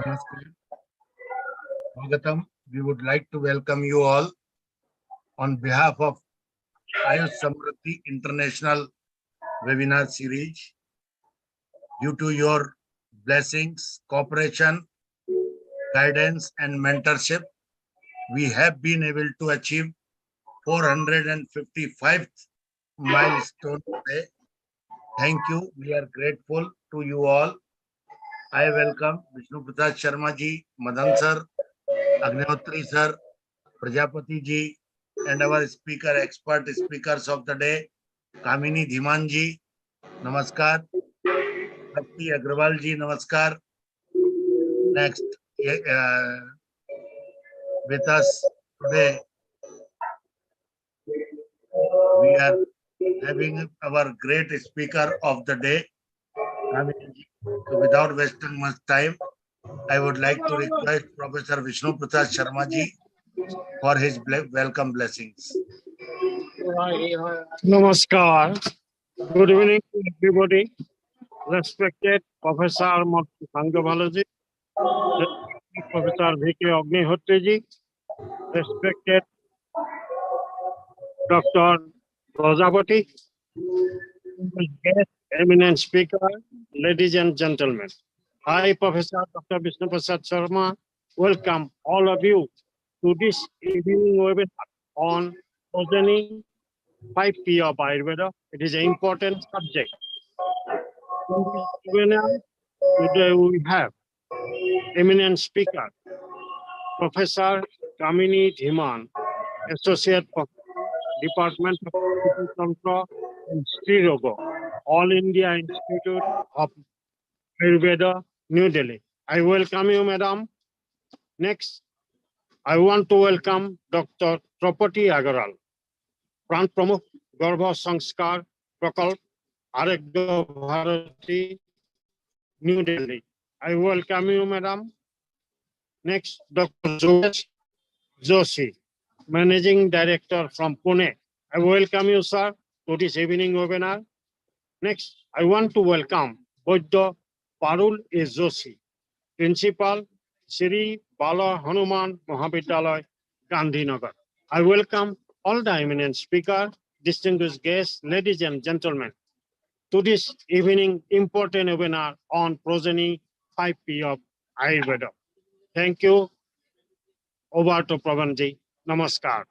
Namaskar. Swagatam. We would like to welcome you all on behalf of AYUSH SAMRIDDHI International Webinar Series. Due to your blessings, cooperation, guidance, and mentorship, we have been able to achieve 455th milestone today. Thank you. We are grateful to you all. I welcome Vishnu Prasad Sharma ji, Madan sir, Agnihotri sir, Prajapati ji, and our expert speakers of the day, Kamini, Dhiman ji, Namaskar. Trapti, Agarwal ji, Namaskar. Next, with us today, we are having our great speaker of the day, Kamini ji. So without wasting much time, I would like to request Professor Vishnu Prasad Sharma ji for his welcome blessings. Namaskar. Good evening to everybody. Respected Professor Sanghavalaji, Professor V.K. Agnihotri, respected Dr. Prajapati, guest, eminent speaker, ladies and gentlemen. I, Professor Dr. Vishnu Prasad Sharma, welcome all of you to this evening webinar on Progeny 5P of Ayurveda. It is an important subject. In this webinar, today we have eminent speaker, Professor Kamini Dhiman, Associate Professor, Department of Physical Control and Srirogo, All India Institute of Ayurveda, New Delhi. I welcome you, madam. Next, I want to welcome Dr. Trapti Agarwal, Pran Pramukh Garbha Sanskar Prakalp, Aragya Bharati, New Delhi. I welcome you, madam. Next, Dr. Joshi, Managing Director from Pune. I welcome you, sir, to this evening webinar. Next, I want to welcome Vaidya Parul Joshi, Principal, Sri Bala Hanuman Mahavidyalaya, Gandhinagar. I welcome all the eminent speakers, distinguished guests, ladies and gentlemen, to this evening important webinar on Progeny 5P of Ayurveda. Thank you. Over to Pravanji. Namaskar.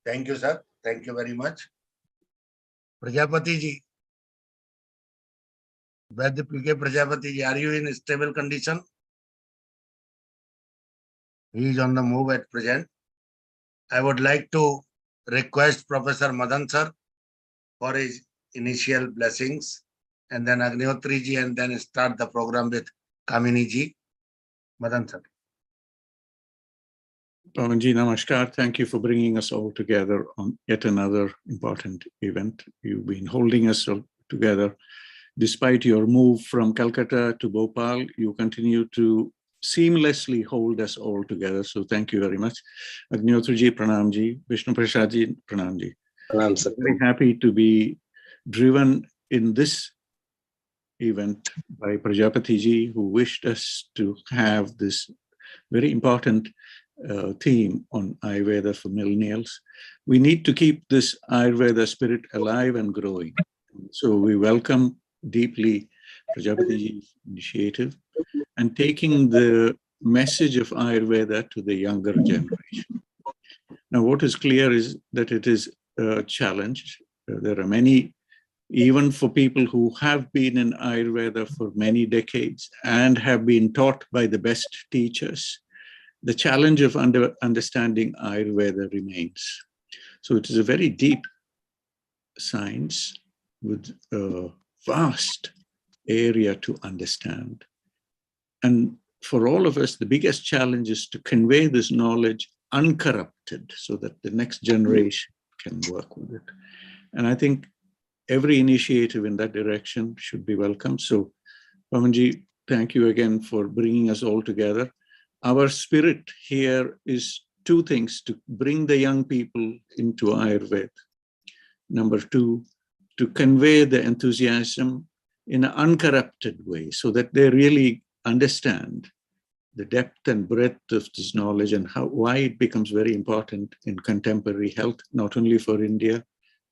Thank you, sir. Thank you very much. Prajapati ji, Vaidya PK Prajapati ji, are you in stable condition? He is on the move at present. I would like to request Professor Madan sir for his initial blessings, and then Agnihotri ji, and then start the program with Kamini ji. Madan sir. Pavanji, namaskar. Thank you for bringing us all together on yet another important event. You've been holding us all together. Despite your move from Calcutta to Bhopal, you continue to seamlessly hold us all together. So thank you very much. Agnihotri Pranam ji, Vishnu Prasad ji, Pranam ji. Pranam, sir. Very happy to be driven in this event by Prajapati ji, who wished us to have this very important theme on Ayurveda for millennials. We need to keep this Ayurveda spirit alive and growing. So we welcome deeply Prajapati's initiative and taking the message of Ayurveda to the younger generation. Now, what is clear is that it is a challenge. There are many, even for people who have been in Ayurveda for many decades and have been taught by the best teachers, the challenge of understanding Ayurveda remains. So it is a very deep science with a vast area to understand. And for all of us, the biggest challenge is to convey this knowledge uncorrupted so that the next generation can work with it. And I think every initiative in that direction should be welcome. So, Pavanji, thank you again for bringing us all together. Our spirit here is two things: to bring the young people into Ayurveda. Number two, to convey the enthusiasm in an uncorrupted way so that they really understand the depth and breadth of this knowledge and why it becomes very important in contemporary health, not only for India,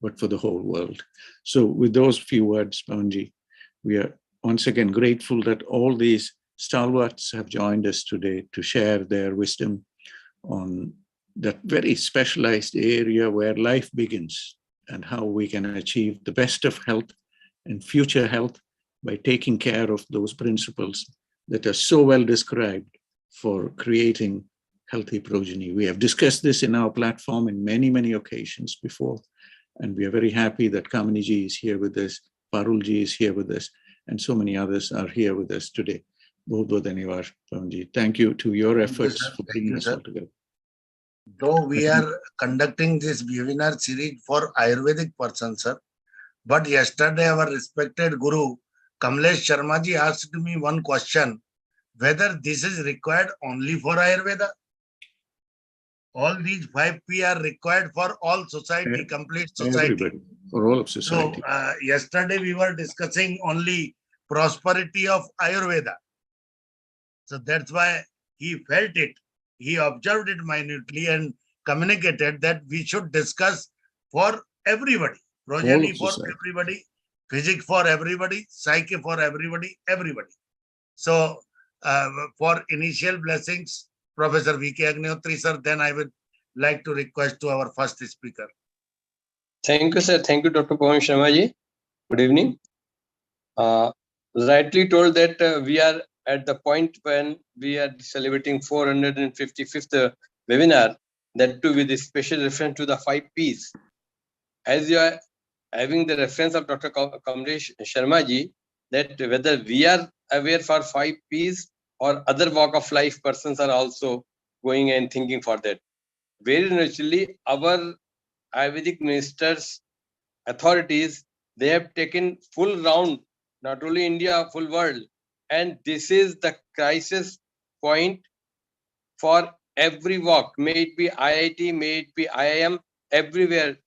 but for the whole world. So with those few words, Pawanji, we are once again grateful that all these stalwarts have joined us today to share their wisdom on that very specialized area where life begins and how we can achieve the best of health and future health by taking care of those principles that are so well described for creating healthy progeny. We have discussed this in our platform in many, many occasions before, and we are very happy that Kamini ji is here with us, Parul ji is here with us, and so many others are here with us today. Thank you to your efforts for bringing us all together. Though we are conducting this webinar series for Ayurvedic persons, sir, but yesterday our respected Guru Kamlesh Sharma ji asked me one question, whether this is required only for Ayurveda. All these 5P are required for all society, complete society. Everybody, for all of society. So yesterday we were discussing only prosperity of Ayurveda. So that's why he felt it. He observed it minutely and communicated that we should discuss for everybody. Progeny for everybody, physics for everybody, psyche for everybody, everybody. So for initial blessings, Professor V.K. Agnihotri, sir, then I would like to request to our first speaker. Thank you, sir. Thank you, Dr. Pawan Sharma ji. Good evening. Rightly told that we are at the point when we are celebrating 455th webinar, that too with a special reference to the 5 Ps. As you are having the reference of Dr. Kamlesh Sharma ji, that whether we are aware for 5 Ps or other walk of life persons are also going and thinking for that. Very naturally, our Ayurvedic ministers, authorities, they have taken full round, not only India, full world. And this is the crisis point for every walk, may it be IIT, may it be IIM, everywhere.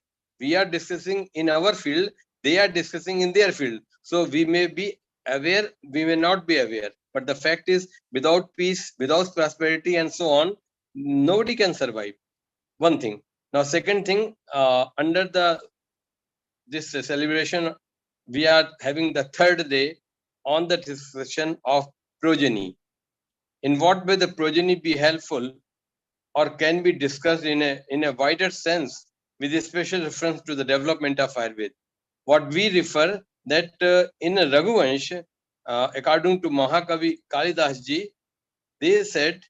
We are discussing in our field, they are discussing in their field. So we may be aware, we may not be aware. But the fact is, without peace, without prosperity and so on, nobody can survive. One thing. Now, second thing, under this celebration, we are having the third day on the discussion of progeny. In what way the progeny be helpful or can be discussed in a wider sense with a special reference to the development of Ayurveda. What we refer that in Raghuvansh, according to Mahakavi Kalidas ji, they said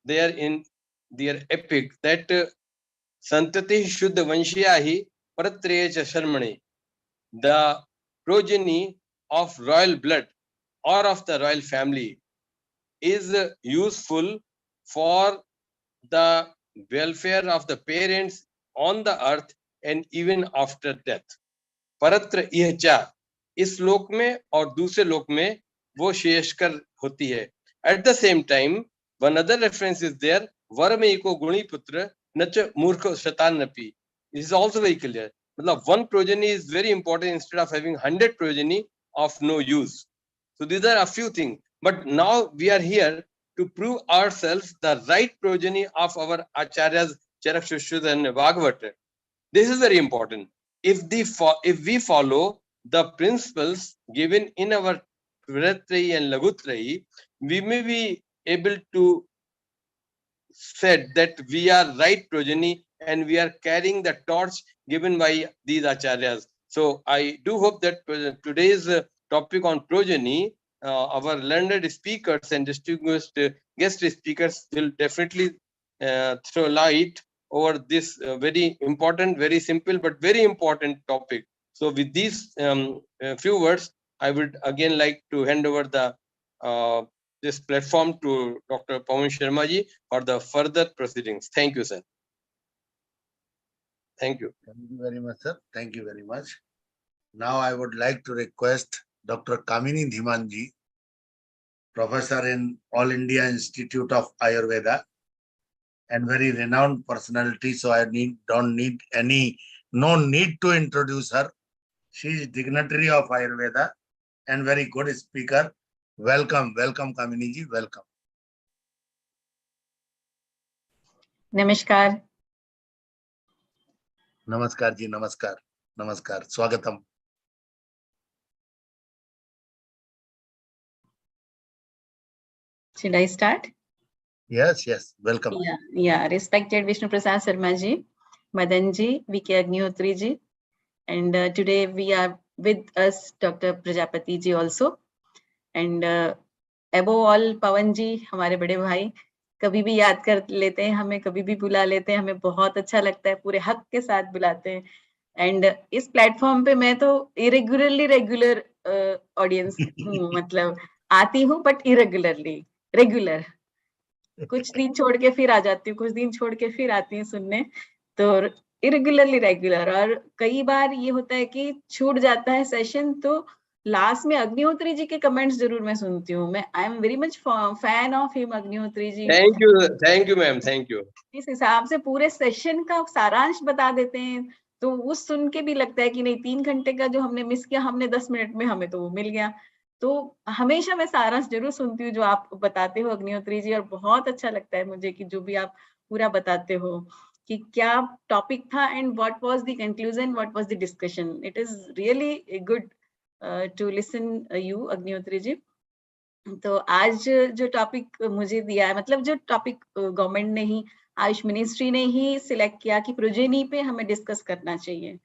they are in their epic that Santati Shuddha Vanshiyahi Paratreya Sharmani, the progeny of royal blood or of the royal family is useful for the welfare of the parents on the earth and even after death. परत्र इहचा इस लोक में और दूसरे लोक में वो शेषकर होती है. At the same time, one other reference is there, varme iko guni putra nach murkha shatan napi. This is also very clear. मतलब one progeny is very important instead of having 100 progeny of no use. So these are a few things. But now we are here to prove ourselves the right progeny of our acharyas Charak Shushruta and Bhagavata. This is very important. If we follow the principles given in our Vritrayi and Lagutrayi, we may be able to say that we are right progeny and we are carrying the torch given by these acharyas. So I do hope that today's topic on progeny, our learned speakers and distinguished guest speakers will definitely throw light over this very important, very simple, but very important topic. So with these few words, I would again like to hand over the this platform to Dr. Pawan Sharma ji for the further proceedings. Thank you, sir. Thank you. Thank you very much, sir. Thank you very much. Now I would like to request Dr. Kamini Dhiman ji, professor in All India Institute of Ayurveda and very renowned personality. So I no need to introduce her. She is dignitary of Ayurveda and very good speaker Welcome, welcome, Kamini ji, welcome. नमस्कार. Namaskar ji, namaskar, namaskar, swagatam. Should I start? Yes, yes, welcome. Yeah. Respected Vishnu Prasad Sharma ji, Madan ji, VK Agnihotri ji, and today we are with us Dr. Prajapati ji also, and above all पवन जी, हमारे बड़े भाई, कभी भी याद कर लेते हैं हमें, कभी भी बुला लेते हैं हमें, बहुत अच्छा लगता है, पूरे हक के साथ बुलाते हैं. एंड इस प्लेटफॉर्म पे मैं तो इरेगुलरली रेगुलर ऑडियंस हूँ, मतलब आती हूँ बट इरेगुलरली रेगुलर, कुछ दिन छोड़ के फिर आ जाती हूँ, कुछ दिन छोड़ के फिर आती हूँ सुनने, तो इरेगुलरली रेगुलर. और कई बार ये होता है कि छूट जाता है सेशन, तो लास्ट में अग्निहोत्री जी के कमेंट्स जरूर मैं सुनती हूँ. मैं I am very much fan of him, Agnihotri ji. Thank you ma'am, thank you. इस हिसाब से पूरे सेशन का सारांश बता देते हैं, तो वो सुन के भी लगता है कि नहीं, 3 घंटे का जो हमने मिस किया, हमने 10 मिनट में हमें तो वो मिल गया. तो हमेशा मैं सारांश जरूर सुनती हूँ जो आप बताते हो अग्निहोत्री जी, और बहुत अच्छा लगता है मुझे कि जो भी आप पूरा बताते हो कि क्या टॉपिक था and what was the conclusion, what was the discussion. It is really good to listen you Agnihotri ji. तो आज जो टॉपिक मुझे दिया है, मतलब जो टॉपिक गवर्नमेंट ने ही, आयुष मिनिस्ट्री ने ही सिलेक्ट किया कि प्रोजेनी पे हमें डिस्कस करना चाहिए,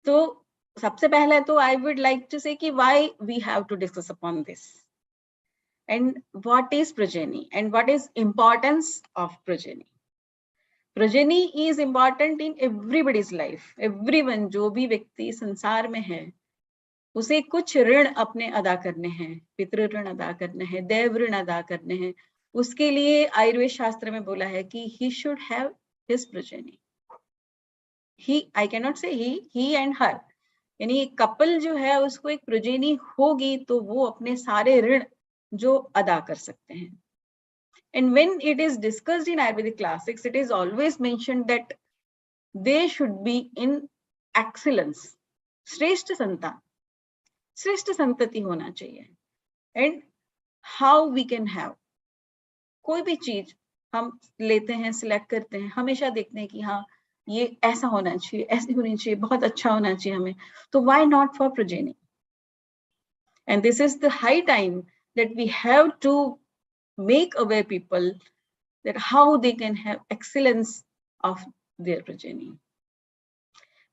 तो सबसे पहले तो आई वुड लाइक टू से कि why we have to discuss upon this and what is progeny and what is importance of progeny. Progeny is important in everybody's life. Everyone, जो भी व्यक्ति संसार में है, उसे कुछ ऋण अपने अदा करने हैं, पितृ ऋण अदा करने हैं, देव ऋण अदा करने हैं. उसके लिए आयुर्वेद शास्त्र में बोला है कि he should have his progeny. I cannot say he and her, यानी कपल जो है उसको एक प्रोजेनी होगी तो वो अपने सारे ऋण जो अदा कर सकते हैं. And when it is discussed in Ayurvedic classics, it is always mentioned that they should be in excellence. श्रेष्ठ संतान, श्रेष्ठ संतति होना चाहिए. And how we can have, कोई भी चीज हम लेते हैं, सिलेक्ट करते हैं, हमेशा देखते हैं कि हाँ ये ऐसा होना चाहिए, ऐसी होनी चाहिए, बहुत अच्छा होना चाहिए हमें, तो why not for progeny. And this is the high time that we have to make aware people that how they can have excellence of their progeny.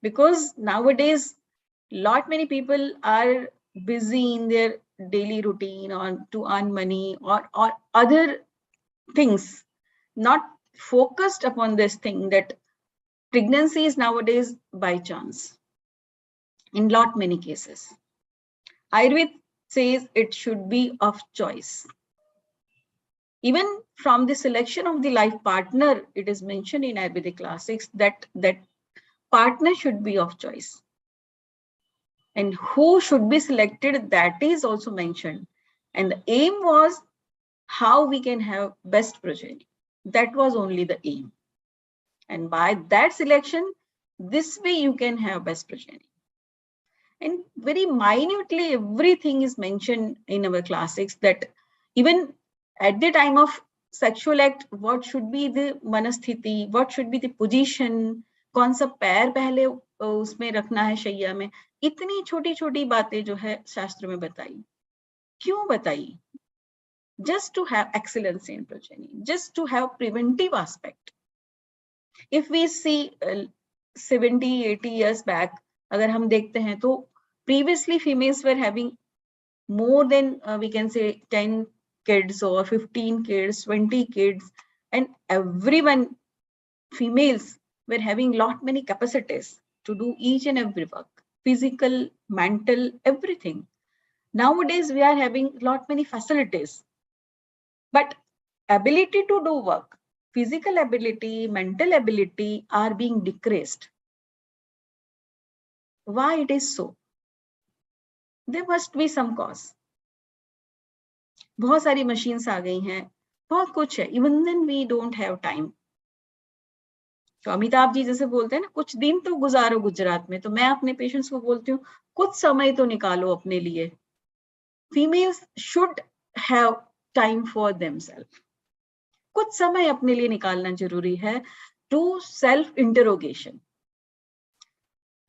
Because nowadays lot many people are busy in their daily routine or to earn money or other things, not focused upon this thing that pregnancy is nowadays by chance in lot many cases. Ayurveda says it should be of choice. Even from the selection of the life partner, it is mentioned in Ayurvedic classics that partner should be of choice. And who should be selected, that is also mentioned. And the aim was how we can have best progeny. That was only the aim. And by that selection, this way you can have best progeny. And very minutely, everything is mentioned in our classics, that even at the time of sexual act, what should be the manasthiti, what should be the position, कौन सा पैर पहले उसमें रखना है शैया में. इतनी छोटी छोटी बातें जो है शास्त्र में बताई. क्यों बताई? Just to have excellence in progeny, just to have preventive aspect. If we see 70-80 years back, अगर हम देखते हैं तो previously females were having more than we can say 10 kids or 15 kids, 20 kids, and everyone, females were having lot many capacities to do each and every work, physical, mental, everything. Nowadays we are having lot many facilities, but ability to do work, physical ability, mental ability are being decreased. Why it is so? There must be some cause. बहुत सारी machines आ गई हैं, बहुत कुछ है, even then we don't have time. तो अमिताभ जी जैसे बोलते हैं ना, कुछ दिन तो गुजारो गुजरात में, तो मैं अपने पेशेंट्स को बोलती हूँ कुछ समय तो निकालो अपने लिए. Females should have time for themselves. कुछ समय अपने लिए निकालना जरूरी है to self interrogation.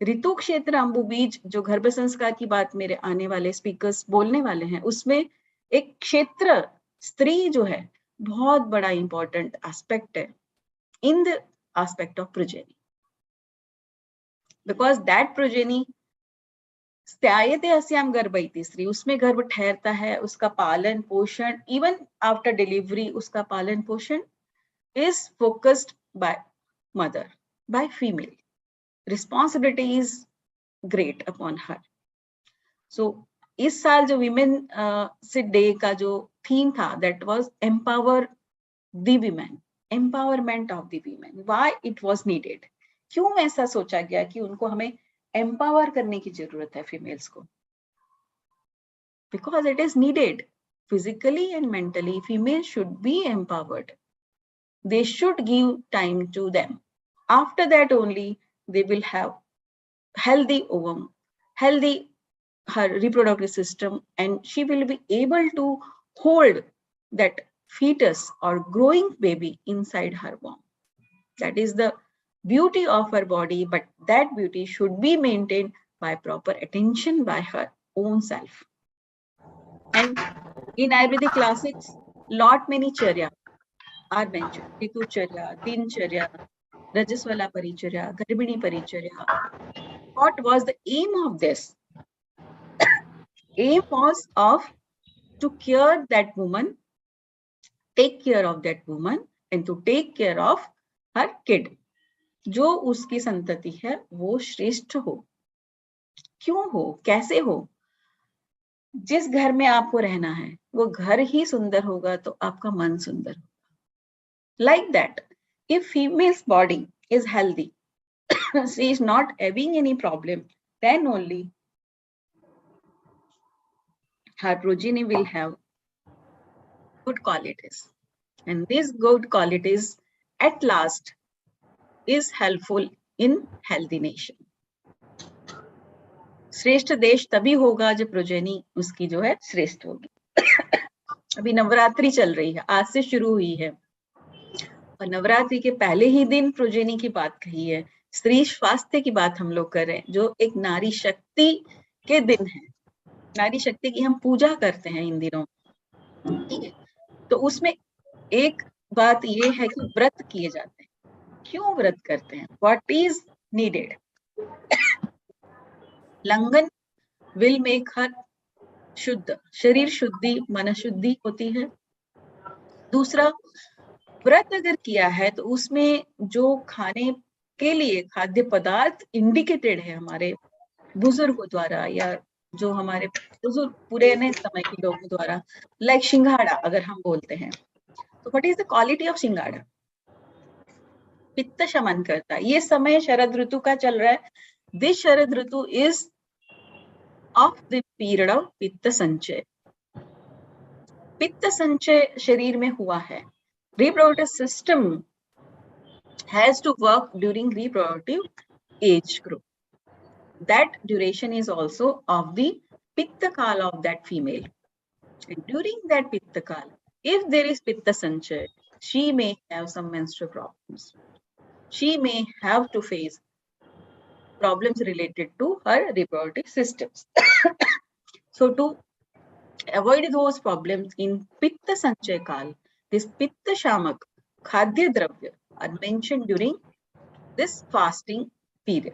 ऋतु क्षेत्र अंबु बीज जो गर्भ संस्कार की बात मेरे आने वाले स्पीकर्स बोलने वाले हैं, उसमें एक क्षेत्र स्त्री जो है बहुत बड़ा इंपॉर्टेंट एस्पेक्ट है in the aspect of progeny, because that progeny स्त्यायते अस्याम गर्भयति स्त्री, उसमें गर्भ ठहरता है, उसका पालन पोषण इवन आफ्टर डिलीवरी उसका पालन पोषण is focused by mother, by female. Responsibility is great upon her. So इस साल जो विमेन डे का जो थीम था that was empower the women, empowerment of the women. Why it was needed? क्यों ऐसा सोचा गया कि उनको हमें empower करने की जरूरत है फीमेल्स को? Because it is needed. Physically and mentally females should be empowered. They should give time to them. After that only they will have healthy ovum, healthy her reproductive system, and she will be able to hold that fetus or growing baby inside her womb. That is the beauty of her body, but that beauty should be maintained by proper attention by her own self. And in Ayurvedic classics, lot many charya are mentioned. Ritu charya, din charya, Rajaswala Paricharya, Garbhini Paricharya. What was the aim of this? Aim was of to cure that woman, take care of that woman, and to take care of her kid. जो उसकी संतति है वो श्रेष्ठ हो. क्यों हो, कैसे हो? जिस घर में आपको रहना है वो घर ही सुंदर होगा तो आपका मन सुंदर होगा. Like that. If female's body is healthy, she is not having any problem, then only her progeny will have good qualities. And these good qualities at last is helpful in healthy nation. श्रेष्ठ देश तभी होगा जब progeny उसकी जो है श्रेष्ठ होगी. अभी नवरात्रि चल रही है, आज से शुरू हुई है, और नवरात्रि के पहले ही दिन प्रोजेनी की बात कही है. स्त्री स्वास्थ्य की बात हम लोग कर रहे हैं, जो एक नारी शक्ति के दिन है. नारी शक्ति की हम पूजा करते हैं इन दिनों, ठीक है. तो उसमें एक बात ये है कि व्रत किए जाते हैं. क्यों व्रत करते हैं? What is needed? लंघन विल मेक हर शुद्ध, शरीर शुद्धि मन शुद्धि होती है. दूसरा, व्रत अगर किया है तो उसमें जो खाने के लिए खाद्य पदार्थ इंडिकेटेड है हमारे बुजुर्गों द्वारा या जो हमारे बुजुर्ग पुराने समय के लोगों द्वारा, लाइक सिंघाड़ा अगर हम बोलते हैं, तो what is the quality of सिंघाड़ा? पित्त शमन करता है. ये समय शरद ऋतु का चल रहा है. This Sharad Ritu is of the period of पित्त संचय. पित्त संचय शरीर में हुआ है. Reproductive system has to work during reproductive age group. That duration is also of the pitta kala of that female. And during that pitta kala, if there is pitta sanchay, she may have some menstrual problems. She may have to face problems related to her reproductive systems. So to avoid those problems in pitta sanchay kala, this pitta shamak khadya dravya are mentioned during this fasting period.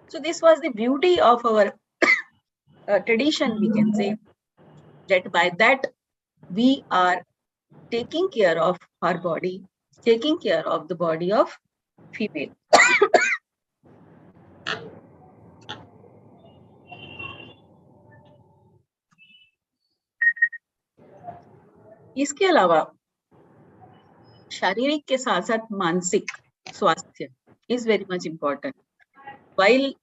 So this was the beauty of our tradition, we can say, that by that we are taking care of our body, taking care of the body of female. इसके अलावा शारीरिक के साथ साथ मानसिक स्वास्थ्य is very much important while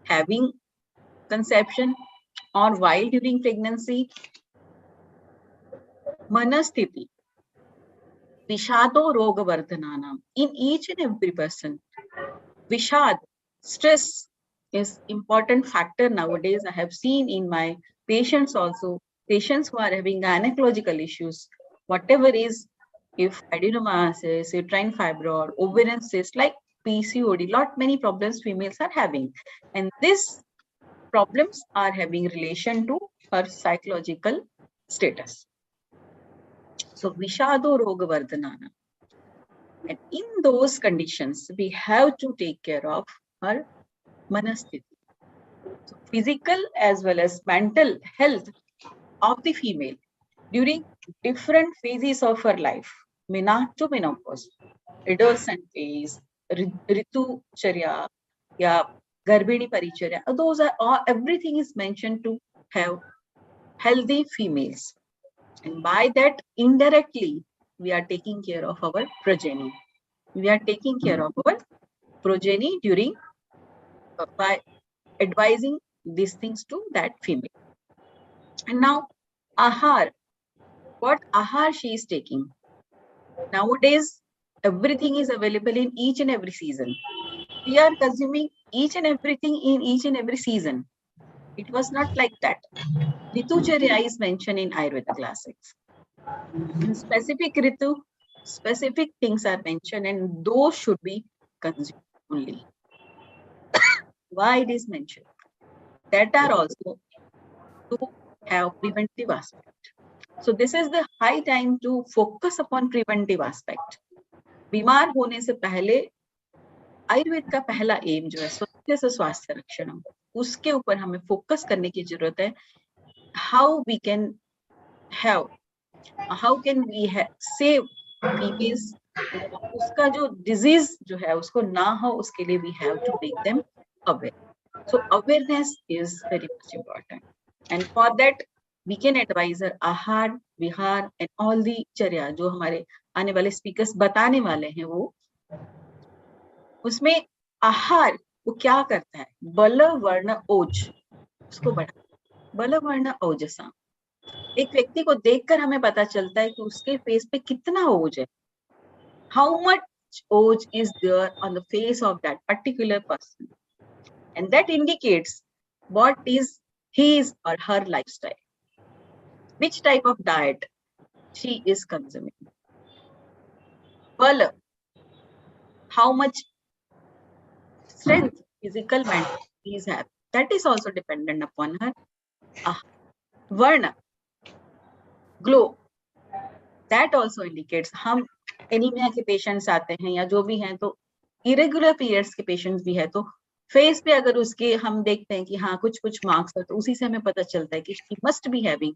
having conception or while during pregnancy. मनस्थिति विषादो रोग वर्धनानाम, in each and every person vishad, stress is important factor nowadays. I have seen in my patients also patients who are having gynecological issues, whatever is, if adenomasis, uterine fibroid, ovarian cyst, like PCOD, lot many problems females are having, and these problems are having relation to her psychological status. So Vishado Roga Vardhanana. And in those conditions, we have to take care of her manasthiti. So physical as well as mental health of the female during different phases of her life, menarche to menopause, adolescent phase, Ritu Charya, yeah, Garbhini Paricharya, those are all, everything is mentioned to have healthy females. And by that, indirectly, we are taking care of our progeny. We are taking care of our progeny during, by advising these things to that female. And now, ahar, what ahar she is taking. Nowadays, everything is available in each and every season. We are consuming each and everything in each and every season. It was not like that. Ritucharya is mentioned in Ayurveda classics. In specific Ritu, specific things are mentioned, and those should be consumed only. Why it is mentioned? That are also to have preventive aspect. So this is the high time to focus upon preventive aspect. बीमार होने से पहले आयुर्वेद का पहला M जो है स्वास्थ्य से स्वास्थ्य रक्षण, उसके ऊपर हमें फोकस करने की जरूरत है. How we can have, how can we save females, उसका जो डिजीज जो है उसको ना हो, उसके लिए we have to make them aware. So awareness is very much important, and for that we can advise aahar vihar and all the चर्या जो हमारे आने वाले स्पीकर्स बताने वाले हैं. वो उसमें आहार वो क्या करता है, बल वर्ण ओज उसको बढ़ा. बल वर्ण ओजसा, एक व्यक्ति को देखकर हमें पता चलता है कि उसके फेस पे कितना ओज है. How much oj is there on the face of that particular person, and that indicates what is his or her lifestyle, which type of diet she is consuming. Bal, how much strength, physical, mental he is having, that is also dependent upon her. Varna, glow, that also indicates. हम anaemia के patients आते हैं या जो भी हैं, तो irregular periods के पेशेंट्स भी है, तो फेस पे अगर उसके हम देखते हैं कि हाँ कुछ कुछ मार्क्स है, तो उसी से हमें पता चलता है कि she must be having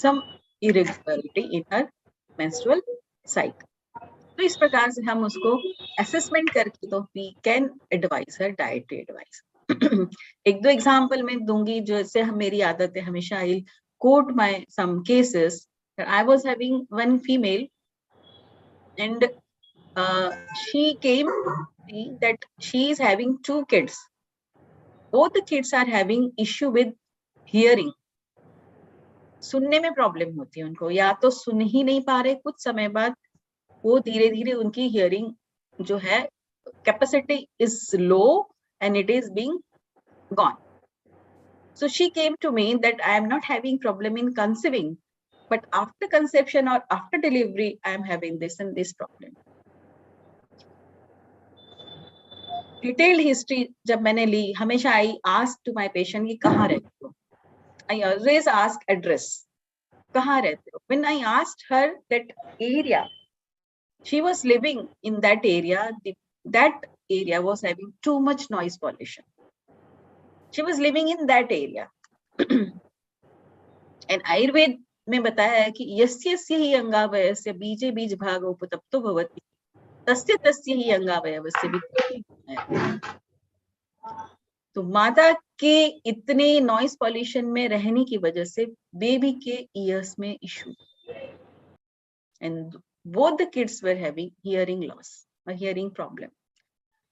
some irregularity in her menstrual cycle. तो इस प्रकार से हम उसको असेसमेंट करके तो we can advise her dietary advice. एक दो एग्जांपल मैं दूंगी, जैसे हम मेरी आदत है हमेशा I quote my some cases. I was having one female and she came that she is having 2 kids. Both the kids are having issue with hearing. सुनने में प्रॉब्लम होती है उनको, या तो सुन ही नहीं पा रहे, कुछ समय बाद वो धीरे धीरे उनकी हियरिंग जो है capacity is low and it is being gone. So she came to me that I am not having problem in conceiving, but after conception or after delivery I am having this and this problem. Detailed history जब मैंने ली, हमेशा I ask to my patient कि कहाँ रहते हो. I always ask address, कहाँ रहते हो. When I asked her that area, she was living in that area. That area was having too much noise pollution. She was living in that area. And Ayurveda में बताया है कि यस्य यस्य हि अंगावयस्य बीजे बीज भाग उपतप्तो भवति तस्य तस्य हि अंगावयवस्य वित्तं. तो माता के इतने नॉइस पॉल्यूशन में रहने की वजह से बेबी के ईयर्स में issue, and both the kids were having hearing loss, a hearing problem.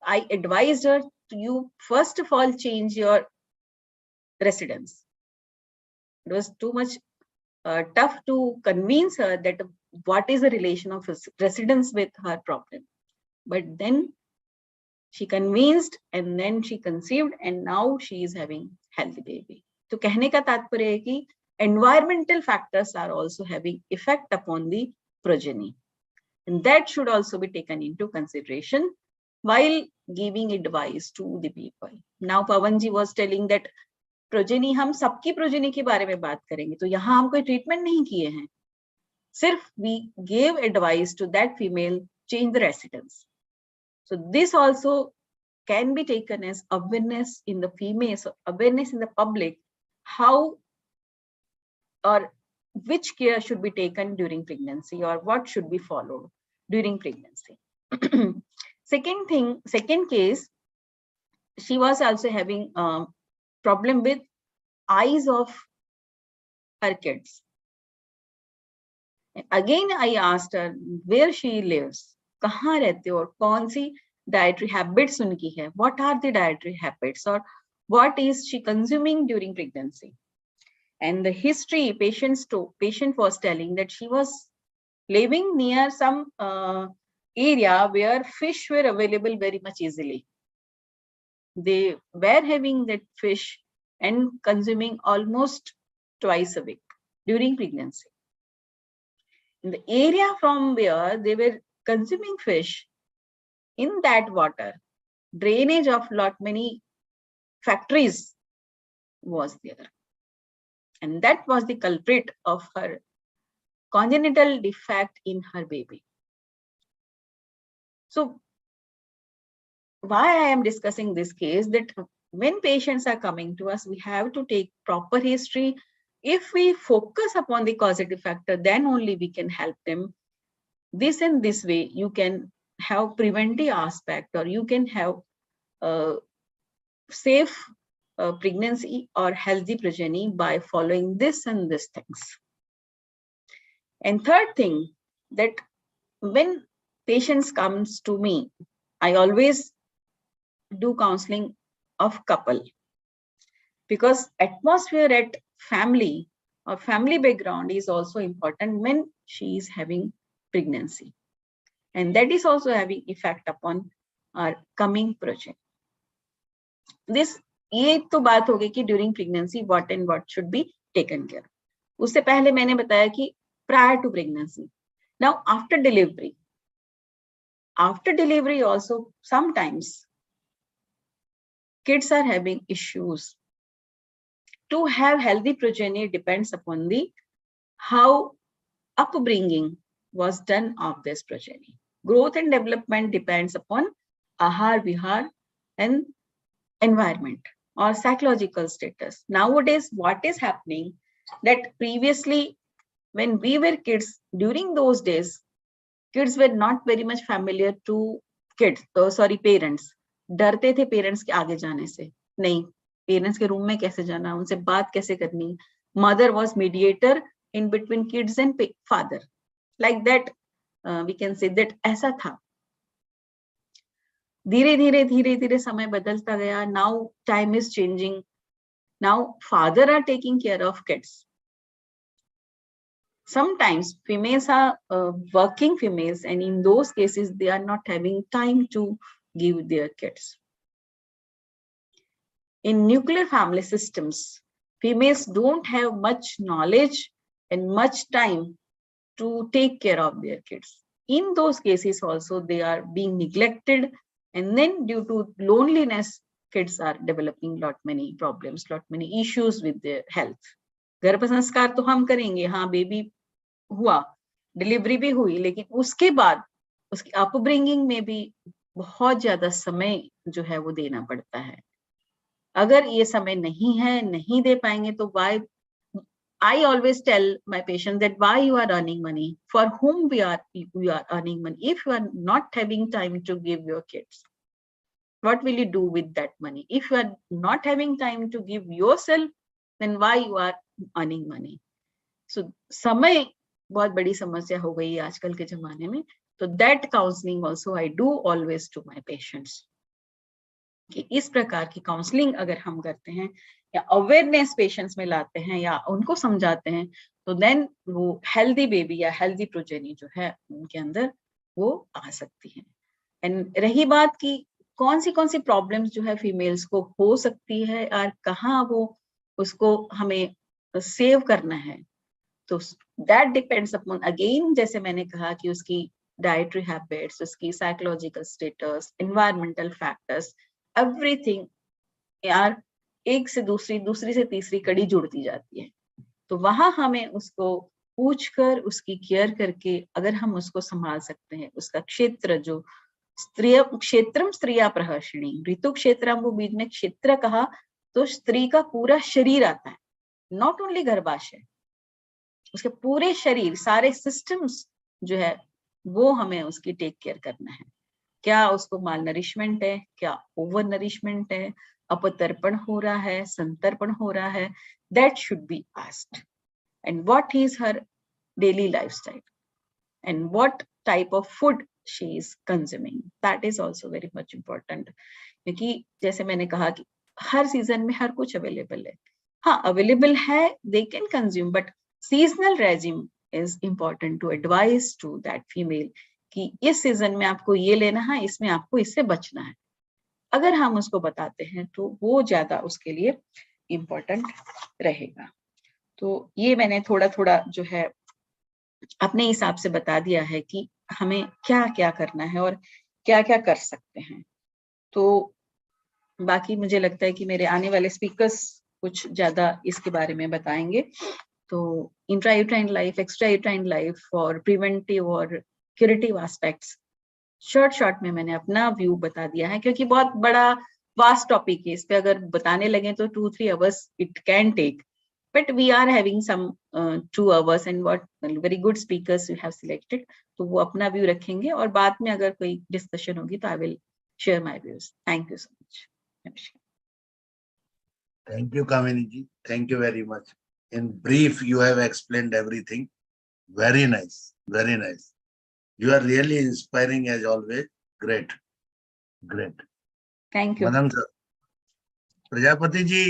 I advised her to you first of all change your residence. It was too much tough to convince her that what is the relation of residence with her problem, but then she convinced and then she conceived and now she is having healthy baby. तो कहने का तात्पर्य है कि environmental factors are also having effect upon the progeny, and that should also be taken into consideration while giving advice to the people. Now Pawanji was telling that progeny, हम सबकी progeny के बारे में बात करेंगे, तो यहाँ हम कोई treatment नहीं किए हैं, सिर्फ we gave advice to that female change the residence. So this also can be taken as awareness in the females, awareness in the public, how or which care should be taken during pregnancy or what should be followed during pregnancy. Second case, she was also having a problem with eyes of her kids. Again, I asked her where she lives, कहाँ रहते हो और कौन सी dietary habits उनकी है, what are the dietary habits or what is she consuming during pregnancy. And the history, patient was telling that she was living near some area where fish were available very much easily. They were having that fish and consuming almost twice a week during pregnancy. In the area from where they were consuming fish, in that water, drainage of lot many factories was there. And that was the culprit of her congenital defect in her baby. So why I am discussing this case, that when patients are coming to us, we have to take proper history. If we focus upon the causative factor, then only we can help them. This and this way, you can have preventive aspect, or you can have safe pregnancy or healthy progeny by following this and this things. And third thing, that when patients comes to me, I always do counseling of couple, because atmosphere at family or family background is also important when she is having pregnancy, and that is also having effect upon our coming progeny. This ये तो बात हो गई कि during pregnancy what and what should be taken care. उससे पहले मैंने बताया कि prior to pregnancy. Now after delivery also sometimes kids are having issues. To have healthy progeny depends upon the how upbringing was done of this progeny. Growth and development depends upon ahar, vihar and environment or psychological status. Nowadays, what is happening, that previously when we were kids, during those days, kids were not very much familiar to parents. डरते थे parents के आगे जाने से. नहीं, parents के room में कैसे जाना, उनसे बात कैसे करनी. Mother was mediator in between kids and father. Like that we can say that ऐसा था. धीरे धीरे समय बदलता गया. Now time is changing. Now father are taking care of kids. Sometimes females are working females, and in those cases they are not having time to give their kids. In nuclear family systems, females don't have much knowledge and much time to take care of their kids. In those cases also they are being neglected, and then due to loneliness, kids are developing lot many problems, lot many issues with their health. गर्भ संस्कार तो हम करेंगे, हाँ baby हुआ, delivery भी हुई, लेकिन उसके बाद उसकी अपब्रिंगिंग में भी बहुत ज्यादा समय जो है वो देना पड़ता है. अगर ये समय नहीं है, नहीं दे पाएंगे तो why? I always tell my patients that why you are earning money, for whom you are earning money. If you are not having time to give your kids, what will you do with that money? If you are not having time to give yourself, then why you are earning money? So समय बहुत बड़ी समस्या हो गई है आजकल के जमाने में. तो that counseling also I do always to my patients. कि इस प्रकार की काउंसलिंग अगर हम करते हैं या अवेयरनेस पेशेंट्स में लाते हैं या उनको समझाते हैं, तो देन वो हेल्दी बेबी या हेल्दी प्रोजेनी जो है उनके अंदर वो आ सकती है. एंड रही बात की कौन सी प्रॉब्लम्स जो है फीमेल्स को हो सकती है और कहाँ वो उसको हमें सेव करना है, तो दैट डिपेंड्स अपॉन, अगेन जैसे मैंने कहा कि उसकी डाइटरी हैबिट्स, उसकी psychological status, environmental factors, everything यार एक से दूसरी, दूसरी से तीसरी कड़ी जुड़ती जाती है। तो वहां हमें उसको पूछकर, उसकी केयर करके अगर हम उसको संभाल सकते हैं, उसका क्षेत्र जो क्षेत्रम स्त्रिया प्रहर्षिणी, ऋतु क्षेत्रम, वो बीच में क्षेत्र कहा तो स्त्री का पूरा शरीर आता है, नॉट ओनली गर्भाशय, उसके पूरे शरीर, सारे सिस्टम्स जो है वो हमें उसकी टेक केयर करना है। क्या उसको माल नरिशमेंट है, क्या ओवर नरिशमेंट है, अपतर्पण हो रहा है, संतर्पण हो रहा है, that should be asked. And what is her daily lifestyle and what type of food she is consuming, that is also very much important. क्योंकि जैसे मैंने कहा कि हर सीजन में हर कुछ अवेलेबल है, हाँ अवेलेबल है, they can consume, but seasonal regime is important to advise to that female कि इस सीजन में आपको ये लेना है, इसमें आपको इससे बचना है। अगर हम उसको बताते हैं तो वो ज्यादा उसके लिए इम्पोर्टेंट रहेगा। तो ये मैंने थोड़ा थोड़ा जो है अपने हिसाब से बता दिया है कि हमें क्या क्या करना है और क्या क्या कर सकते हैं। तो बाकी मुझे लगता है कि मेरे आने वाले स्पीकर्स कुछ ज्यादा इसके बारे में बताएंगे। तो इंट्रायूट्राइन लाइफ, एक्स्ट्रायूट्राइन लाइफ और प्रिवेंटिव और क्यूरेटिव एस्पेक्ट्स शॉर्ट में मैंने अपना व्यू बता दिया है, क्योंकि बहुत बड़ा वास्ट टॉपिक है, इस पे अगर बताने लगे तो 2-3 hours it can take, but we are having some 2 hours and what very good speakers you have selected, तो वो अपना व्यू रखेंगे और बाद में अगर कोई डिस्कशन होगी तो I will share my views. Thank you so much. Thank you, Kamini ji. Thank you very much. In brief, you have explained everything. Very nice. Very nice. You are really inspiring as always. Great. Great. Thank you. Madan sir, Prajapati ji,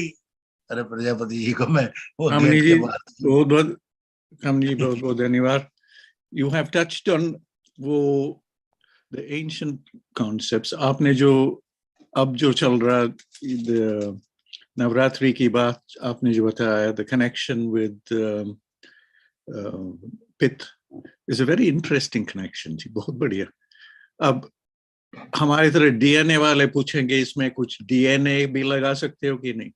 अरे प्रजापति जी को मैं वो कामिनी gate जी के बाहर, कामिनी जी बहुत बहुत धन्यवाद। You have touched on वो the ancient concepts. आपने जो अब जो चल रहा नवरात्रि की बात आपने जो बताया, the connection with पित्त is a very interesting connection जी, बहुत बढ़िया। अब हमारी तरह डीएनए वाले पूछेंगे इसमें कुछ डीएनए भी लगा सकते हो कि नहीं?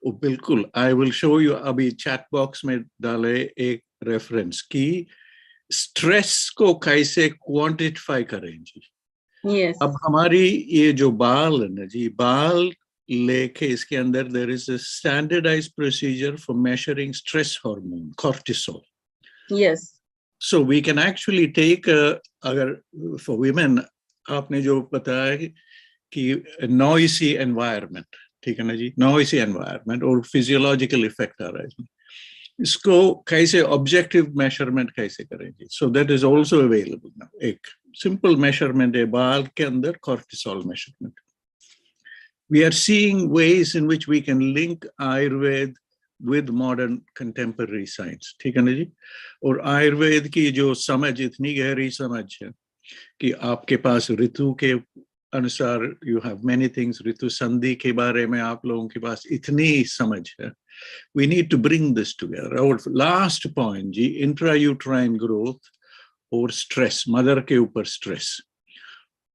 वो बिल्कुल, आई विल शो यू, अभी चैट बॉक्स में डाले एक रेफरेंस की स्ट्रेस को कैसे क्वांटिफाई करें जी। Yes. अब हमारी ये जो बाल है ना जी, बाल लेके इसके अंदर there is a standardized procedure for measuring stress hormone, cortisol. Yes. So we can actually take अगर for women आपने जो बताया कि noisy environment, ठीक है ना जी, noisy environment और physiological effect आ रहा है इसमें, इसको कैसे objective measurement कैसे करें जी? So that is also available now. एक simple measurement है बाल के अंदर cortisol measurement. We are seeing ways in which we can link Ayurveda with modern contemporary science, ठीक है ना जी? और आयुर्वेद की जो समझ इतनी गहरी समझ है कि आपके पास ऋतु के अनुसार you have many things, ऋतु संधि के बारे में आप लोगों के पास इतनी समझ है. We need to bring this together. Our last point ji, intrauterine growth और stress, mother के ऊपर stress,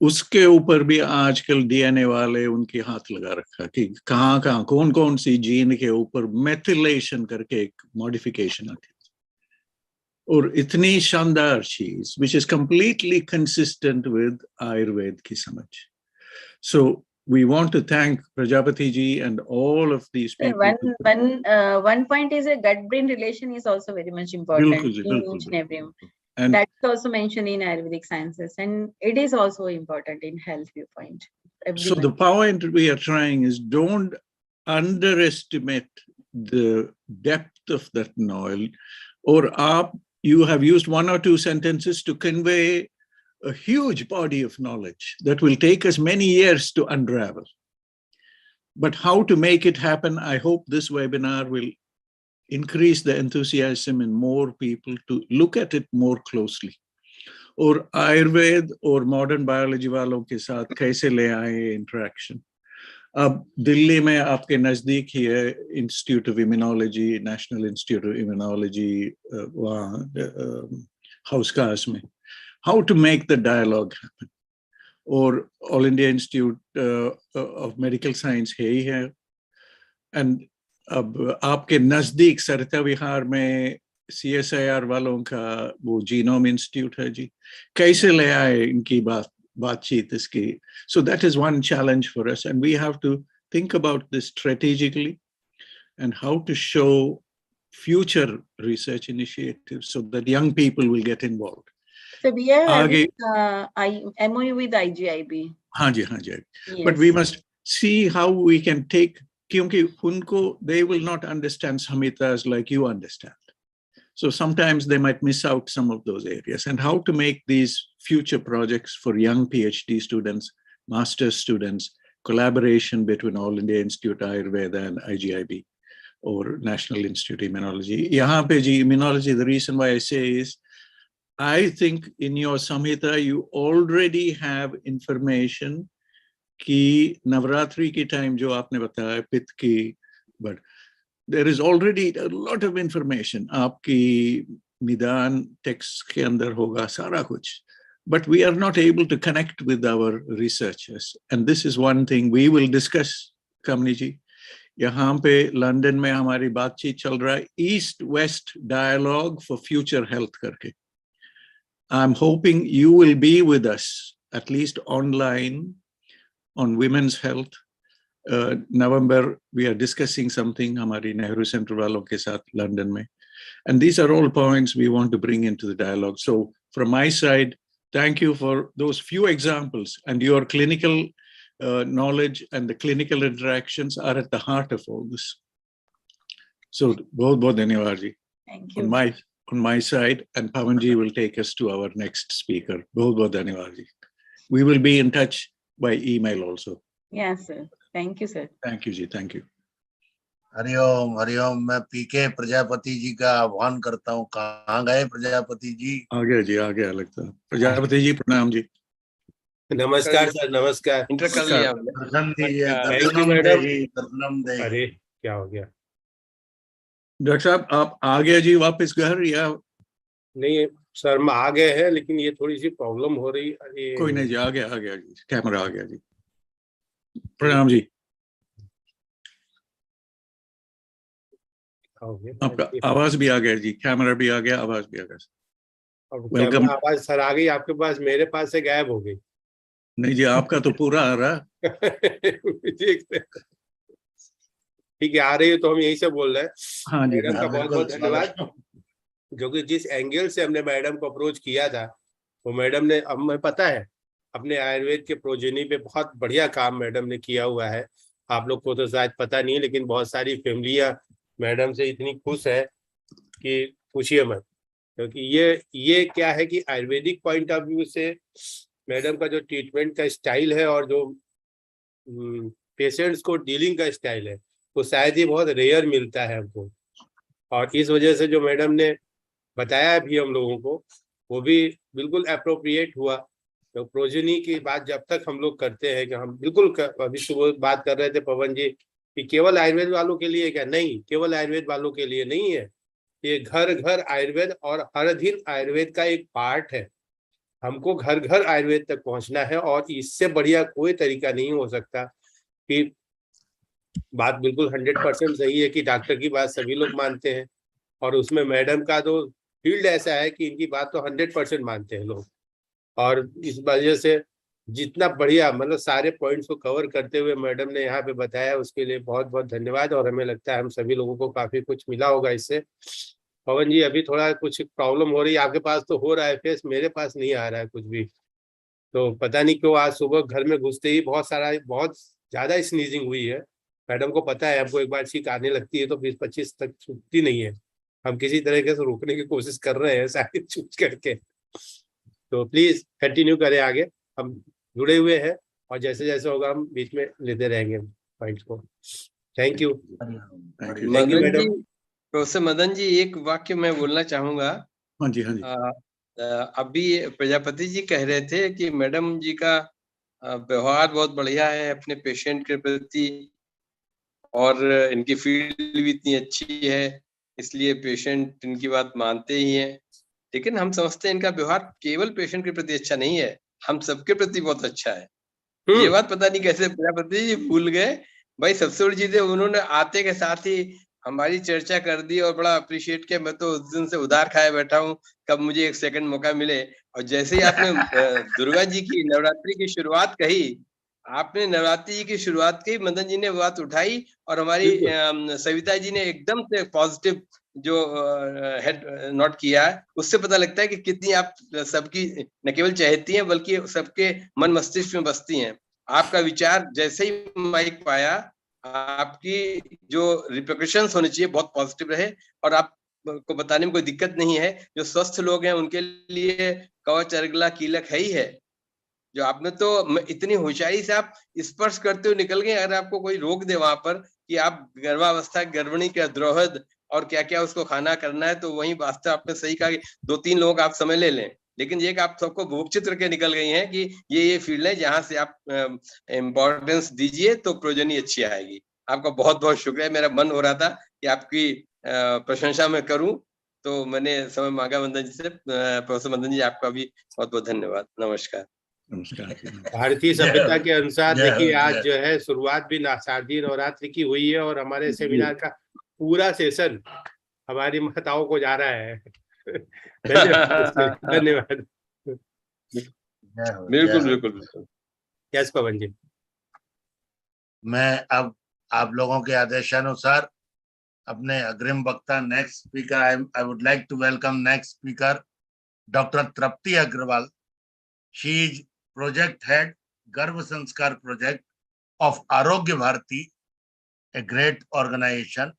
उसके ऊपर भी आजकल डीएनए वाले उनके हाथ लगा रखा कि कहाँ कौन कौन सी जीन के ऊपर मेथिलेशन करके एक मॉडिफिकेशन आती है और इतनी शानदार चीज which is completely consistent with Ayurveda की समझ. So we want to thank Prajapati ji and all of these people. One point is a gut-brain relation is also very much important in each and every one. And that's also mentioned in Ayurvedic sciences, and it is also important in health viewpoint. So the point we are trying is don't underestimate the depth of that knowledge, or you have used 1 or 2 sentences to convey a huge body of knowledge that will take us many years to unravel. But how to make it happen, I hope this webinar will increase the enthusiasm in more people to look at it more closely. और आयुर्वेद और modern biology वालों के साथ कैसे ले आए interaction. अब दिल्ली में आपके नजदीक ही है Institute of Immunology, National Institute of Immunology, वहाँ हाउस कास में, how to make the dialogue happen. और All India Institute of Medical Science है ही है। एंड अब आपके नजदीक सरिता विहार में CSIR वालों का वो जीनोम इंस्टीट्यूट है जी, कैसे ले आए इनकी बातचीत इसकी? So that is one challenge for us, and we have to think about this strategically and how to show future research initiatives so that young people will get involved. So we are आगे having MOU with IGIB. हाँ जी हाँ जी, Yes. but we must see how we can take, क्योंकि उनको they will not understand samhitas like you understand. So sometimes they might miss out some of those areas, and how to make these future projects for young PhD students, master's students, collaboration between All India Institute Ayurveda and IGIB or National Institute of Immunology. Yahan pe ji immunology, the reason why I say is, I think in your Samhita, you already have information ki Navratri ki time jo aapne bataya, Pitta ki, but there is already a lot of information. Aapki Nidan text ke andar hoga sara kuch. But we are not able to connect with our researchers. And this is one thing we will discuss, Kamini ji. Yahan pe London mein hamari baatcheet chal raha hai, East-West dialogue for future health karke. I'm hoping you will be with us, at least online, on women's health. November, we are discussing something hamari Nehru Center walon ke sath London mein. And these are all points we want to bring into the dialogue. So from my side, thank you for those few examples, and your clinical knowledge and the clinical interactions are at the heart of all this. So bahut dhanyawad ji. Thank you. On my side, and Pavanji will take us to our next speaker. Bahut dhanyawad ji. We will be in touch by email also. Yes, sir. Thank you, sir. Thank you, ji. Thank you. Hariom Hariom. मैं पीके प्रजापति जी का आह्वान करता हूँ। कहाँ गए प्रजापति जी? आ गया लगता है। प्रजापति जी प्रणाम जी। नमस्कार सर, नमस्कार। इंटर कर लिया हमने। दर्शन दीजिए, Thank you, दर्शनम दे मैडम। जी, दर्शनम दे। अरे क्या हो गया? डॉक्टर साहब आप आ गए जी वापस घर, या नहीं सर, मैं आ गए हैं, लेकिन ये थोड़ी सी प्रॉब्लम हो रही। अरे कोई नहीं जी, आ गया जी, कैमरा आ गया जी। प्रणाम जी। आपका आवाज भी आ गया जी, कैमरा भी आ गया, आवाज भी आ गया। वेलकम। आवाज सर आ गई आपके पास, मेरे पास से गायब हो गई। नहीं जी, आपका तो पूरा आ रहा। ठीक है, आ रही है तो हम यही से बोल रहे हैं। हाँ जी, मैडम का बहुत बहुत धन्यवाद, स्वागत। जो कि जिस एंगल से हमने मैडम को अप्रोच किया था, वो मैडम ने, अब हमें पता है, अपने आयुर्वेद के प्रोजेनी पे बहुत बढ़िया काम मैडम ने किया हुआ है। आप लोग को तो शायद पता नहीं है, लेकिन बहुत सारी फैमिलियां मैडम से इतनी खुश है कि पूछिए मत। क्योंकि ये क्या है कि आयुर्वेदिक पॉइंट ऑफ व्यू से मैडम का जो ट्रीटमेंट का स्टाइल है और जो पेशेंट्स को डीलिंग का स्टाइल है, वो शायद ही बहुत रेयर मिलता है हमको। और इस वजह से जो मैडम ने बताया भी हम लोगों को, वो भी बिल्कुल अप्रोप्रिएट हुआ। तो प्रोजेनी की बात जब तक हम लोग करते हैं कि हम बिल्कुल, अभी सुबह बात कर रहे थे पवन जी कि केवल आयुर्वेद वालों के लिए क्या? नहीं, केवल आयुर्वेद वालों के लिए नहीं है, ये घर घर आयुर्वेद और हर दिन आयुर्वेद का एक पार्ट है। हमको घर घर आयुर्वेद तक पहुंचना है, और इससे बढ़िया कोई तरीका नहीं हो सकता। कि बात बिल्कुल 100% सही है कि डॉक्टर की बात सभी लोग मानते हैं, और उसमें मैडम का तो फील्ड ऐसा है कि इनकी बात तो 100% मानते हैं लोग। और इस वजह से जितना बढ़िया, मतलब सारे पॉइंट्स को कवर करते हुए मैडम ने यहाँ पे बताया, उसके लिए बहुत बहुत धन्यवाद। और हमें लगता है हम सभी लोगों को काफी कुछ मिला होगा इससे। पवन जी, अभी थोड़ा कुछ प्रॉब्लम हो रही है, आपके पास तो हो रहा है फेस, मेरे पास नहीं आ रहा है कुछ भी। तो पता नहीं क्यों आज सुबह घर में घुसते ही बहुत ज्यादा स्नीजिंग हुई है। मैडम को पता है, हमको एक बार छींक आने लगती है तो 20-25 तक छूटती नहीं है। हम किसी तरीके से रोकने की कोशिश कर रहे हैं शायद छूट करके। तो प्लीज कंटिन्यू करें आगे, हम जुड़े हुए हैं, और जैसे जैसे होगा हम बीच में लेते रहेंगे पॉइंट्स को। Thank you. Madan ji, professor Madan ji, एक वाक्य मैं बोलना चाहूंगा। हाँ जी हाँ जी। अभी प्रजापति जी कह रहे थे कि मैडम जी का व्यवहार बहुत बढ़िया है अपने पेशेंट के प्रति, और इनकी फील्ड भी इतनी अच्छी है, इसलिए पेशेंट इनकी बात मानते ही हैं। लेकिन हम समझते हैं इनका व्यवहार केवल पेशेंट के प्रति अच्छा नहीं है, हम सबके प्रति बहुत अच्छा है। ये बात पता नहीं कैसे प्रजापति जी भूल गए। भाई सबसे बड़ी चीज है, उन्होंने आते के साथ ही हमारी चर्चा कर दी और बड़ा अप्रिशिएट किया। मैं तो उस दिन से उधार खाए बैठा हूँ, कब मुझे एक सेकंड मौका मिले। और जैसे ही आपने दुर्गा जी की नवरात्रि की शुरुआत कही, आपने नवरात्रि की शुरुआत की, मदन जी ने बात उठाई और हमारी सविता जी ने एकदम से पॉजिटिव जो हेड नोट किया है, उससे पता लगता है कि कितनी आप सबकी न केवल चाहती हैं बल्कि सबके मन मस्तिष्क में बसती हैं। आपका विचार जैसे ही माइक पाया, आपकी जो रिप्रिकॉशंस होने चाहिए बहुत पॉजिटिव रहे, और आप को बताने में कोई दिक्कत नहीं है। जो स्वस्थ लोग हैं उनके लिए कवच अर्गला कीलक है ही है। जो आपने तो इतनी होशियारी से आप स्पर्श करते हुए निकल गए। अगर आपको कोई रोक दे वहां पर कि आप गर्भावस्था गर्भिणी का द्रोहद और क्या क्या उसको खाना करना है, तो वही वास्तव आपने सही कहा कि 2-3 लोग आप समय ले लें। लेकिन ये कि आप सबको भूक्षित करके निकल गई हैं कि ये फील्ड है जहां से आप इम्पोर्टेंस दीजिए तो प्रोजनी अच्छी आएगी। आपका बहुत बहुत शुक्रिया। मेरा मन हो रहा था कि आपकी प्रशंसा में करूं, तो मैंने समय मांगा मदन जी से। प्रोफेसर मदन जी, आपका भी बहुत बहुत धन्यवाद। नमस्कार। नमस्कार। भारतीय सभ्यता के अनुसार देखिए, आज जय। जो है शुरुआत भी शारदीय नवरात्रि की हुई है और हमारे सेमिनार का पूरा सेशन हमारी माताओं को जा रहा है। धन्यवाद धन्यवाद। बिल्कुल बिल्कुल बिल्कुल। यस पवन जी। मैं अब आप लोगों के आदेशानुसार अपने अग्रिम वक्ता next speaker, I would like to welcome next speaker doctor Tripti Agrawal. She is project head Garbh Sanskar project of Arogya Bharati, a great organization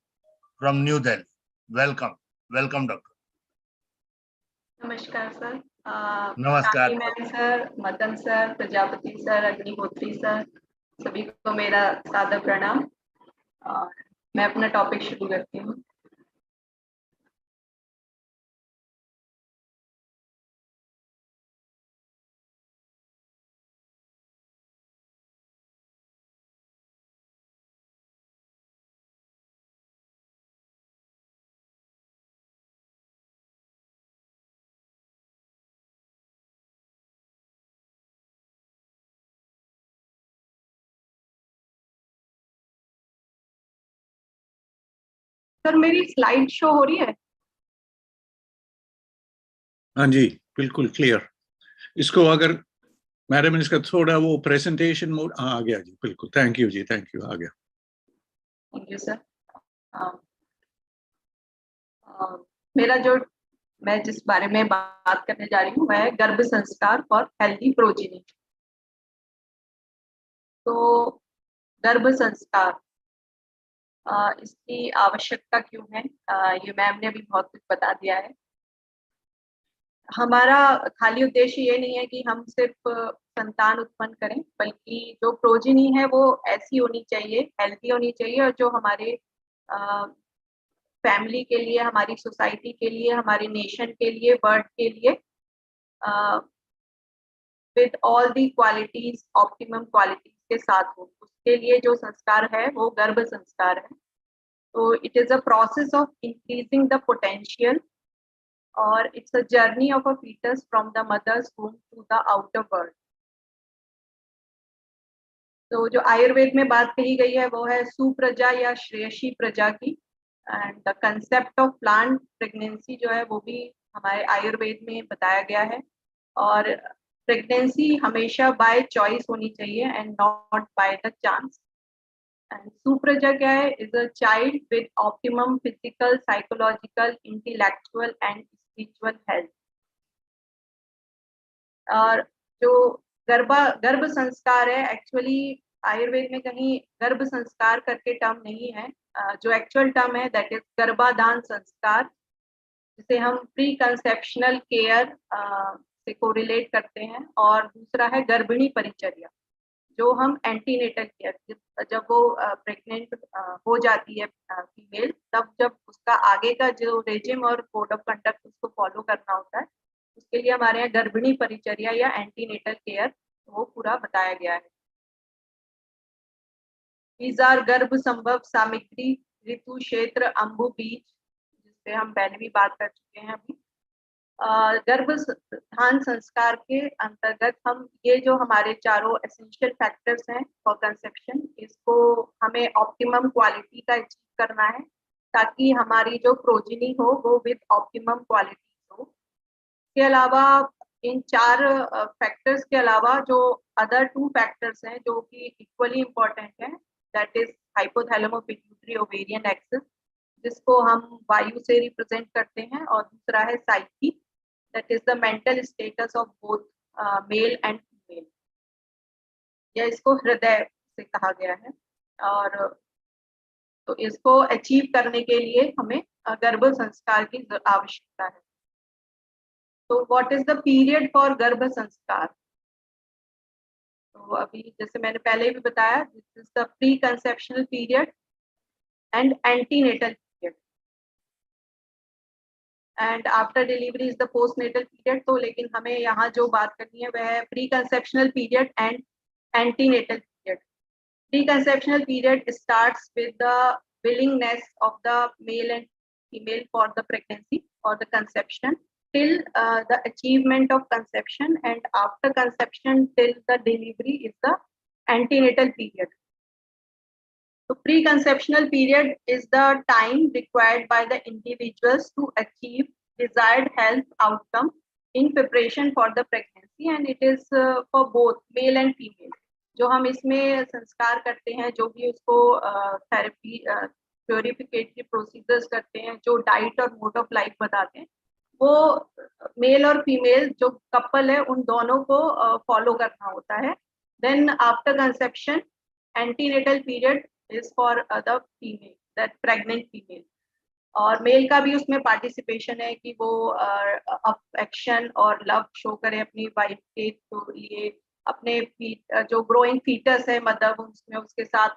from New Delhi. Welcome, welcome, doctor. नमस्कार सर। नमस्कार ma'am sir, Madan sir, Prajapati sir, Agnihotri sir, सभी को मेरा सादर प्रणाम। मैं अपना topic शुरू करती हूँ। सर मेरी स्लाइड शो हो रही है? हाँ जी, बिल्कुल क्लियर। इसको अगर मैडम इसका थोड़ा वो प्रेजेंटेशन मोड आ गया जी, बिल्कुल। थैंक यू जी, थैंक यू, आ गया। Thank you sir. मेरा जो मैं जिस बारे में बात करने जा रही हूँ वह है गर्भ संस्कार और हेल्दी प्रोजेनी। तो गर्भ संस्कार, इसकी आवश्यकता क्यों है, ये मैम ने भी बहुत कुछ बता दिया है। हमारा खाली उद्देश्य ये नहीं है कि हम सिर्फ संतान उत्पन्न करें, बल्कि जो प्रोजेनी है वो ऐसी होनी चाहिए, हेल्दी होनी चाहिए, और जो हमारे फैमिली के लिए, हमारी सोसाइटी के लिए, हमारे नेशन के लिए, वर्ल्ड के लिए with all the qualities, optimum qualities के साथ हो। उसके लिए जो संस्कार है वो गर्भ संस्कार है। तो it is a process of increasing the potential, और it's a journey of a fetus from the mother's womb to the outer world. तो जो आयुर्वेद में बात कही गई है वो है सुप्रजा या श्रेयसी प्रजा की। And the concept of plant pregnancy जो है वो भी हमारे आयुर्वेद में बताया गया है। और प्रेगनेंसी हमेशा बाय चॉइस होनी चाहिए and not by the chance. And सुप्रजा क्या है? Is a child with optimum physical, psychological, intellectual and spiritual health. और जो गर्भ संस्कार है, एक्चुअली आयुर्वेद में कहीं गर्भ संस्कार करके टर्म नहीं है। जो एक्चुअल टर्म है दैट इज गर्भाधान संस्कार, जिसे हम प्री कंसेप्शनल केयर से कोरिलेट करते हैं। और दूसरा है गर्भिणी परिचर्या, जो हम एंटीनेटल केयर, जब वो प्रेग्नेंट हो जाती है फीमेल, तब जब उसका आगे का जो रेजिम और कोड ऑफ कंडक्ट उसको फॉलो करना होता है, उसके लिए हमारे यहाँ गर्भिणी परिचर्या या एंटीनेटल केयर वो पूरा बताया गया है। These are गर्भ संभव सामग्री, ऋतु, क्षेत्र, अंबु, बीज, जिसपे हम पहले भी बात कर चुके हैं अभी। गर्भाधान संस्कार के अंतर्गत हम ये जो हमारे चारों एसेंशियल फैक्टर्स हैं फॉर कंसेप्शन, इसको हमें ऑप्टिमम क्वालिटी का अचीव करना है ताकि हमारी जो प्रोजेनी हो वो विद ऑप्टिमम क्वालिटी हो। इसके अलावा इन 4 फैक्टर्स के अलावा जो अदर 2 फैक्टर्स हैं जो कि इक्वली इम्पोर्टेंट हैं, that is hypothalamo pituitary ovarian axis, जिसको हम वायु से रिप्रेजेंट करते हैं, और दूसरा है psyche, that is the mental status of both male and female, या इसको हृदय से कहा गया है। और तो इसको अचीव करने के लिए हमें गर्भ संस्कार की आवश्यकता है। तो what is the period for गर्भ संस्कार? तो अभी जैसे मैंने पहले भी बताया, this is the pre conceptional period and antenatal period, and after delivery is the postnatal period. तो लेकिन हमें यहाँ जो बात करनी है वह है pre conceptional period and antenatal period. Pre conceptional period starts with the willingness of the male and female for the pregnancy or the conception till the achievement of conception, and after conception till the delivery is the antenatal period. So preconceptional period is the time required by the individuals to achieve desired health outcome in preparation for the pregnancy, and it is for both male and female. जो हम इसमें संस्कार करते हैं, जो भी उसको therapy प्योरिफिकेटरी procedures करते हैं, जो डाइट और मोड ऑफ लाइफ बताते हैं, वो मेल और फीमेल जो कपल है उन दोनों को फॉलो करना होता है। Then after conception antenatal period is for the female, that pregnant female, और मेल का भी उसमें पार्टिसिपेशन है कि वो अफेक्शन और लव शो करे अपनी वाइफ के लिए, अपने जो ग्रोइंग फीटस है मदर, उसमें उसके साथ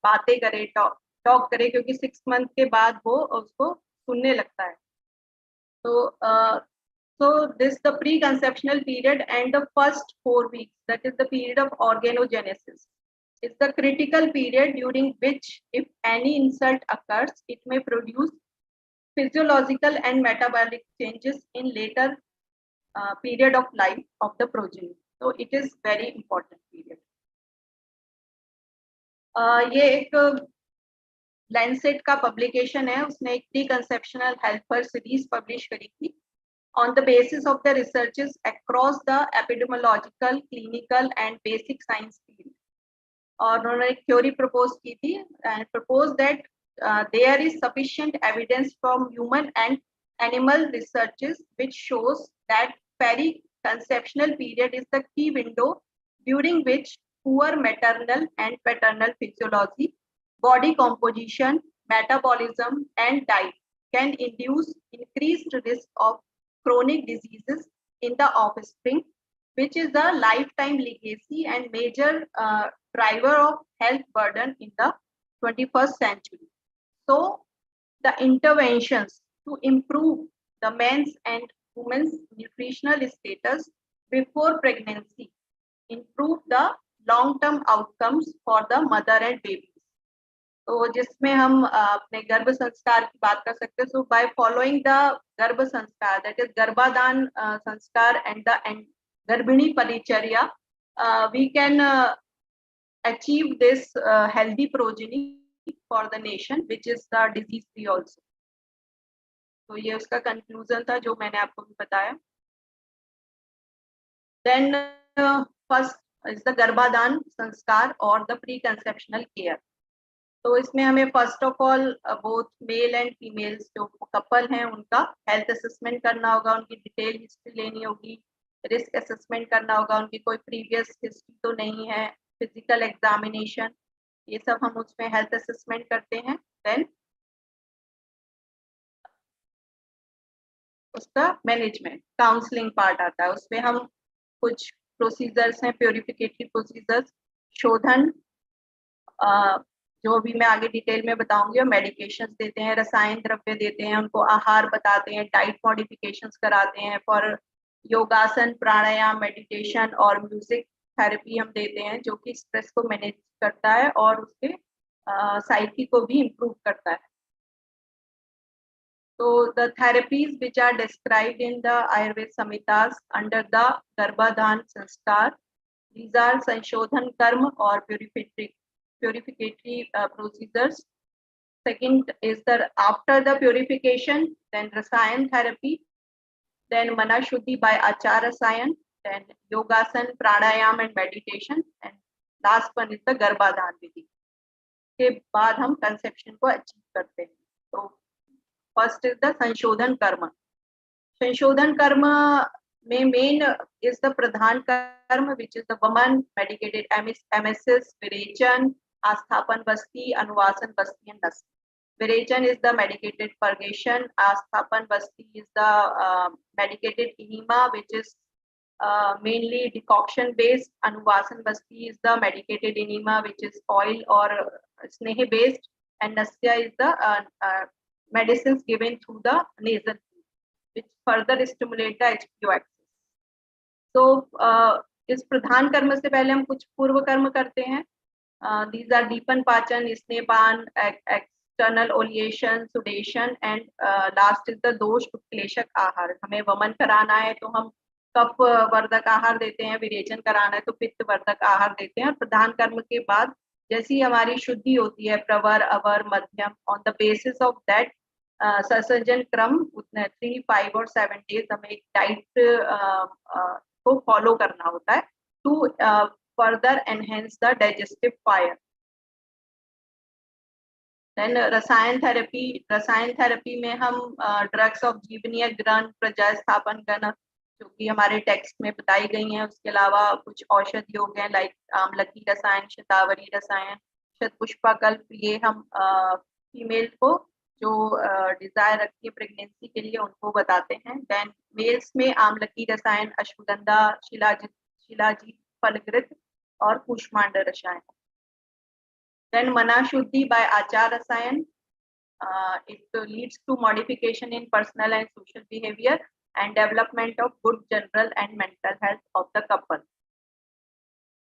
बातें करे, टॉक करे, क्योंकि 6 मंथ के बाद वो उसको सुनने लगता है। So this the pre-conceptional period and the first 4 weeks, that is the period of organogenesis, is the critical period during which if any insult occurs, it may produce physiological and metabolic changes in later period of life of the progeny. So it is very important period. ये एक Lancet का publication है, उसने एक pre conceptional helper series publish करी थी on the basis of the researches across the epidemiological, clinical and basic science field. और उन्होंने एक थ्योरी प्रपोज की थी and propose that there is sufficient evidence from human and animal researches which shows that periconceptional period is the key window during which poor maternal and paternal physiology, body composition, metabolism and diet can induce increased risk of chronic diseases in the offspring, which is the lifetime legacy and major driver of health burden in the 21st century. So the interventions to improve the men's and women's nutritional status before pregnancy improve the long-term outcomes for the mother and babies. तो जिसमें हम अपने गर्भ संस्कार की बात कर सकते हैं। So by following the गर्भ संस्कार, that is गर्भाधान संस्कार and the गर्भिणी परिचर्या, we can achieve this healthy progeny for the nation, which is the disease free also. तो ये उसका कंक्लूजन था जो मैंने आपको भी बताया। देन फर्स्ट इज द गर्भाधान संस्कार और द प्री कंसेप्शनल केयर। तो इसमें हमें first of all both male and females जो कपल हैं उनका हेल्थ असेसमेंट करना होगा, उनकी डिटेल हिस्ट्री लेनी होगी, रिस्क असेसमेंट करना होगा, उनकी कोई प्रीवियस हिस्ट्री तो नहीं है, फिजिकल एग्जामिनेशन, ये सब हम उसमें हेल्थ असेसमेंट करते हैं। देन उसका मैनेजमेंट काउंसलिंग पार्ट आता है, उसमें हम कुछ प्रोसीजर्स हैं, प्योरिफिकेटरी प्रोसीजर्स, शोधन जो भी मैं आगे डिटेल में बताऊंगी, और मेडिकेशंस देते हैं, रसायन द्रव्य देते हैं, उनको आहार बताते हैं, डाइट मॉडिफिकेशंस कराते हैं फॉर योगासन, प्राणायाम, मेडिटेशन और म्यूजिक थेरेपी हम देते हैं, जो कि स्ट्रेस को मैनेज करता है और उसके साइकी को भी इम्प्रूव करता है. So the therapies which are described in the Ayurveda Samhitas under the Garbhadhan Sanskar, these are Sanshodhan Karma or purificatory procedures. Second is the after the purification, then Rasayan therapy, then Mana Shuddhi by Achar Rasayan, then Yogasan, Pranayam and meditation, and last one is the Garbhadhan Vidhi. के बाद हम conception को achieve करते हैं. तो first is the संशोधन कर्म. संशोधन कर्म में मेन इज द प्रधान कर्म विच इज द वमन, medicated emesis, विरेचन, आस्थापन Basti, अनुवासन Basti and नस्ती. विरेचन is the medicated purgation, Asthapan Basti is the medicated enema, which is mainly decoction based. Anuvasan Basti is the medicated enema, which is oil or sneha based, and Nasya is the medicines given through the nasal, which further stimulate the HPO axis. So इस प्रधान कर्म से पहले हम कुछ पूर्व कर्म करते हैं. These are दीपन पाचन, स्नेहपान, external oleation, sudation, and last is the दोष उत्क्लेशक आहार. हमें वमन कराना है तो हम कफ वर्धक आहार देते हैं, विरेचन कराना है तो पित्त वर्धक आहार देते हैं. और प्रधान कर्म के बाद जैसी हमारी शुद्धि होती है, प्रवर, अवर, मध्यम, on the basis of that ससर्जन क्रम 3, 5 और 7 डेज हमें एक डाइट को फॉलो करना होता है to further enhance the digestive fire. Then रसायन थेरेपी में हम ड्रग्स ऑफ जीवनीय ग्रहण, प्रजा स्थापन गण, जो कि हमारे टेक्स्ट में बताई गई हैं. उसके अलावा कुछ औषधि हो गए लाइक आमलकी रसायन, शतावरी रसायन, शतपुष्पाकल्प. ये हम फीमेल को जो डिजायर रखती है प्रेगनेंसी के लिए उनको बताते हैं. देन मेल्स में आमलकी रसायन, अश्वगंधा, शिलाजीत, फलगृत और कुष्मांड रसायन. Then Mana Shuddhi by Achar Rasayan. It leads to modification in personal and social behavior and development of good general and mental health of the couple.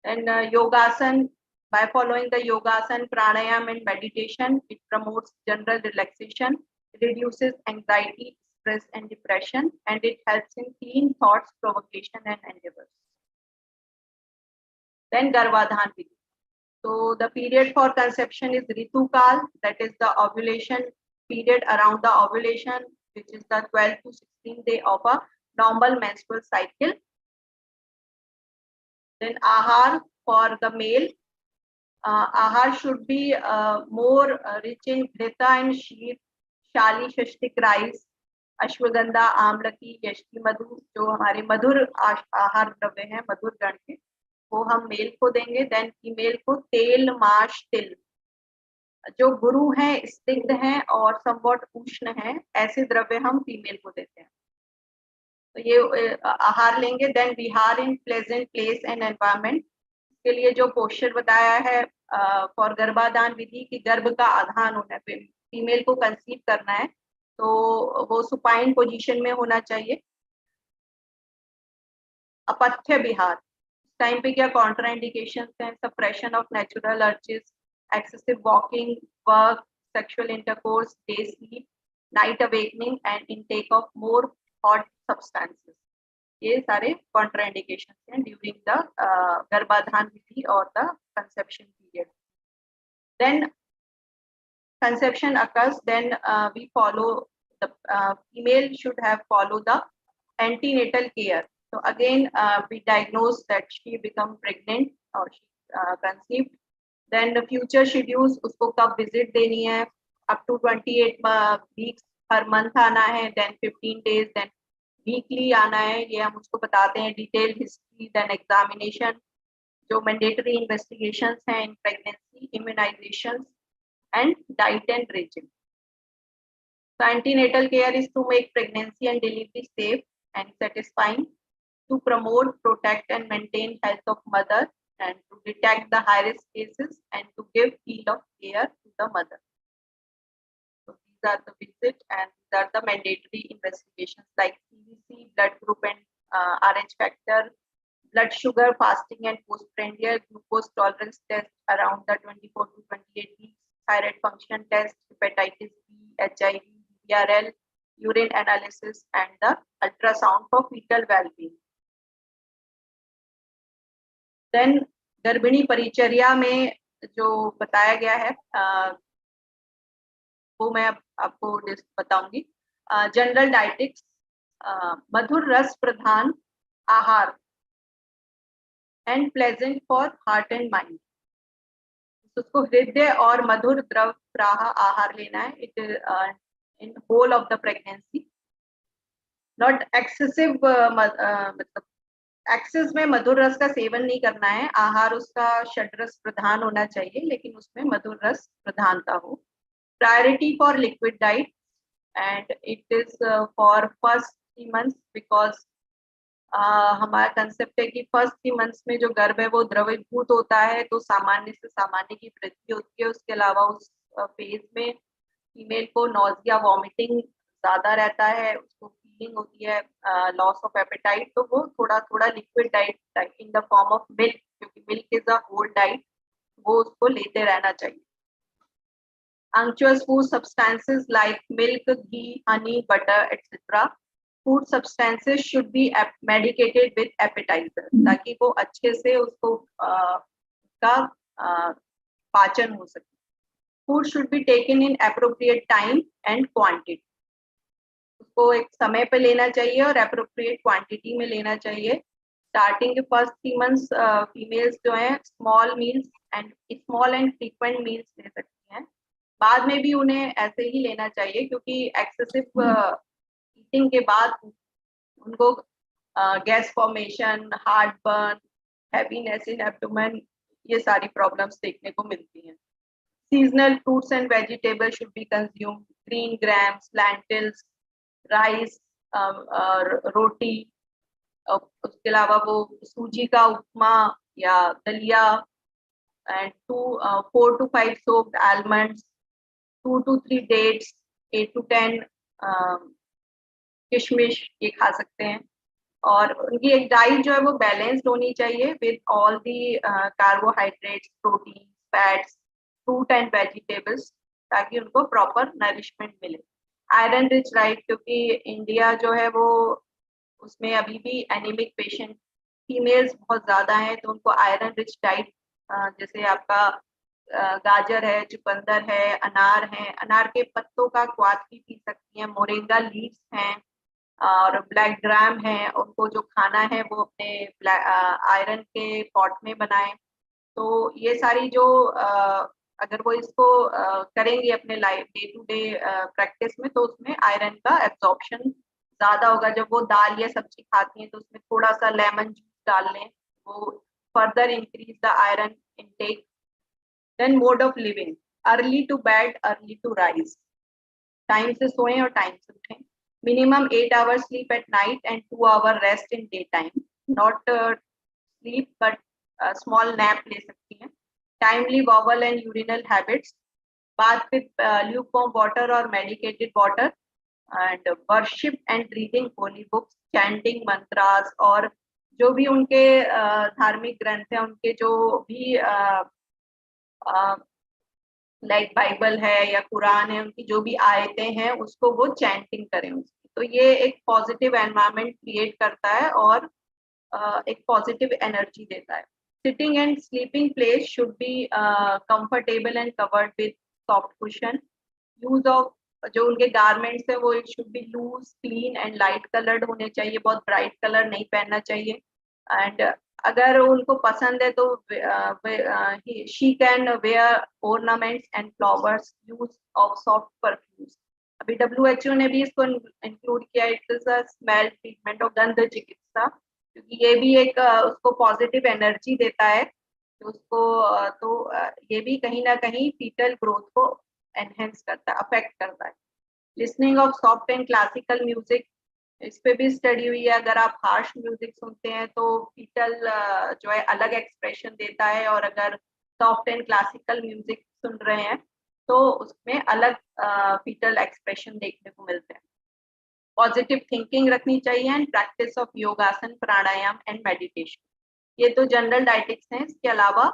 Then Yogasan, by following the Yogasan, Pranayam and meditation, it promotes general relaxation, reduces anxiety, stress and depression, and it helps in clean thoughts, provocation and endeavors. Then Garbhadhan Vidhi. So the period for conception is Ritu Kal, that is the ovulation period around the ovulation, which is the 12th to 16th day of a normal menstrual cycle. Then Ahar for the male. Ahar should be more rich in Ghrita and Sheer, Shali, Shashtik rice, Ashwagandha, Amlaki, Yashki Madhu, जो हमारे मधुर आहार द्रव्य हैं, मधुर गण के, वो हम mail को देंगे. देन फीमेल को तेल, माश, तिल, जो गुरु हैं, स्निग्ध हैं और समवट उष्ण हैं, ऐसे द्रव्य हम फीमेल को देते हैं. तो ये आहार लेंगे. Then vihar in pleasant place and environment. के लिए जो पोस्चर बताया है फॉर गर्भाधान विधि की गर्भ का आधान होना है, फीमेल को कंसीव करना है तो वो सुपाइन पोजीशन में होना चाहिए. अपथ्य विहार टाइम पे क्या कॉन्ट्राइंडिकेशंस हैं? Suppression of natural urges, excessive walking, work, sexual intercourse, day sleep, night awakening and intake of more hot substances. ये सारे कॉन्ट्राइंडिकेशंस हैं ड्यूरिंग द गर्भाधान विधि और the conception period. Then conception occurs, then we follow the female should have follow the antenatal care. So again we diagnose that she become pregnant or she conceived. Then the future schedules, उसको कब visit देनी है, up to 28 weeks per month आना है, then 15 days, then weekly आना है, ये हम उसको बताते हैं. Detailed history, then examination, जो mandatory investigations हैं in pregnancy, immunizations and diet and regime. So antenatal care is to make pregnancy and delivery safe and satisfying, to promote, protect and maintain health of mother, and to detect the high risk cases and to give heal of care to the mother. So these are the visit and these are the mandatory investigations like CBC, blood group and RH factor, blood sugar, fasting and postprandial glucose tolerance test around the 24 to 28 weeks, thyroid function test, hepatitis B, HIV, BRL, urine analysis, and the ultrasound for fetal well-being. Then गर्भिणी परिचर्या में जो बताया गया है वो मैं आपको बताऊंगी. जनरल डाइटिक्स, मधुर रस प्रधान आहार and pleasant for heart and mind. उसको हृदय और मधुर द्रव प्रवाह आहार लेना है. It in whole of the pregnancy. Not excessive, मतलब एक्सेस में मधुर रस का सेवन नहीं करना है. आहार उसका षड्रस प्रधान होना चाहिए, लेकिन उसमें मधुर रस प्रधानता हो. Priority for liquid diet and it is for first 3 months because हमारा कंसेप्ट है कि फर्स्ट 3 months में जो गर्भ है वो द्रवीभूत होता है, तो सामान्य से सामान्य की वृद्धि होती है. उसके अलावा उस फेज में फीमेल को नॉजिया, वॉमिटिंग ज्यादा रहता है, उसको फीलिंग होती है, लॉस ऑफ एपेटाइट. तो वो थोड़ा थोड़ा liquid diet in the form of milk, क्योंकि milk is a whole diet, वो उसको लेते रहना चाहिए. Unctuous food substances like milk, ghee, honey, butter, etc. Food substances should be medicated with appetizer, ताकि वो अच्छे से उसको का पाचन हो सके. Food should be taken in appropriate time and quantity. उसको एक समय पे लेना चाहिए और appropriate quantity में लेना चाहिए. Starting के first 3 months females जो है small and frequent meals ले सकती हैं. बाद में भी उन्हें ऐसे ही लेना चाहिए, क्योंकि एक्सेसिव ईटिंग के बाद उनको gas formation, heartburn, heaviness in abdomen, ये सारी प्रॉब्लम्स देखने को मिलती हैं. Seasonal fruits and vegetables should be consumed. Green grams, lentils, rice, roti. उसके अलावा वो सूजी का उपमा या दलिया, and 4 to 5 soaked almonds, 2 to 3 dates, 8 to 10 किशमिश, ये खा सकते हैं. और उनकी एक डाइट जो है वो बैलेंस्ड होनी चाहिए with all the carbohydrates, protein, fats, fruit and vegetables, ताकि उनको प्रॉपर नरिशमेंट मिले. आयरन रिच डाइट, क्योंकि इंडिया जो है वो उसमें अभी भी एनीमिक पेशेंट फीमेल्स बहुत ज्यादा हैं, तो उनको आयरन रिच डाइट जैसे आपका गाजर है, चुकंदर है, अनार है, अनार के पत्तों का क्वाथ भी पी सकती हैं, मोरिंगा लीव्स हैं और ब्लैक ग्राम है. उनको जो खाना है वो अपने आयरन के पॉट में बनाएं. तो ये सारी जो अगर वो इसको करेंगे अपने life day to day practice में, तो उसमें आयरन का एब्जॉर्प्शन ज्यादा होगा. जब वो दाल या सब्जी खाती हैं तो उसमें थोड़ा सा लेमन जूस डाल लें, वो further increase the iron intake. Then mode of living, early to bed, early to rise. Time से सोएं और टाइम से उठें. Minimum 8 hours sleep at night and 2 hour rest in daytime. Not sleep but small nap ले सकती हैं. Timely bowel and urinal habits. Bath with lukewarm water or medicated water. And worship and reading holy books, chanting mantras, और जो भी उनके धार्मिक ग्रंथ हैं, उनके जो भी लाइक बाइबल है या कुरान है, उनकी जो भी आयतें हैं उसको वो चैंटिंग करें उसकी. तो ये एक पॉजिटिव एनवायरनमेंट क्रिएट करता है और एक पॉजिटिव एनर्जी देता है. Sitting and sleeping place should be comfortable and covered with soft cushion. Use of जो उनके गारमेंट्स है वो it should be loose, clean and light coloured होने चाहिए. बहुत ब्राइट कलर नहीं पहनना चाहिए. एंड अगर उनको पसंद है तो she can wear ornaments and flowers, use of soft perfumes. अभी WHO ने भी इसको इंक्लूड किया. It is a smell treatment और गंध चिकित्सा, क्योंकि ये भी एक उसको पॉजिटिव एनर्जी देता है. तो उसको तो ये भी कहीं ना कहीं फीटल ग्रोथ को एनहेंस करता है, अफेक्ट करता है. Listening of soft and classical music, इस पे भी स्टडी हुई है. अगर आप हार्श म्यूजिक सुनते हैं तो फीटल जो है अलग एक्सप्रेशन देता है, और अगर सॉफ्ट एंड क्लासिकल म्यूजिक सुन रहे हैं तो उसमें अलग फीटल एक्सप्रेशन देखने को मिलते हैं. पॉजिटिव थिंकिंग रखनी चाहिए एंड प्रैक्टिस ऑफ योगासन, प्राणायाम एंड मेडिटेशन। ये तो जनरल डाइटिक्स हैं। इसके अलावा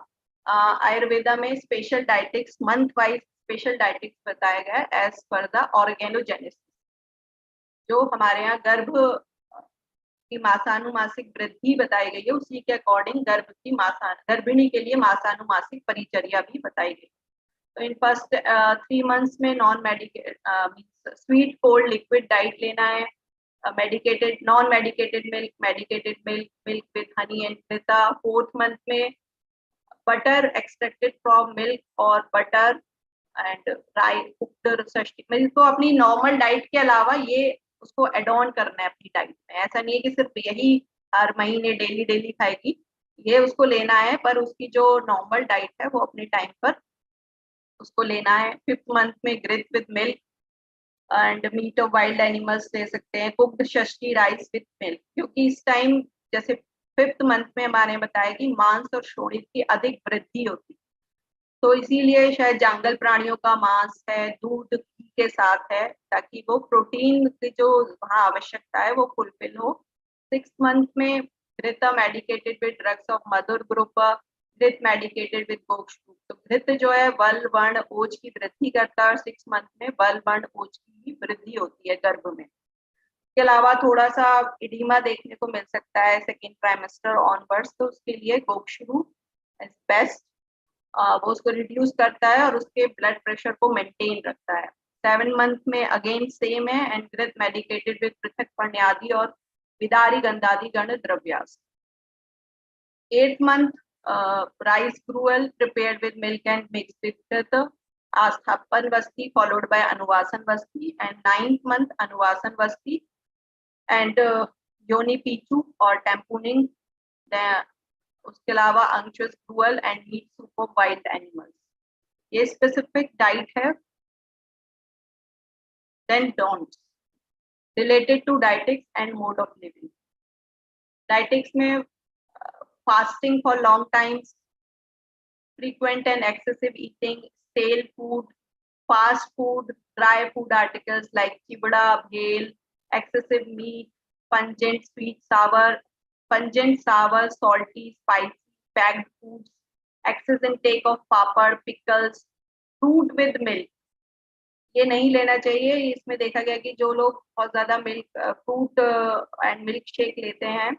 आयुर्वेदा में special dietetics, month wise special dietetics बताया गया है एज पर द ऑर्गेनोजेनेसिस। जो हमारे यहाँ गर्भ की मासानुमासिक वृद्धि बताई गई है, उसी के अकॉर्डिंग गर्भिणी के लिए मासानुमासिक परिचर्या भी बताई गई। तो इन फर्स्ट 3 मंथ्स में non sweet cold liquid diet लेना है, medicated, non-medicated milk, medicated milk, milk with honey and grita. 4th month में butter extracted from milk or butter and rice cooked Shashthi milk को अपनी normal diet के अलावा ये उसको एड ऑन करना है अपनी डाइट में। ऐसा नहीं है कि सिर्फ यही हर महीने डेली खाएगी, ये उसको लेना है, पर उसकी जो नॉर्मल डाइट है वो अपने टाइम पर उसको लेना है। 5th मंथ में ग्रित with milk and meat of wild animals ले सकते हैं, कुक्ड षष्ठी राइस विथ मिल्क, क्योंकि इस टाइम जैसे 5th मंथ में हमारे बताया कि मांस और शोणित की अधिक वृद्धि होती है, तो इसीलिए शायद जंगल प्राणियों का मांस है, दूध घी के साथ है, ताकि वो प्रोटीन की जो वहाँ आवश्यकता है वो फुलफिल हो। 6th मंथ में घृत medicated with drugs of Madhur group, घृत मेडिकेटेड विद गोक्ष। तो घृत जो है बल वर्ण ओज की वृद्धि करता है और 6 मंथ में बल वर्ण ओज की वृद्धि होती है गर्भ में। इसके अलावा थोड़ा सा इडीमा देखने को मिल सकता है 2nd ट्राइमेस्टर ऑनवर्ड्स, तो उसके लिए गोक्षरू इज बेस्ट। वो उसको रिड्यूस करता है और उसके ब्लड प्रेशर को मेंटेन रखता है। 7 मंथ में अगेन सेम है एंड घृत मेडिकेटेड विद पृथक पर्ण्यादि और विदारी गंधादि गण द्रव्यास। 8th month rice gruel prepared with milk and mixed with Asthapan Vasti followed by Anuvasan Vasti, and 9th month Anuvasan Vasti and Yoni Pichu or tampooning. उसके अलावा anxious gruel and meat soup of wild animals. ये specific diet है. Then don'ts related to dietetics and mode of living. Dietetics में fasting for long times, frequent and excessive eating, stale food, fast food, dry food articles like chibda, bhel, excessive meat, pungent, sweet, sour, salty, spicy, packed foods, excess intake of papad, pickles, fruit with milk. ये नहीं लेना चाहिए। इसमें देखा गया कि जो लोग बहुत ज्यादा milk fruit and milk shake लेते हैं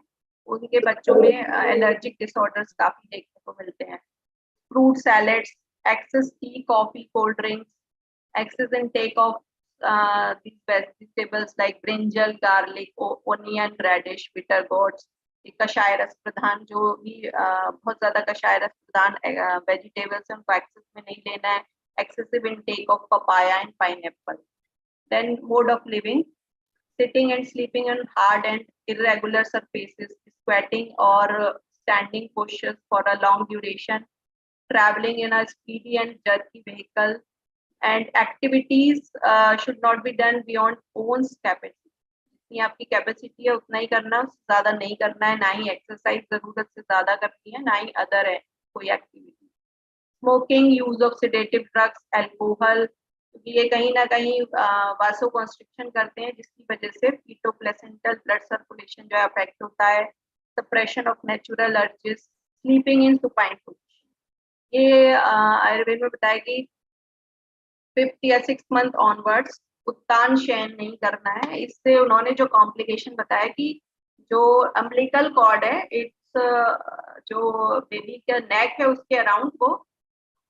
उनके बच्चों में एलर्जिक डिसऑर्डर्स काफी देखने को मिलते हैं। Fruit salads, excess tea, coffee, cold drinks, excess intake of these vegetables like brinjal, garlic, onion, radish, bitter gourds, कषाय रस प्रधान जो भी बहुत ज्यादा कषाय रस प्रधान वेजिटेबल्स उनको एक्सेस में नहीं लेना है। Excessive intake of papaya and pineapple. Then mode of living, sitting and sleeping on hard and irregular surfaces, squatting or standing postures for a long duration, traveling in a speedy and jerky vehicle, and activities should not be done beyond one's capacity. जितनी आपकी capacity है उतना ही करना, उससे ज्यादा नहीं करना है। ना ही एक्सरसाइज जरूरत से ज्यादा करनी है, ना ही अदर है कोई activity. Smoking, use of sedative drugs, alcohol, क्योंकि ये कहीं ना कहीं वासो कॉन्स्ट्रिक्शन करते हैं जिसकी वजह से फीटोप्लेसेंटल ब्लड सर्कुलेशन जो है अफेक्ट होता है। Suppression of natural urges, sleeping in supine position. ये आयुर्वेद में बताया कि 5th या 6th मंथ ऑनवर्ड्स उत्तान शयन नहीं करना है। इससे उन्होंने जो कॉम्प्लिकेशन बताया कि जो अम्बिलिकल कॉर्ड है, इट्स जो बेबी का नेक है उसके अराउंड वो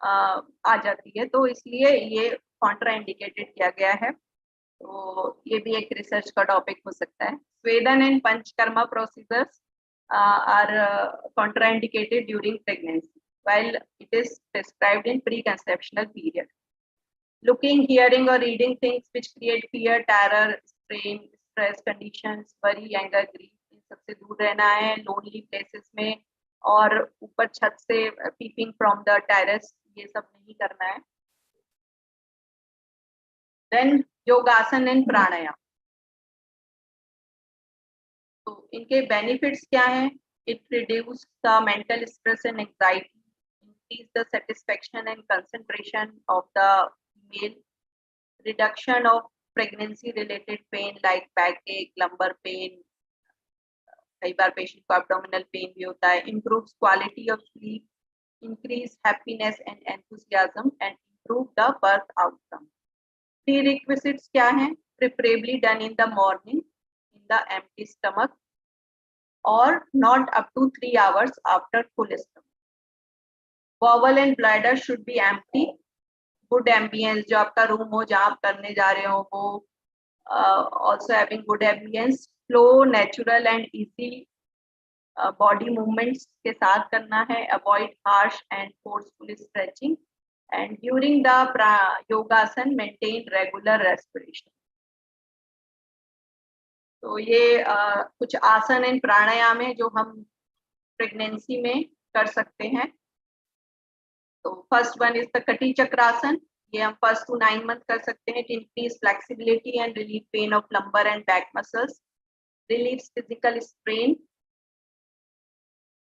आ जाती है, तो इसलिए ये कॉन्ट्रा इंडिकेटेड किया गया है। तो ये भी एक रिसर्च का टॉपिक हो सकता है। स्वेदन and panchakarma procedures are contraindicated during pregnancy while it is prescribed in preconceptional period. Looking, hearing or reading things which create fear, terror, strain, stress conditions, worry, anger, grief, इन सबसे दूर रहना है। Lonely places में और ऊपर छत से peeping from the terrace, ये सब नहीं करना है। देन योगासन एंड प्राणायाम, तो इनके बेनिफिट्स क्या हैं? It reduce the mental stress and anxiety, increase the satisfaction and concentration of the female, reduction of pregnancy related pain like backache, lumbar pain, कई बार पेशेंट को abdominal pain भी होता है, improves quality of sleep, increase happiness and enthusiasm and improve the birth outcome. Prerequisites क्या हैं? Preferably done in the morning in the empty stomach or not up to 3 hours after full stomach. Bowel and bladder should be empty. Good ambience, जो आपका room हो जहाँ आप करने जा रहे हो वो also having good ambience, flow, natural and easy body movements के साथ करना है, avoid harsh and forceful stretching and during the yogasan maintain regular respiration. तो ये कुछ आसन एंड प्राणायाम है जो हम प्रेगनेंसी में कर सकते हैं. तो फर्स्ट वन इज द कटी चक्रासन. ये हम 1 to 9 month कर सकते हैं. to increase flexibility and relieve pain of lumbar and back muscles, relieves physical strain.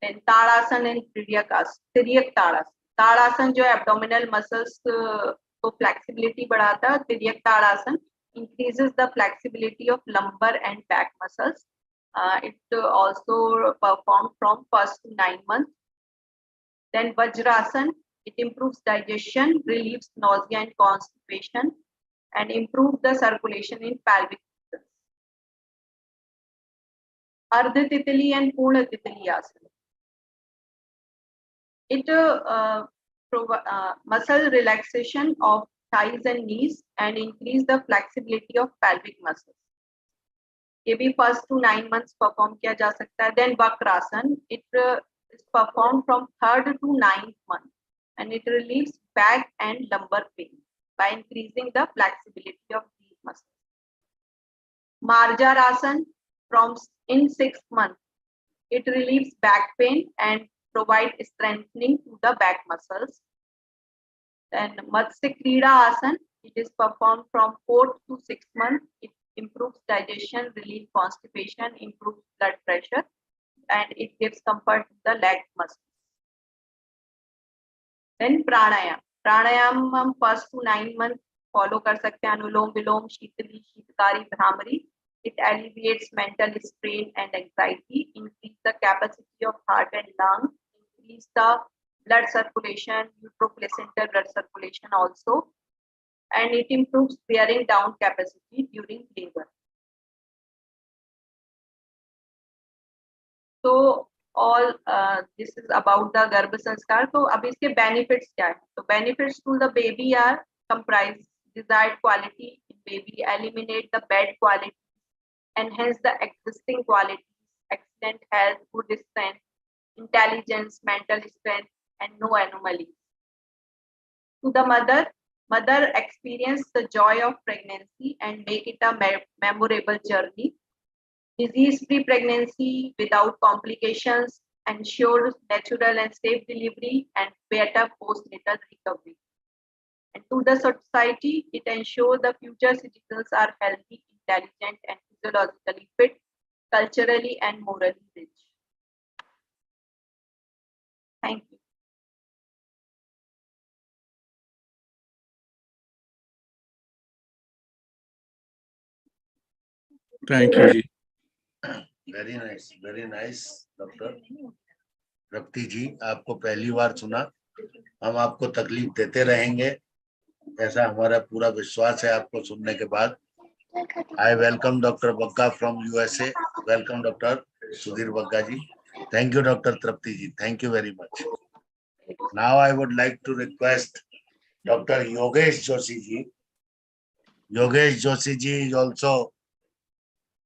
then tadasana and तिर्यक ताड़ासन. ताड़ासन जो abdominal muscles को flexibility बढ़ाता है. तिर्यक ताड़ासन increases the flexibility of lumbar and back muscles. It also performed from 1st to 9 months. Then Vajrasan, it improves digestion, relieves nausea and constipation, and improves the circulation in pelvic regions. Ardha Titali and Purna Titali Asana. It muscle relaxation of thighs and knees and increase the flexibility of pelvic muscles. ये भी 1st to 9 months perform किया जा सकता है. Then Vakrasan, it is performed from 3rd to 9th month and it relieves back and lumbar pain by increasing the flexibility of these muscles. Marjarasan, from in 6th month, it relieves back pain and provides strengthening to the back muscles. Then Matsya Krida Asan, it is performed from 4th to 6th month. It improves digestion, relieves constipation, improves blood pressure, and it gives comfort to the leg muscles. Then Pranayam. Pranayam हम 1st to 9 month follow कर सकते हैं. अनुलोम विलोम, शीतली, Sheetkari, bhramari. It alleviates mental strain and anxiety, increase the capacity of heart and lung, increase the blood circulation, uteroplacental blood circulation also, and it improves bearing down capacity during labor. So all this is about the Garbha Sanskar. So अब इसके benefits क्या है? So benefits to the baby are comprise desired quality in baby, eliminate the bad quality, enhance the existing qualities, excellent health, good strength, intelligence, mental strength, and no anomalies. To the mother experience the joy of pregnancy and make it a memorable journey. Disease-free pregnancy without complications ensures natural and safe delivery and better postnatal recovery. And to the society, it ensures the future citizens are healthy, intelligent, and physiologically fit, culturally and morally rich. Thank you. Thank you, Ji. Very nice doctor Tripti ji. आपको पहली बार सुना. हम आपको तकलीफ देते रहेंगे, ऐसा हमारा पूरा विश्वास है आपको सुनने के बाद. I welcome Dr. Bagga from USA. Welcome Dr. Sudhir Bagga ji. Thank you Dr. Trapti ji. Thank you very much. Now I would like to request Dr. Yogesh Joshi ji. Yogesh Joshi ji is also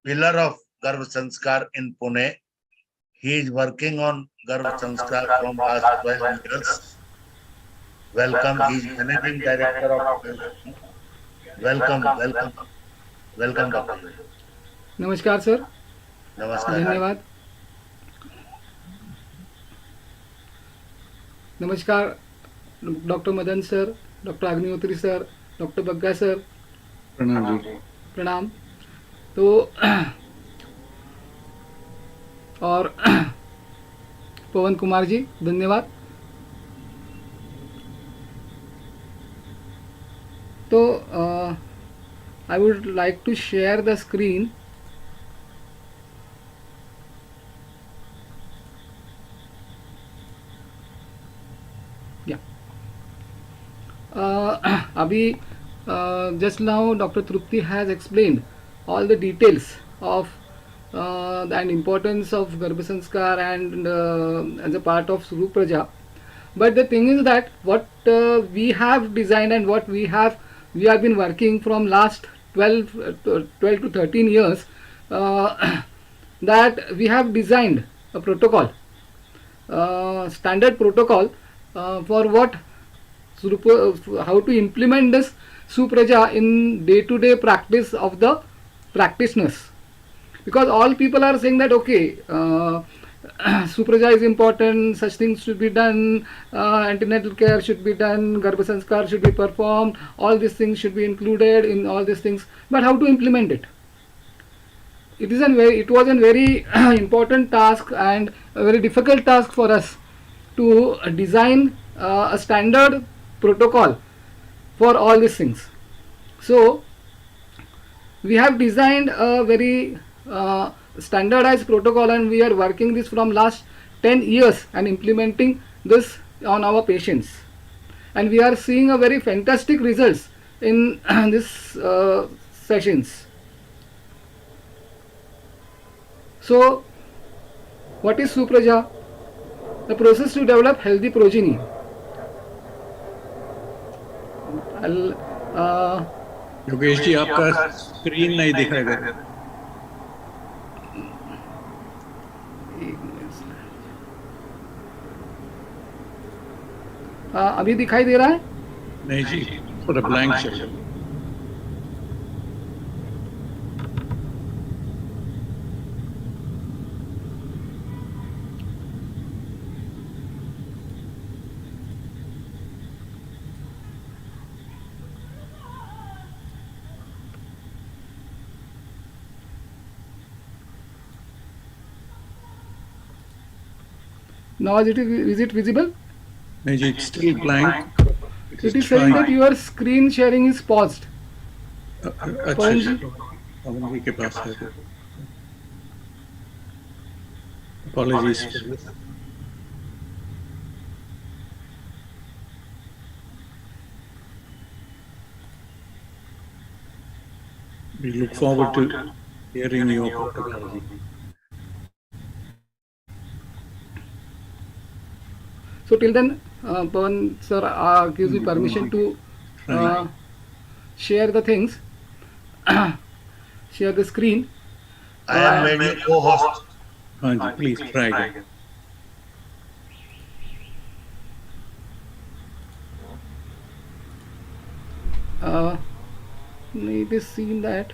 pillar of Garbha Sanskar in Pune. He is working on Garbha Sanskar from last 12 years. Welcome. He is managing director of. Welcome, Dr. नमस्कार sir. नमस्कार. धन्यवाद. नमस्कार doctor Madan sir, doctor Agnihotri sir, doctor Bagga sir. प्रणाम जी. प्रणाम. तो और पवन कुमार जी धन्यवाद. तो I would like to share the screen. Yeah. Abhi, just now Dr. Trapti has explained all the details of and importance of Garbhasanskar and as a part of Suru Praja. But the thing is that what we have designed and what we have been working from last 12 to 13 years, that we have designed a protocol, standard protocol for what how to implement this Supraja in day-to-day practice of the practitioners. Because all people are saying that okay, Supraja is important, such things should be done, antenatal care should be done, Garbhasanskar should be performed, all these things should be included in all these things. But how to implement it? It was a very important task and a very difficult task for us to design a standard protocol for all these things. So we have designed a very standardized protocol, and we are working this from last 10 years and implementing this on our patients, and we are seeing a very fantastic results in this sessions. So what is Supraja? The process to develop healthy progeny. Yogesh ji आपका screen नहीं दिखाएगा. अभी दिखाई दे रहा है? नहीं जी, पूरा blank चल रहा है. Now is it visible? नहीं जी, it's still blank. It is saying that your screen sharing is paused. अच्छा जी, पवन जी के पास है. Apologies for this. We look forward to hearing your protocol. So till then, Pawan sir gives me permission to share the things, share the screen. I am made you co-host. हाँ जी, please try again. It is seen that.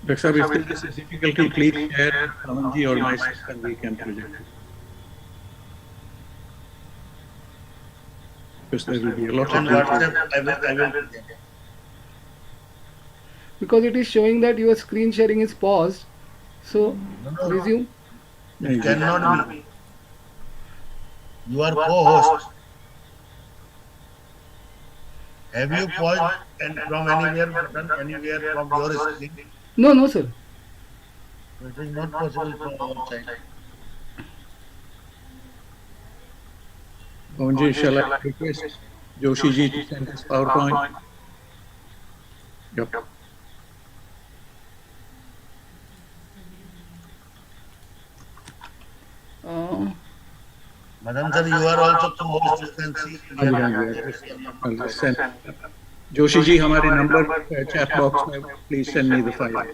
Dr. Saab, if this is difficulty, please share Pawan ji or myself and we can project it. Because there will be a lot On of WhatsApp, I will. Because it is showing that your screen sharing is paused. So No. resume. It cannot be. You are co-host. Have you paused and from anywhere from your screen? No, sir. It is not possible from our side. Pawan ji, shall I request Joshi ji to send his PowerPoint? Yep. Madam sir, you are also co-host. You can see. I'll just send. Joshi ji, हमारे number chat box में please send me the file.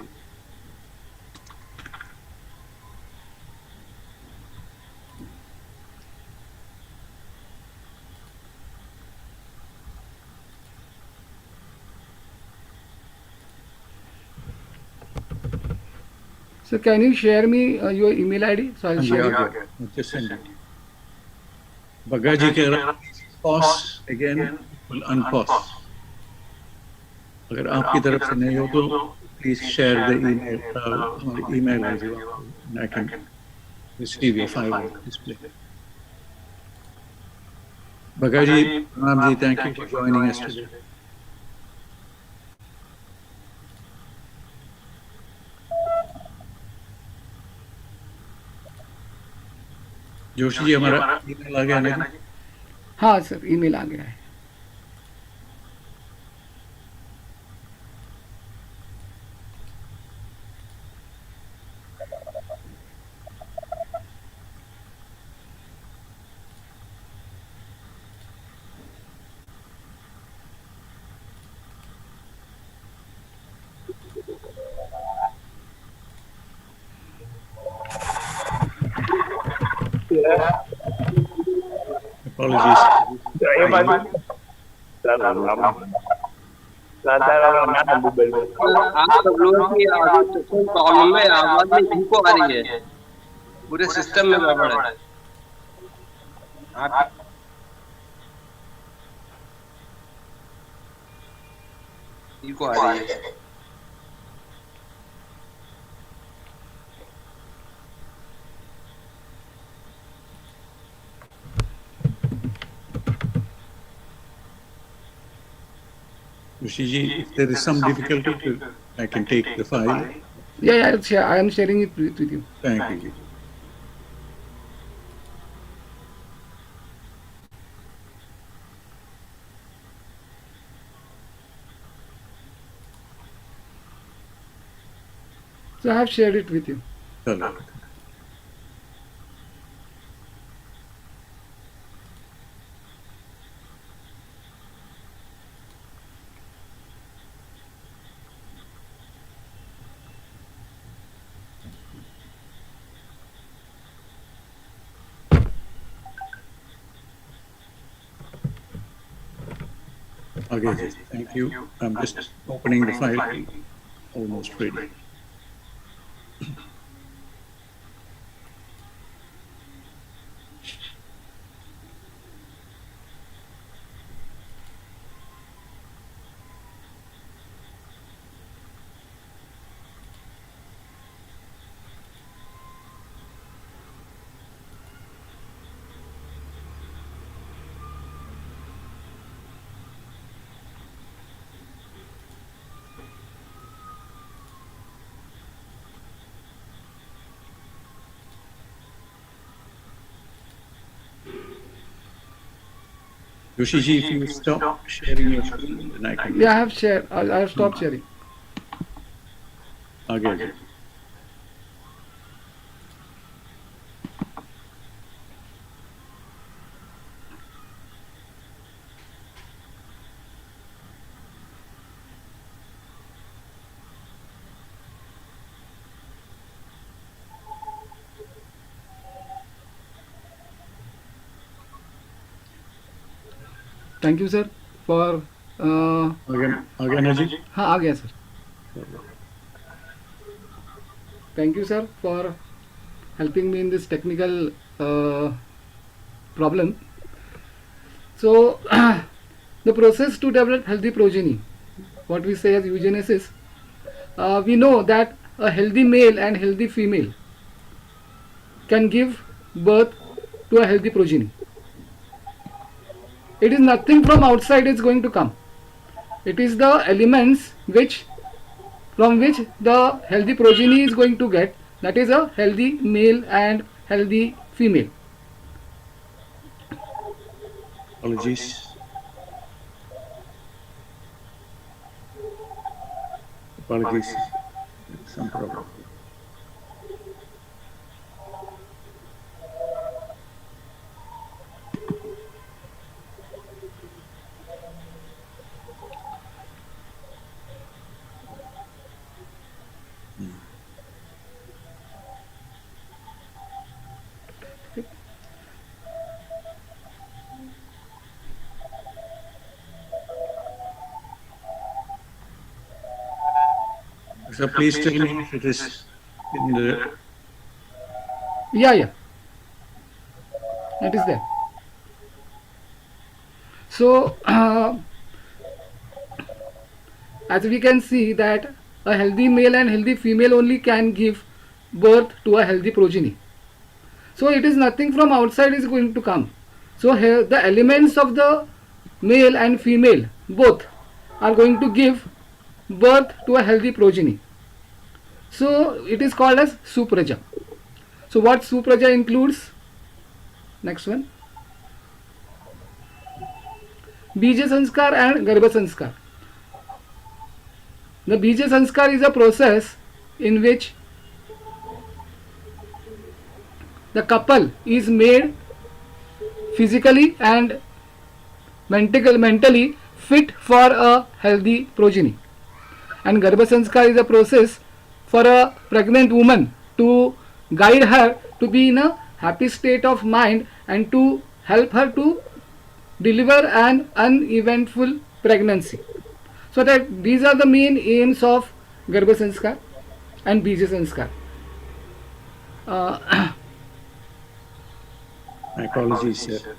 So can you share me your email ID? So I'll share it. Just send it. Bagaji के pause again will unpause. अगर आपकी तरफ से नहीं हो तो please share the email हमारी email ID and I can receive your file on display. Bagaji, Pranam ji, thank you for joining us today. Joshi ji हमारा email आ गया ना जी? हाँ सर ईमेल आ गया है. Apologies. आप सब लोगों की प्रॉब्लम है, आवाज में इनको आ रही है, पूरे सिस्टम में गड़बड़ है. आप इनको आ रही है. Joshi ji, if there is some difficulty, I can take the file. Yeah, I am sharing it with you. Thank you. So I have shared it with you. Hello. Okay, thank you. I'm just opening the file. Almost ready. Joshi ji, if you stop sharing your screen, then I can. Yeah, I have shared. I have stopped sharing. Okay. Thank you sir for. Again, जी. हाँ आ गया sir. Thank you sir for helping me in this technical problem. So the process to develop healthy progeny, what we say as eugenesis, we know that a healthy male and healthy female can give birth to a healthy progeny. It is nothing from outside is going to come. It is the elements from which the healthy progeny is going to get, that is a healthy male and healthy female. Apologies. Some problem. So please tell me if it is in the. Yeah, it is there. So as we can see that a healthy male and healthy female only can give birth to a healthy progeny. So it is nothing from outside is going to come. So here the elements of the male and female both are going to give birth to a healthy progeny. So it is called as supraja. So what supraja includes? Next one. Bija Sanskar and Garbha Sanskar. The Bija Sanskar is a process in which the couple is made physically and mentally fit for a healthy progeny. And Garbha Sanskar is a process for a pregnant woman to guide her to be in a happy state of mind and to help her to deliver an uneventful pregnancy. So that these are the main aims of Garbha Sanskar and Bija Sanskar. My apologies, sir.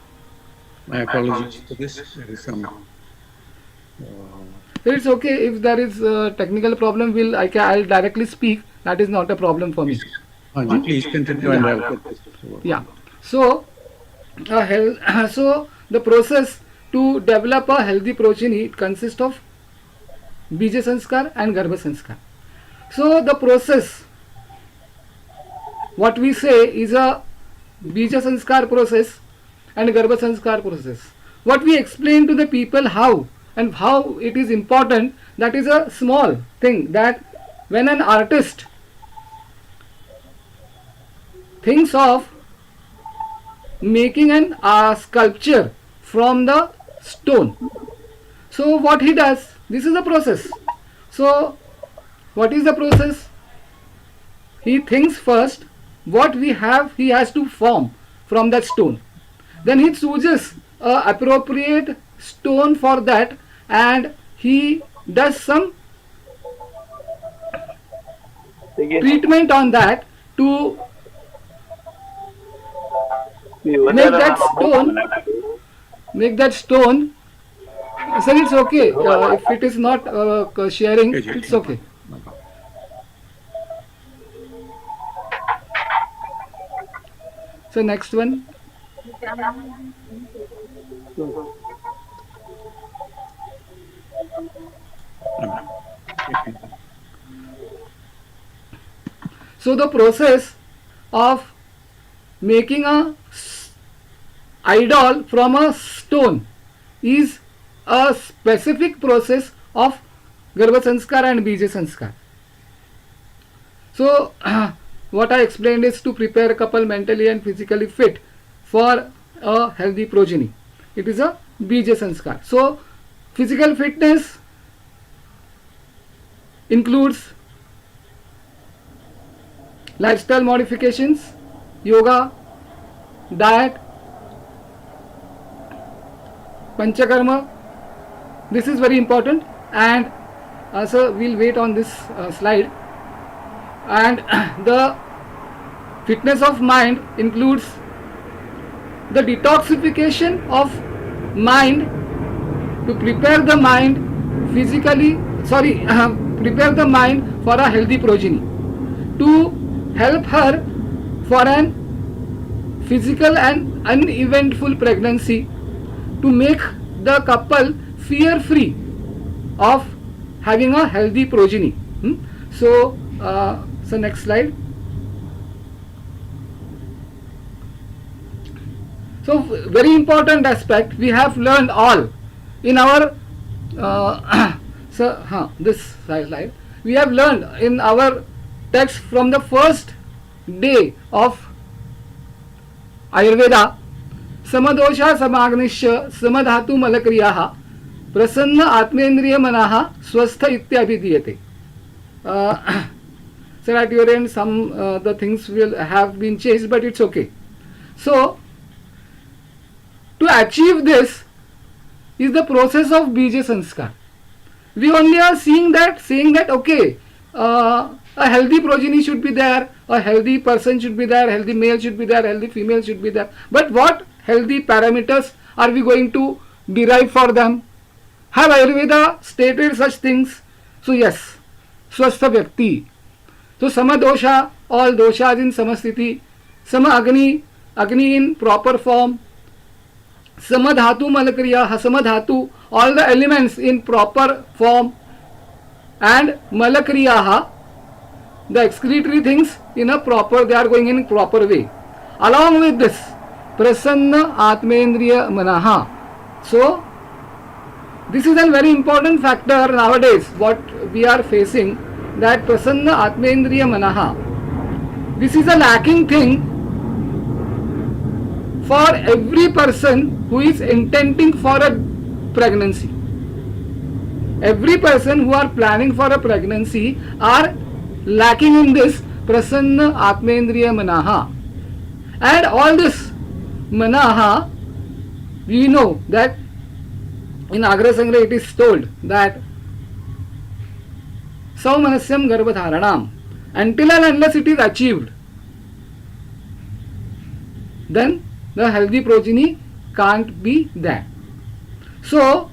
My apologies for this. There is some. It's okay if there is a technical problem. I'll directly speak. That is not a problem for me. Please continue and I'll put this. Yeah. So, so the process to develop a healthy progeny consists of Bija Sanskar and Garbha Sanskar. So the process, what we say is a Bija Sanskar process and Garbha Sanskar process. What we explain to the people how and how it is important, that is a small thing, that when an artist thinks of making an sculpture from the stone, so what he does, this is the process. So what is the process? He thinks first what we have, he has to form from that stone. Then he chooses a appropriate stone for that and he does some treatment on that to make that stone. Sir, it's okay. If it is not sharing, it's okay. So next one. So the process of making a idol from a stone is a specific process of Garbha Sanskar and Bija Sanskar. So what I explained is to prepare a couple mentally and physically fit for a healthy progeny. It is a Bija Sanskar. So physical fitness includes lifestyle modifications, yoga, diet, panchakarma. This is very important, and so we'll wait on this slide. And the fitness of mind includes the detoxification of mind, to prepare the mind prepare the mind for a healthy progeny, to help her for an physical and uneventful pregnancy, to make the couple fear free of having a healthy progeny. So next slide. So very important aspect we have learned all in our this slide we have learned in our text from the first day of Ayurveda. Samadosha samagnisha samadhatu malakriyaha prasanna atmendriya manaha swastha ityabhidiyate. So at your end some the things will have been changed, but it's okay. So to achieve this is the process of Bija Sanskar. We only are saying that okay, a healthy progeny should be there, a healthy person should be there, healthy male should be there, healthy female should be there. But what healthy parameters are we going to derive for them? Have Ayurveda stated such things? So yes, Swastha Vyakti. So Samadosha, all doshas in Samasthiti, Sama Agni, Agni in proper form, Samadhatu Malakriya, Samadhatu, all the elements in proper form, and Malakriyaha, the excretory things in a proper, they are going in proper way. Along with this, prasanna atmendriya manaha. So this is a very important factor nowadays what we are facing, that prasanna atmendriya manaha. This is a lacking thing for every person who is intending for a pregnancy. Every person who are planning for a pregnancy are lacking in this prasanna atmendriya manaha. And all this manaha, we know that in Agra Sangra it is told that saumanasyam garbhadharanam, until and unless it is achieved, then the healthy progeny can't be there. So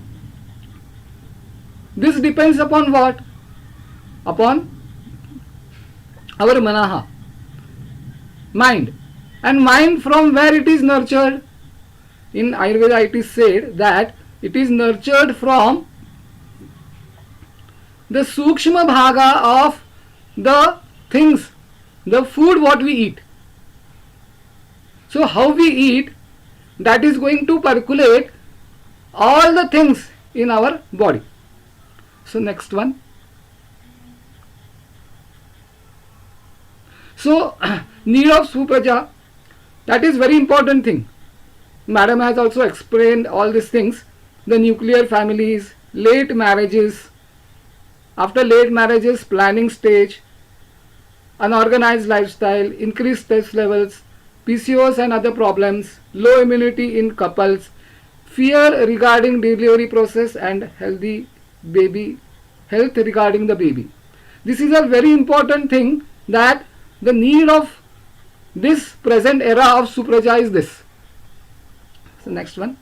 this depends upon what? Upon our manaha, mind. And mind, from where it is nurtured? In Ayurveda it is said that it is nurtured from the sukshma bhaga of the things, the food what we eat. So how we eat, that is going to percolate all the things in our body. So next one. So need of supraja, that is very important thing. Madam has also explained all these things. The nuclear families, late marriages, after late marriages, planning stage, unorganized lifestyle, increased stress levels, PCOS and other problems, low immunity in couples, fear regarding delivery process, and health regarding the baby. This is a very important thing, that the need of this present era of supraja is this. So next one.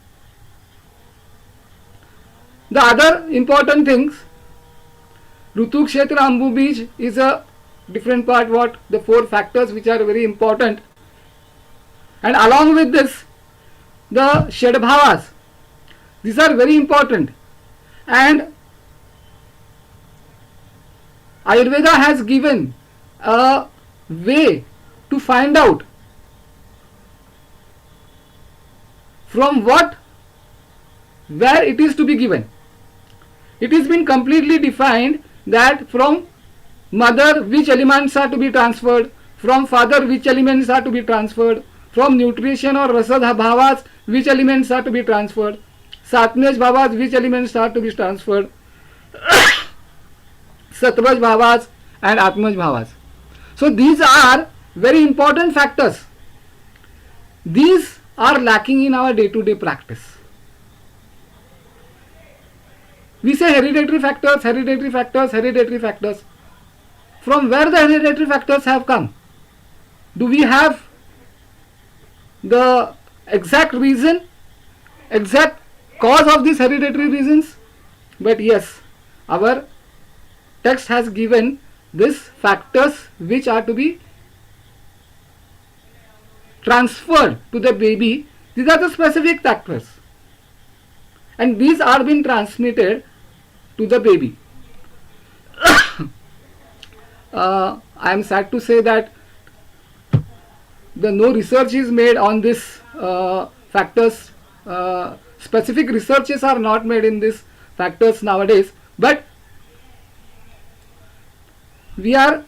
The other important things, Rutu Kshetra Ambu Bij is a different part, what the 4 factors which are very important. And along with this, the Shadbhavas, these are very important. And Ayurveda has given a way to find out from where it is to be given. It has been completely defined that from mother which elements are to be transferred, from father which elements are to be transferred, from nutrition or rasad bhavas which elements are to be transferred, satmaj bhavas which elements are to be transferred, satvaj bhavas and atmaj bhavas. So these are very important factors. These are lacking in our day-to-day practice. We say hereditary factors, hereditary factors, hereditary factors. From where the hereditary factors have come? Do we have the exact reason, exact cause of these hereditary reasons? But yes, our text has given these factors which are to be transferred to the baby. These are the specific factors, and these are being transmitted to the baby. I am sad to say that no research is made on this factors. Specific researches are not made in these factors nowadays, but we are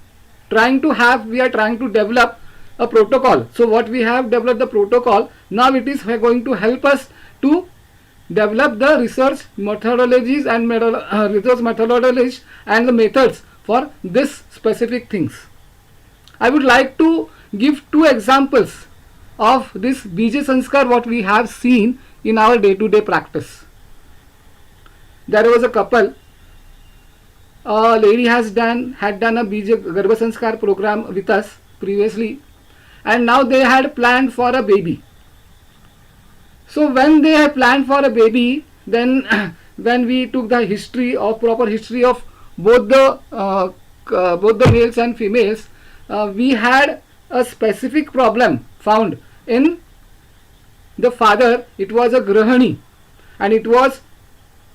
trying to develop a protocol. So what we have developed the protocol, now it is going to help us to develop the research methodologies and research methodologies and the methods for this specific things. I would like to give 2 examples of this Bija Sanskar what we have seen in our day-to-day practice. There was a couple, a lady had done a Bija Garbha Sanskar program with us previously, and now they had planned for a baby. So when they had planned for a baby, then when we took the proper history of both the males and females, we had a specific problem found in the father. It was a grahani, and it was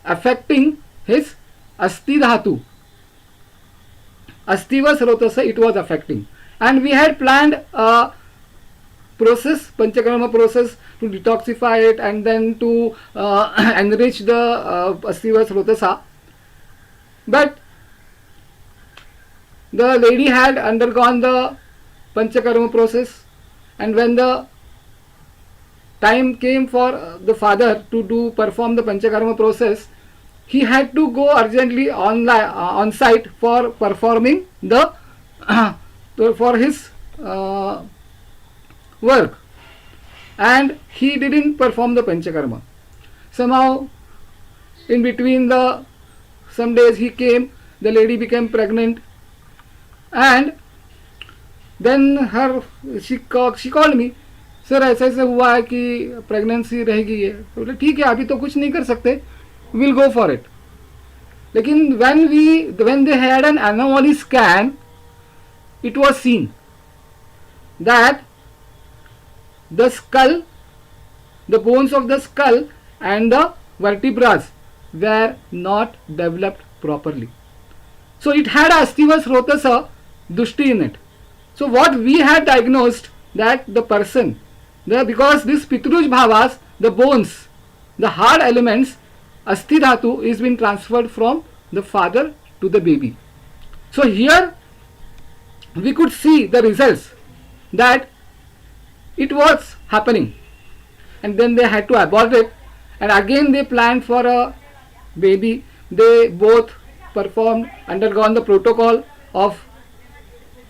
affecting his asti dhatu, astiva srotasa, it was affecting. And we had planned a process, Panchakarma process, to detoxify it and then to enrich the Astiva Srotasa. But the lady had undergone the Panchakarma process, and when the time came for the father to perform the Panchakarma process, he had to go urgently on site for performing the for his work, and he didn't perform the Panchakarma. Somehow in between some days he came, the lady became pregnant, and then she called me, sir ऐसा ऐसा हुआ है कि pregnancy रह गई है. तो बोले ठीक है, अभी तो कुछ नहीं कर सकते, विल गो फॉर इट. लेकिन when they had an anomaly scan, it was seen that the skull, the bones of the skull and the vertebrae were not developed properly. So it had Astiva Srotasa Dushti in it. So what we had diagnosed, that the person, because this Pitruj Bhavas, the bones, the hard elements, Asti Dhatu is being transferred from the father to the baby. So here we could see the results that it was happening, and then they had to abort it, and again they planned for a baby. They both undergone the protocol of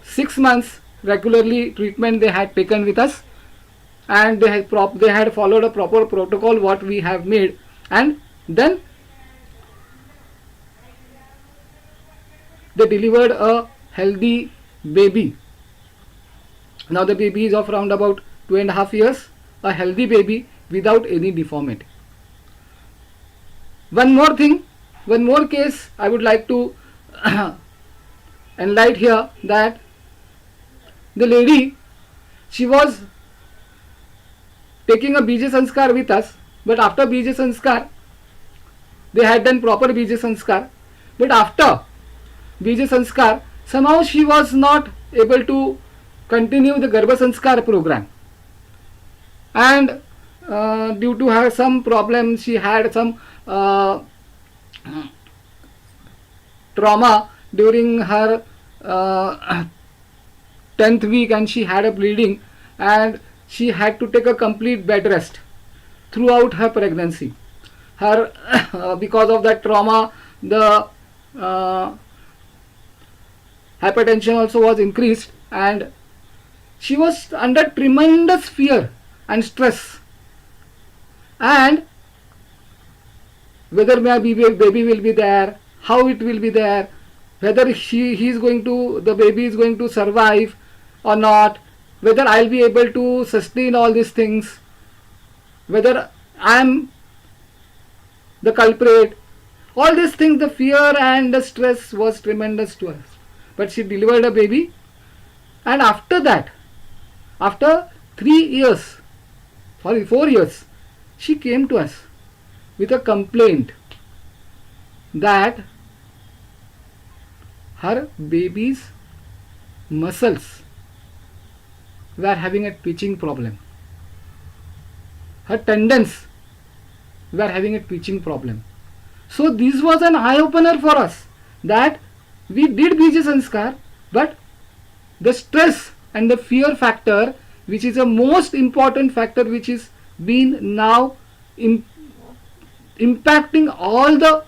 6 months regularly treatment they had taken with us, and they had followed a proper protocol what we have made, and then they delivered a healthy baby. Now the baby is of around about 2.5 years, a healthy baby without any deformity. One more thing, one more case I would like to enlighten here, that the lady, she was taking a Bija Sanskar with us, but after Bija Sanskar, they had done proper Bija Sanskar, but after Bija Sanskar, somehow she was not able to continue the Garbha Sanskar program, and due to her some problem, she had some trauma during her 10th week, and she had a bleeding, and she had to take a complete bed rest throughout her pregnancy. Her because of that trauma, the hypertension also was increased, and she was under tremendous fear and stress, and whether my baby will be there, how it will be there, whether the baby is going to survive or not, whether I'll be able to sustain all these things, whether I'm the culprit, all these things, the fear and the stress was tremendous to us. But she delivered a baby, and after that, after 4 years, she came to us with a complaint that her baby's muscles were having a twitching problem. Her tendons were having a twitching problem. So this was an eye-opener for us, that we did Bija Sanskar, but the stress and the fear factor, which is a most important factor, which is been now impacting all the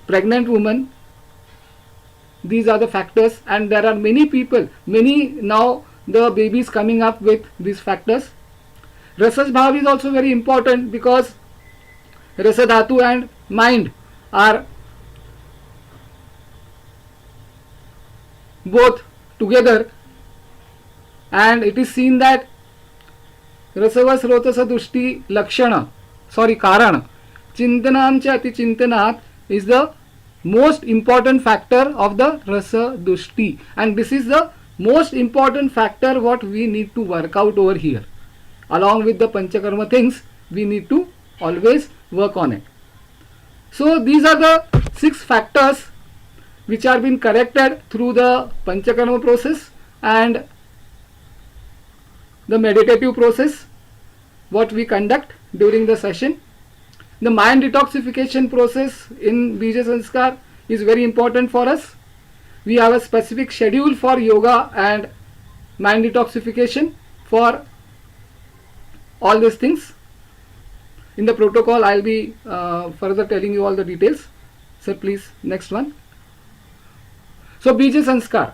pregnant women. These are the factors, and there are many now the babies coming up with these factors. Rasaj Bhav is also very important, because Rasa Dhatu and mind are both together, and it is seen that Rasava Srotasa Dushti Lakshana, Karan, Chintanam cha Ati Chintanat is the most important factor of the Rasa Dushti, and this is the most important factor what we need to work out over here. Along with the Panchakarma things, we need to always work on it. So these are the 6 factors which are being corrected through the Panchakarma process, and the meditative process what we conduct during the session. The mind detoxification process in Bija Sanskar is very important for us. We have a specific schedule for yoga and mind detoxification for all these things. In the protocol, I'll be further telling you all the details. Sir, please, next one. So, Bija Sanskar,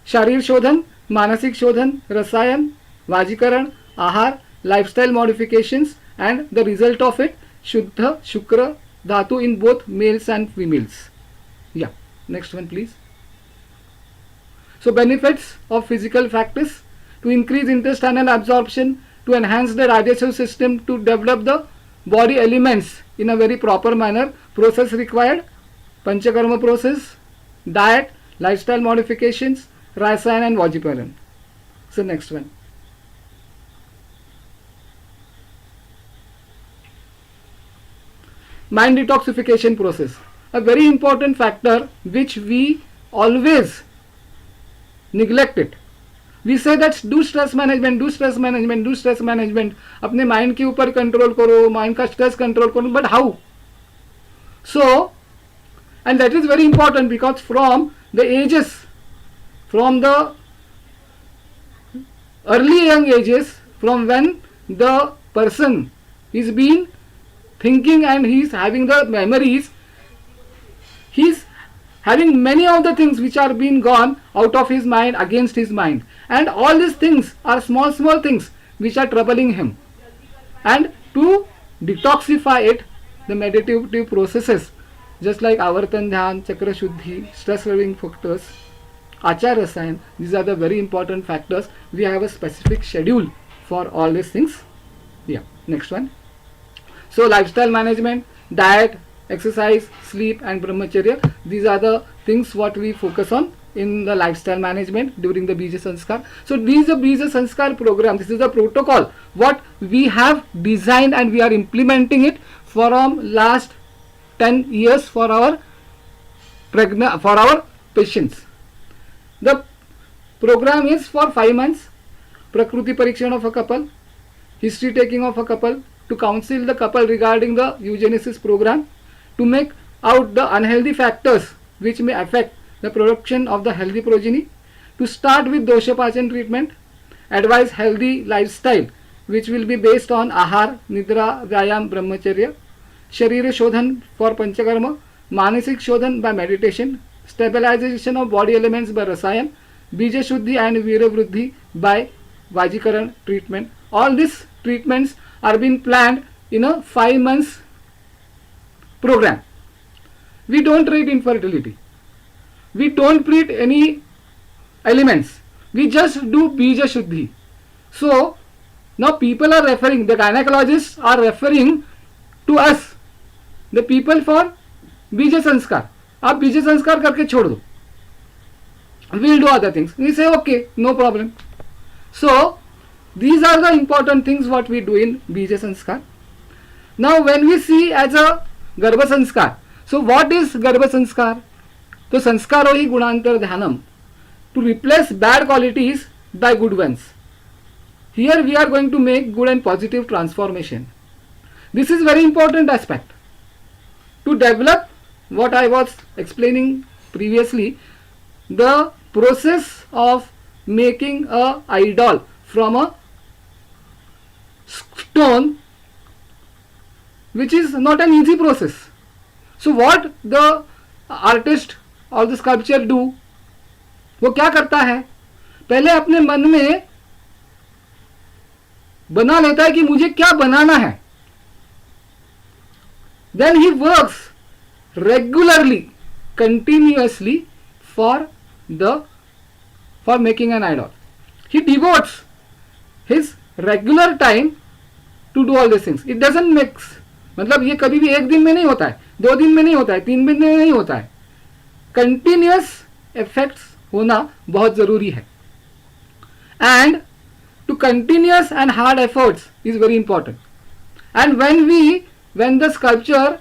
Sharir Shodhan, Manasik Shodhan, Rasayan, Vajikaran, Ahar, lifestyle modifications, and the result of it, Shuddha, Shukra, Dhatu in both males and females. Yeah, next one please. So, benefits of physical factors: to increase intestinal absorption, to enhance the digestive system, to develop the body elements in a very proper manner. Process required: Panchakarma process, diet, lifestyle modifications, Rasayan and Vajiparan. So, next one. Mind detoxification process, a very important factor which we always neglect it. We say that do stress management, do stress management, do stress management. अपने mind के ऊपर control करो, mind का stress control करो, but how? So, and that is very important because from the ages, from the early young ages, from when the person is being thinking and he is having the memories, he is having many of the things which are being gone out of his mind against his mind, and all these things are small things which are troubling him. And to detoxify it, the meditative processes just like Avartan Dhyan, Chakra Shuddhi, stress relieving factors, Achar Rasayan, these are the very important factors. We have a specific schedule for all these things. Yeah, next one. So, lifestyle management, diet, exercise, sleep and brahmacharya, these are the things what we focus on in the lifestyle management during the Bija Sanskar. So, this is the Bija Sanskar program, this is the protocol what we have designed and we are implementing it from last 10 years for our patients. The program is for 5 months, Prakruti Parikshan of a couple, history taking of a couple, to counsel the couple regarding the eugenesis program, to make out the unhealthy factors which may affect the production of the healthy progeny, to start with Doshapachan treatment, advise healthy lifestyle which will be based on Ahar, Nidra, Vyayam, Brahmacharya, Sharira Shodhan for Panchakarma, Manasik Shodhan by meditation, stabilization of body elements by Rasayan, Bija Shuddhi and Veera Vruddhi by Vajikaran treatment. All these treatments are being planned in a 5 months program. We don't treat infertility. We don't treat any elements. We just do Bija Shuddhi. So, now people are referring, the gynecologists are referring to us, the people for Bija Sanskar. आप बीज संस्कार करके छोड़ दो, we'll do other things. We say okay, no problem. So these are the important things what we do in Bija Sanskar. Now when we see as a Garbha Sanskar, so what is Garbha Sanskar? So Sanskaro hi Gunantar Dhyanam, to replace bad qualities by good ones. Here we are going to make good and positive transformation. This is very important aspect. To develop what I was explaining previously, the process of making a idol from a stone, which is not an easy process. So what the artist or the sculpture do, वो क्या करता है, पहले अपने मन में बना लेता है कि मुझे क्या बनाना है. Then he works regularly, continuously for making an idol. He devotes his regular time to do all these things. It doesn't mix. मतलब ये कभी भी एक दिन में नहीं होता है, 2 दिन में नहीं होता है, 3 दिन में नहीं होता है. Continuous effects होना बहुत जरूरी है. And to continuous and hard efforts is very important. And when the sculpture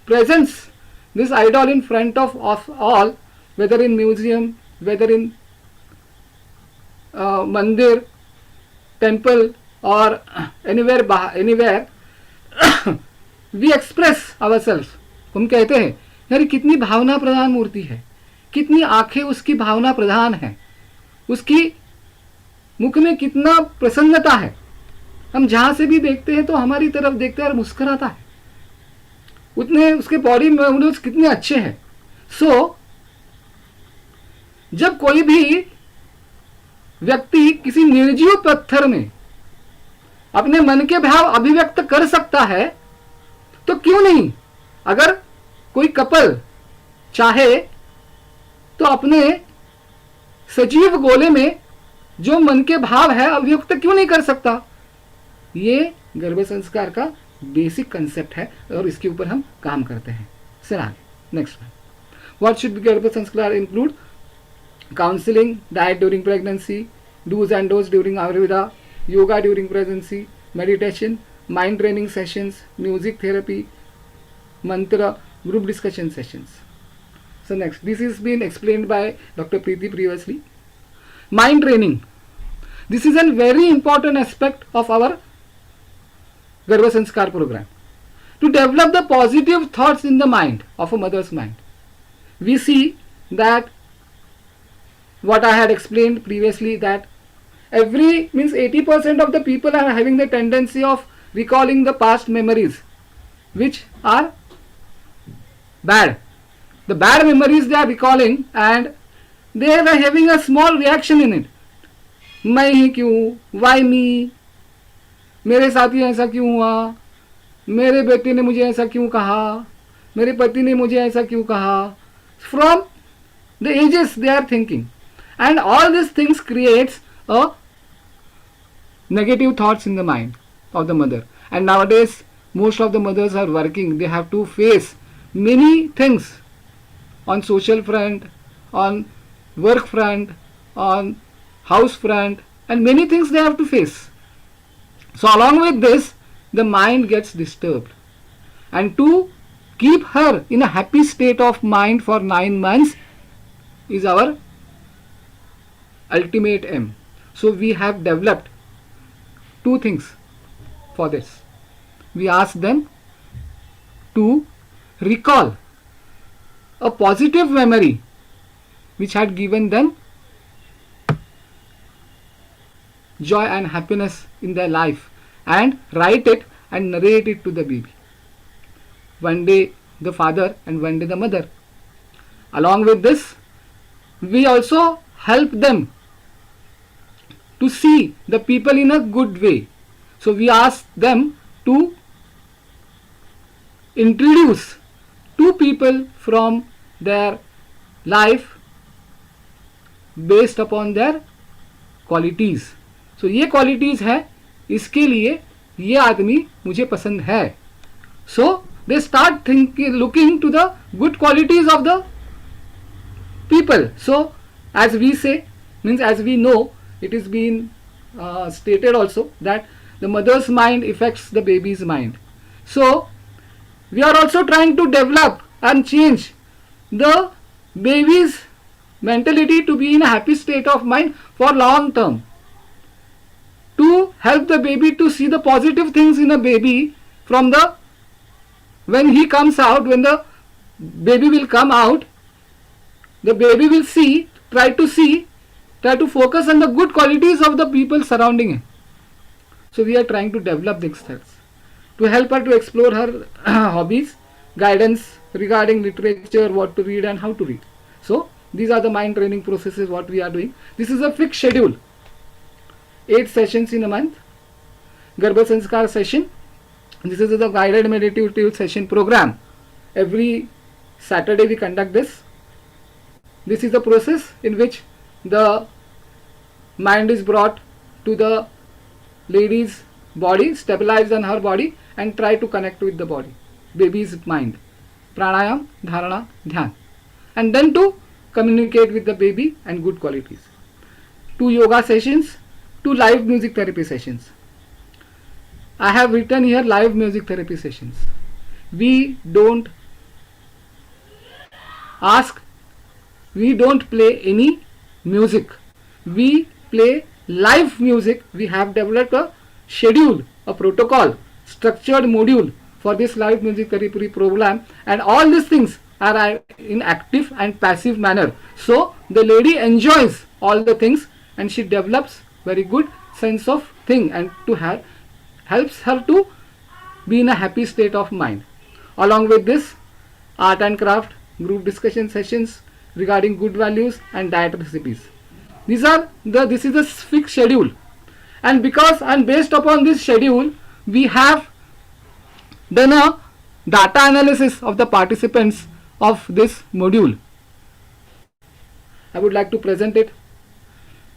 presents this idol in front of all, whether in museum, whether in mandir, temple or anywhere we express ourselves. हम कहते हैं यार कितनी भावना प्रधान मूर्ति है, कितनी आंखें उसकी भावना प्रधान है, उसकी मुख में कितना प्रसन्नता है. हम जहां से भी देखते हैं तो हमारी तरफ देखते हैं और मुस्कुराता है. उतने उसके बॉडी मूवमेंट्स कितने अच्छे हैं. सो जब कोई भी व्यक्ति किसी निर्जीव पत्थर में अपने मन के भाव अभिव्यक्त कर सकता है तो क्यों नहीं, अगर कोई कपल चाहे तो अपने सजीव गोले में जो मन के भाव है अभिव्यक्त क्यों नहीं कर सकता. ये गर्भ संस्कार का बेसिक कंसेप्ट है और इसके ऊपर हम काम करते हैं. सर आगे next one. What should Garbh Sanskar include? Counselling, diet during pregnancy, do's and don'ts during Ayurveda, yoga during pregnancy, meditation, mind training sessions, music therapy, mantra, group discussion sessions. So next, this is been explained by Dr. Preeti previously. Mind training. This is a very important aspect of our Garbha Sanskar program. To develop the positive thoughts in the mind of a mother's mind. We see that what I had explained previously, that every means 80% of the people are having the tendency of recalling the past memories which are bad. The bad memories they are recalling and they are having a small reaction in it. मैं ही क्यों, why me, मेरे साथ ही ऐसा क्यों हुआ, मेरे बेटे ने मुझे ऐसा क्यों कहा, मेरे पति ने मुझे ऐसा क्यों कहा. From the ages they are thinking, and all these things creates a negative thoughts in the mind of the mother. And nowadays most of the mothers are working, they have to face many things on social front, on work front, on house front, and many things they have to face. So along with this the mind gets disturbed, and to keep her in a happy state of mind for 9 months is our ultimate aim. So we have developed 2 things for this. We ask them to recall a positive memory which had given them joy and happiness in their life, and write it and narrate it to the baby. One day the father and one day the mother. Along with this, we also help them to see the people in a good way. So we ask them to introduce 2 people from their life based upon their qualities. So ये qualities है, इसके लिए ये आदमी मुझे पसंद है. So they start looking to the good qualities of the people. So as we say, means as we know, it is been stated also that the mother's mind affects the baby's mind. So we are also trying to develop and change the baby's mentality to be in a happy state of mind for long term, to help the baby to see the positive things in a baby from the when he comes out, when the baby will come out, the baby will see, try to focus on the good qualities of the people surrounding him. So we are trying to develop these skills to help her to explore her hobbies, guidance regarding literature, what to read and how to read. So these are the mind training processes what we are doing. This is a fixed schedule, 8 sessions in a month. Garbha Sanskar session, this is the guided meditative session program. Every Saturday we conduct this. This is the process in which the mind is brought to the lady's body, stabilize on her body and try to connect with the body, baby's mind. Pranayam, dharana, dhyan, and then to communicate with the baby and good qualities. 2 yoga sessions, 2 live music therapy sessions. I have written here live music therapy sessions. We don't play any music. We play live music. We have developed a schedule, a protocol, structured module for this live music therapy program, and all these things are in active and passive manner. So the lady enjoys all the things and she develops very good sense of thing, and to her helps her to be in a happy state of mind. Along with this, art and craft, group discussion sessions regarding good values and diet recipes. This is the fixed schedule, and based upon this schedule, we have done a data analysis of the participants of this module. I would like to present it.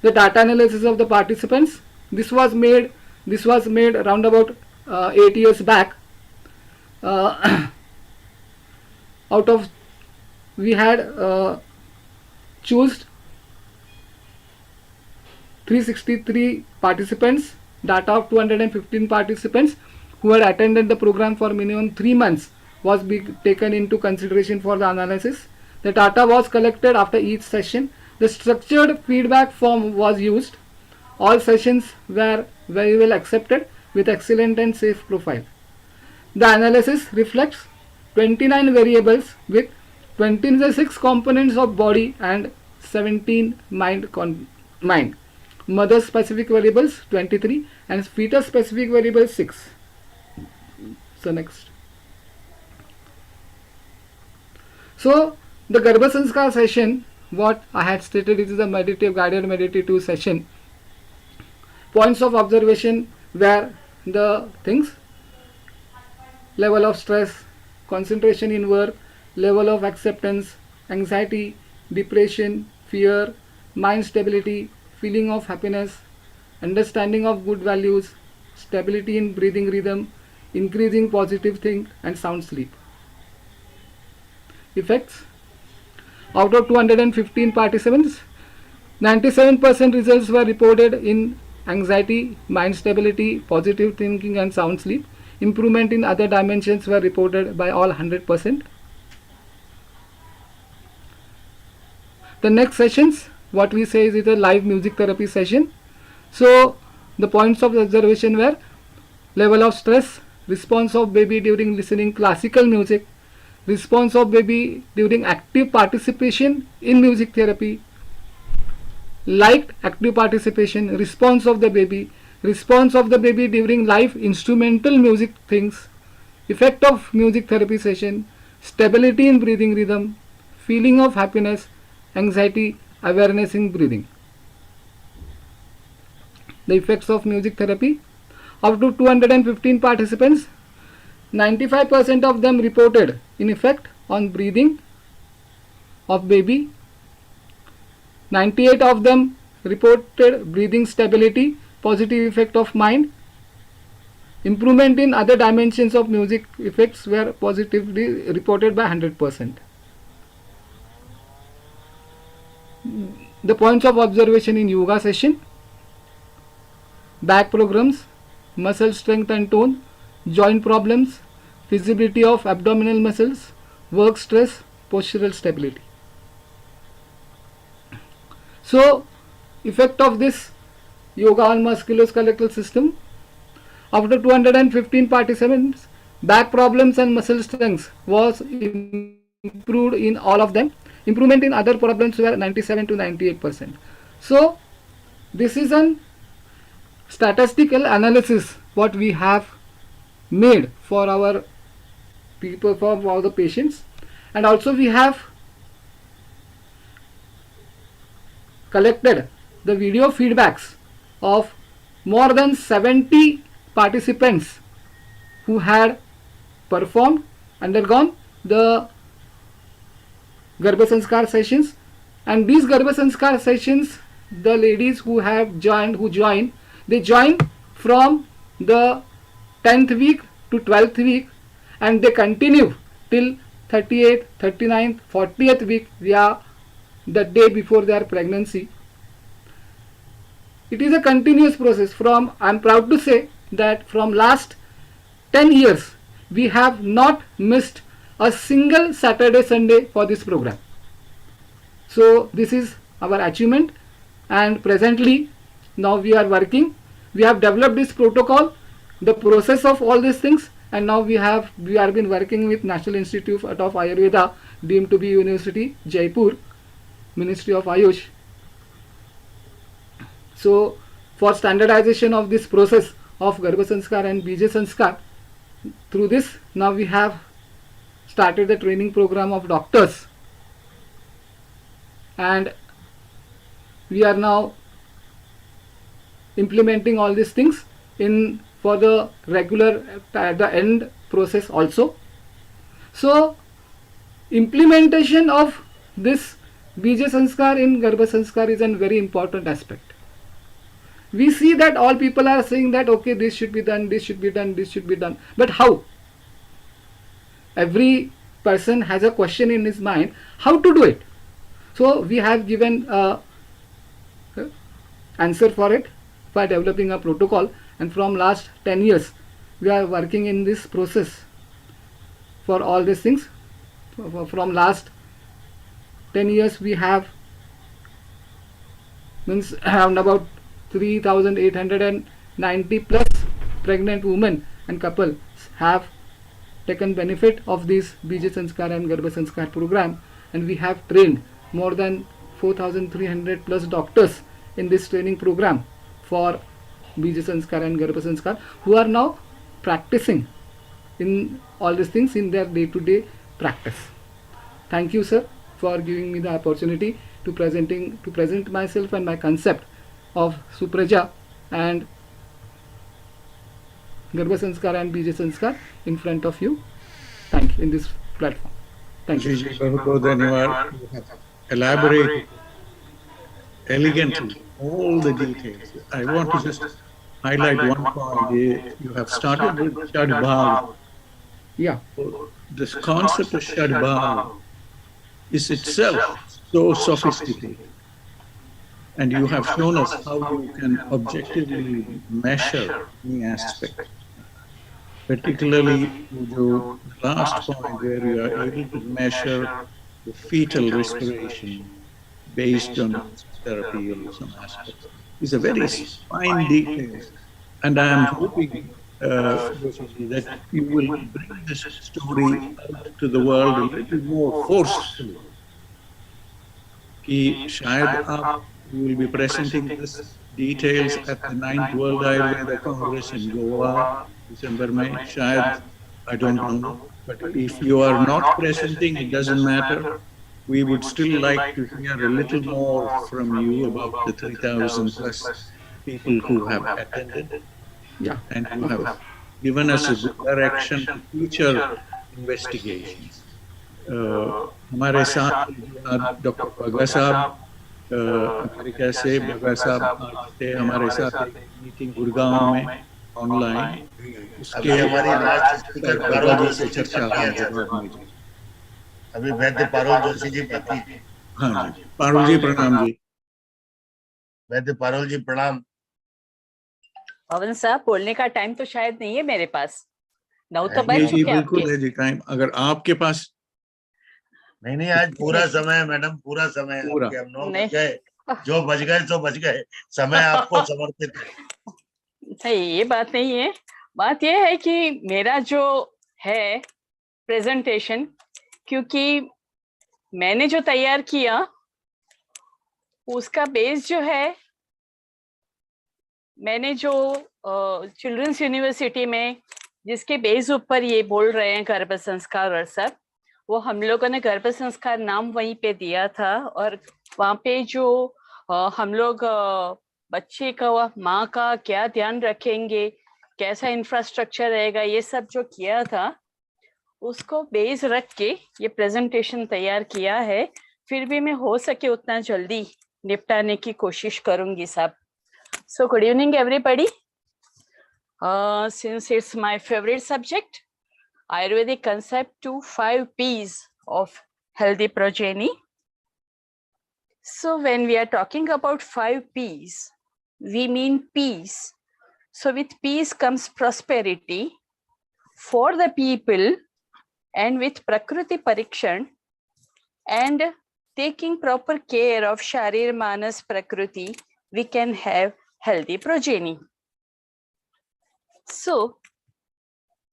The data analysis of the participants. This was made around about 8 years back. Out of we had chosen 363 participants, data of 215 participants who had attended the program for minimum 3 months was taken into consideration for the analysis. The data was collected after each session. The structured feedback form was used. All sessions were very well accepted with excellent and safe profile. The analysis reflects 29 variables with 26 components of body and 17 mind. Mother specific variables 23 and fetus specific variables 6. So next. So the Garbha Sanskar session, what I had stated, it is a guided meditative session. Points of observation were the things: level of stress, concentration in work, level of acceptance, anxiety, depression, fear, mind stability, feeling of happiness, understanding of good values, stability in breathing rhythm, increasing positive think and sound sleep. Effects: out of 215 participants, 97% results were reported in anxiety, mind stability, positive thinking and sound sleep. Improvement in other dimensions were reported by all 100%. The next sessions, what we say is a live music therapy session. So the points of observation were: level of stress, response of baby during listening classical music, response of baby during active participation in music therapy, liked active participation, response of the baby during live instrumental music things, effect of music therapy session, stability in breathing rhythm, feeling of happiness, anxiety, awareness in breathing. The effects of music therapy: up to 215 participants, 95% of them reported in effect on breathing of baby, 98 of them reported breathing stability, positive effect of mind. Improvement in other dimensions of music effects were positively reported by 100%. The points of observation in yoga session: back programs, muscle strength and tone, joint problems, feasibility of abdominal muscles, work stress, postural stability. So effect of this yoga on musculoskeletal system: after 215 participants, back problems and muscle strength was improved in all of them. Improvement in other problems were 97 to 98%. So this is an statistical analysis what we have made for our people, for all the patients, and also we have collected the video feedbacks of more than 70 participants who had undergone the Garbha Sanskar sessions. And these Garbha Sanskar sessions, the ladies who joined, they joined from the 10th week to 12th week, and they continue till 38th, 39th, 40th week, via the day before their pregnancy. It is a continuous process. I am proud to say that from last 10 years, we have not missed a single Saturday, Sunday for this program. So this is our achievement, and presently now we are working. We have developed this protocol, the process of all these things, and now we have been working with National Institute of Ayurveda, deemed to be University, Jaipur, Ministry of Ayush. So for standardization of this process of Garbha Sanskar and Bija Sanskar, through this now we have started the training program of doctors, and we are now implementing all these things in for the regular at the end process also. So implementation of this Bija Sanskar in Garbha Sanskar is a very important aspect. We see that all people are saying that okay, this should be done, this should be done, this should be done, but how? Every person has a question in his mind how to do it. So we have given a answer for it by developing a protocol, and from last 10 years we are working in this process for all these things. From last 10 years we have around about 3,890 plus pregnant women and couples have taken benefit of this Bija Sanskar and Garbha Sanskar program, and we have trained more than 4,300 plus doctors in this training program for Bija Sanskar and Garbha Sanskar, who are now practicing in all these things in their day-to-day practice. Thank you, sir, for giving me the opportunity to present myself and my concept of Supraja and Garbha Sanskar and Bija Sanskar in front of you. Thank you in this platform. Thank you. You have elaborated elegantly all the details. I want to just highlight one point. You have started with Shadbhav. Yeah. This concept of Shadbhav is itself so sophisticated. And you have shown us how you can objectively measure any aspect. Particularly the last point where you are able to measure the fetal respiration based on therapy or some aspects. It's a very fine detail. And I am hoping that you will bring this story out to the world a little more forcefully. You will be presenting this details at the 9th World Ayurveda Congress in Goa, December, May, Shayad, I don't know. But if you are not presenting, it doesn't matter. We would still like to hear a little more from you about the 3,000 plus people who have attended. Yeah. And who have given us a good direction to future investigations. हमारे साथ doctor बगा साहब America से बगा साहब आज थे हमारे साथ एक मीटिंग गुड़गांव में ऑनलाइन उसके हमारी लास्ट स्पीकर पारुल जोशी से चर्चा अभी वैद्य पारुल जोशी जी बाकी। हाँ जी, पारुल जी प्रणाम जी। वैद्य पारुल जी प्रणाम। पवन साहब, बोलने का टाइम तो शायद नहीं है मेरे पास। नौ तो बज जी चुके बिल्कुल है जी टाइम, अगर आपके पास नहीं आज पूरा समय है मैडम, पूरा समय है। पूरा। हम 9 बज गए, जो बज गए तो बज गए, समय आपको समर्पित है। नहीं, ये बात नहीं है। बात ये है कि मेरा जो है प्रेजेंटेशन, क्योंकि मैंने जो तैयार किया उसका बेस जो है, मैंने जो चिल्ड्रंस यूनिवर्सिटी में जिसके बेस ऊपर ये बोल रहे हैं गर्भ संस्कार और सब, वो हम लोगों ने गर्भ संस्कार नाम वहीं पे दिया था। और वहाँ पे जो हम लोग बच्चे का, माँ का क्या ध्यान रखेंगे, कैसा इंफ्रास्ट्रक्चर रहेगा, ये सब जो किया था उसको बेस रख के ये प्रेजेंटेशन तैयार किया है। फिर भी मैं हो सके उतना जल्दी निपटाने की कोशिश करूंगी साहब। So good evening everybody. Since it's my favorite subject, Ayurvedic concept to 5 P's of healthy progeny. So when we are talking about 5 P's, we mean peace. So with peace comes prosperity for the people, and with Prakriti Parikshan and taking proper care of Sharir Manas Prakriti, we can have healthy progeny. So,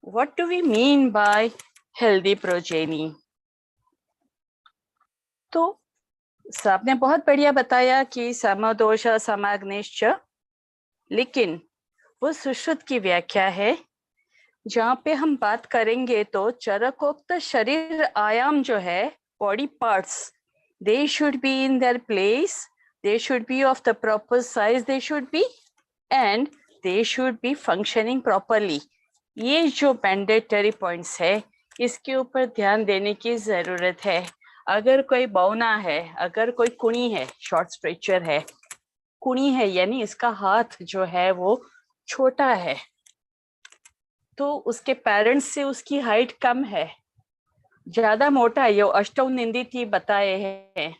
what do we mean by healthy progeny? तो आपने बहुत बढ़िया बताया कि समदोष समाग्निश्च, लेकिन वो सुश्रुत की व्याख्या है जहाँ पे हम बात करेंगे तो चरकोक्त शरीर आयाम जो है, body parts, they should be in their place, they should be of the proper size, they should be, and they should be functioning properly. ये जो मैंडेटरी पॉइंट्स है, इसके ऊपर ध्यान देने की जरूरत है. अगर कोई बौना है, अगर कोई कुणी है, शॉर्ट स्ट्रेचर है, कुणी है यानी इसका हाथ जो है वो छोटा है, तो उसके पेरेंट्स से उसकी हाइट कम है, ज्यादा मोटा है, ये अष्टौ निंदित बताए हैं.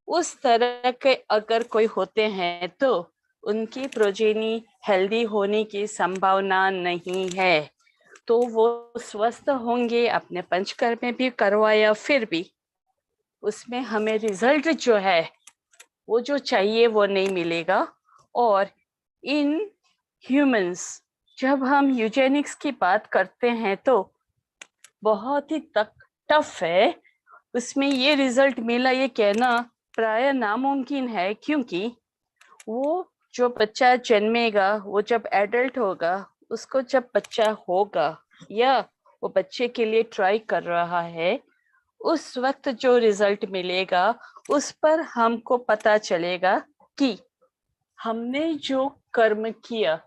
उस तरह के अगर कोई होते हैं तो उनकी प्रोजेनी हेल्दी होने की संभावना नहीं है. तो वो स्वस्थ होंगे, अपने पंचकर्म में भी करवाया, फिर भी उसमें हमें रिजल्ट जो है वो जो चाहिए वो नहीं मिलेगा. और इन ह्यूमंस जब हम यूजेनिक्स की बात करते हैं तो बहुत ही टफ है. उसमें ये रिजल्ट मिला ये कहना प्राय नामुमकिन है, क्योंकि वो जो बच्चा जन्मेगा, वो जब एडल्ट होगा, उसको जब बच्चा होगा या वो बच्चे के लिए ट्राई कर रहा है, उस वक्त जो रिजल्ट मिलेगा उस पर हमको पता चलेगा कि हमने जो कर्म किया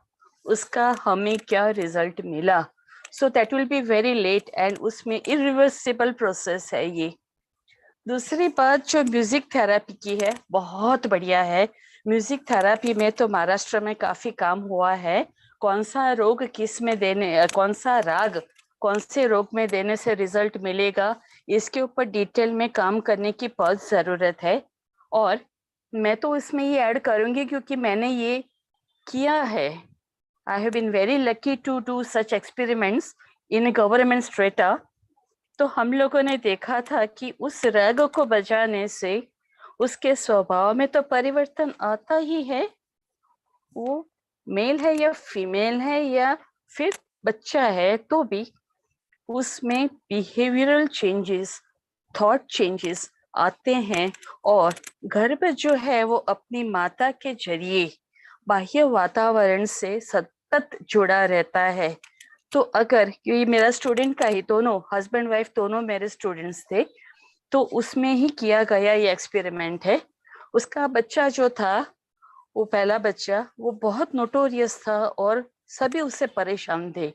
उसका हमें क्या रिजल्ट मिला. So that will be very late and उसमें इरिवर्सिबल प्रोसेस है ये. दूसरी बात जो म्यूजिक थेरेपी की है, बहुत बढ़िया है. म्यूजिक थेरेपी में तो महाराष्ट्र में काफी काम हुआ है. कौन सा रोग किस में देने, कौन सा राग कौन से रोग में देने से रिजल्ट मिलेगा, इसके ऊपर डिटेल में काम करने की बहुत जरूरत है. और मैं तो इसमें ये ऐड करूंगी क्योंकि मैंने ये किया है. I have been very lucky to do such experiments in a government strata. तो हम लोगों ने देखा था कि उस राग को बजाने से उसके स्वभाव में तो परिवर्तन आता ही है, वो मेल है या फीमेल है या फिर बच्चा है, तो भी उसमें बिहेवियरल चेंजेस, थॉट चेंजेस आते हैं. और गर्भ जो है वो अपनी माता के जरिए बाह्य वातावरण से सतत जुड़ा रहता है. तो अगर ये मेरा स्टूडेंट का ही, दोनों हस्बैंड वाइफ दोनों मेरे स्टूडेंट्स थे, तो उसमें ही किया गया ये एक्सपेरिमेंट है. उसका बच्चा जो था, वो पहला बच्चा, वो बहुत नोटोरियस था और सभी उससे परेशान थे.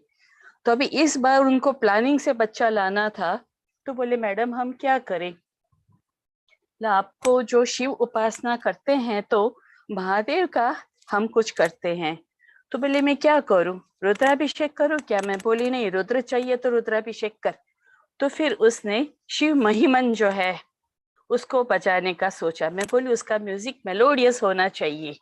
तो अभी इस बार उनको प्लानिंग से बच्चा लाना था, तो बोले मैडम हम क्या करें, आपको जो शिव उपासना करते हैं तो महादेव का हम कुछ करते हैं. तो बोले मैं क्या करूं, रुद्राभिषेक करूं क्या? मैं बोली नहीं, रुद्र चाहिए तो रुद्राभिषेक कर. तो फिर उसने शिव महिमन जो है उसको बजाने का सोचा. मैं बोली उसका म्यूजिक मेलोडियस होना चाहिए.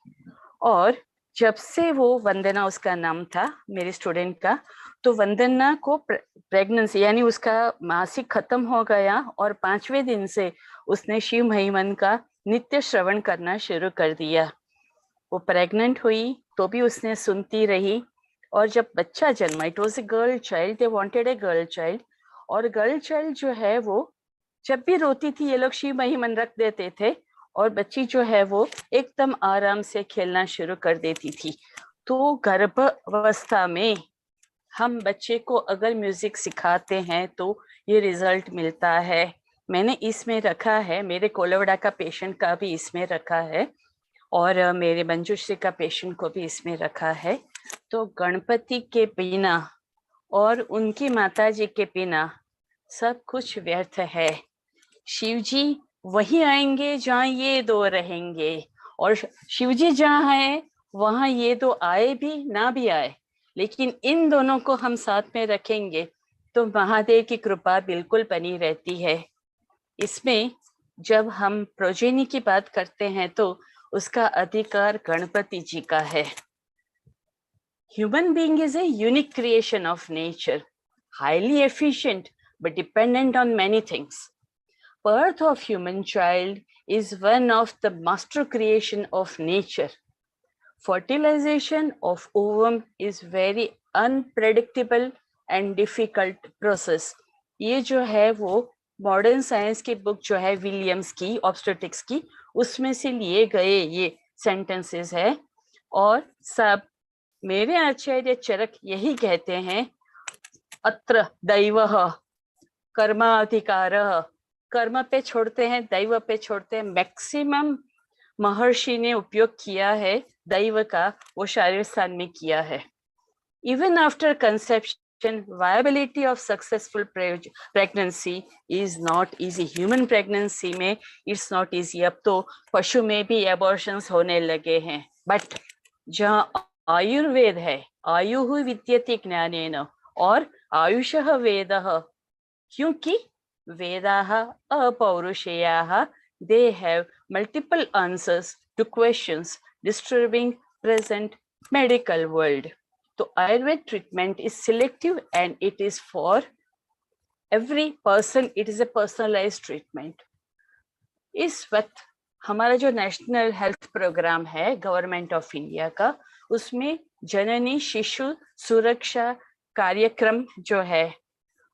और जब से वो वंदना उसका नाम था मेरे स्टूडेंट का, तो वंदना को प्रेगनेंसी यानी उसका मासिक खत्म हो गया और 5वें दिन से उसने शिव महिमन का नित्य श्रवण करना शुरू कर दिया. वो प्रेग्नेंट हुई तो भी उसने सुनती रही. और जब बच्चा जन्मा, it was a girl child, they wanted a girl child. और गर्ल चाइल्ड जो है वो जब भी रोती थी ये लोग शिव महिमन रख देते थे और बच्ची जो है वो एकदम आराम से खेलना शुरू कर देती थी. तो गर्भावस्था में हम बच्चे को अगर म्यूजिक सिखाते हैं तो ये रिजल्ट मिलता है. मैंने इसमें रखा है, मेरे कोलवड़ा का पेशेंट का भी इसमें रखा है और मेरे मंजूश्री का पेशेंट को भी इसमें रखा है. तो गणपति के बिना और उनकी माताजी के बिना सब कुछ व्यर्थ है. शिव जी वहीं आएंगे जहाँ ये दो रहेंगे, और शिव जी जहाँ है वहाँ ये दो आए भी ना भी आए, लेकिन इन दोनों को हम साथ में रखेंगे तो महादेव की कृपा बिल्कुल बनी रहती है. इसमें जब हम प्रोजेनी की बात करते हैं तो उसका अधिकार गणपति जी का है. Human being is a unique creation of nature, highly efficient but dependent on many things. Birth of human child is one of the master creation of nature. fertilization of ovum is very unpredictable and difficult process. ये जो है वो modern science की book जो है Williams की obstetrics की, उसमें से लिए गए ये सेंटेंसेस है। और सब मेरे आचार्य चरक यही कहते हैं, अत्र दैवः कर्माधिकारः, कर्म पे छोड़ते हैं, दैव पे छोड़ते हैं। मैक्सिमम महर्षि ने उपयोग किया है दैव का, वो शारीरिक स्थान में किया है। Even after conception, viability of successful pregnancy is not easy. Human pregnancy में it's not easy. अब तो पशु में भी abortions होने लगे हैं। But जहाँ आयुर्वेद है, आयुः विद्यते ज्ञानेन, और आयुषः वेदः, क्योंकि वेदाः अपौरुषेयाः, they have multiple answers to questions disturbing present medical world. तो Ayurveda treatment is selective and it is for every person, it is a personalised treatment. इस वक्त हमारा जो नेशनल हेल्थ प्रोग्राम है गवर्नमेंट ऑफ इंडिया का, उसमें जननी शिशु सुरक्षा कार्यक्रम जो है,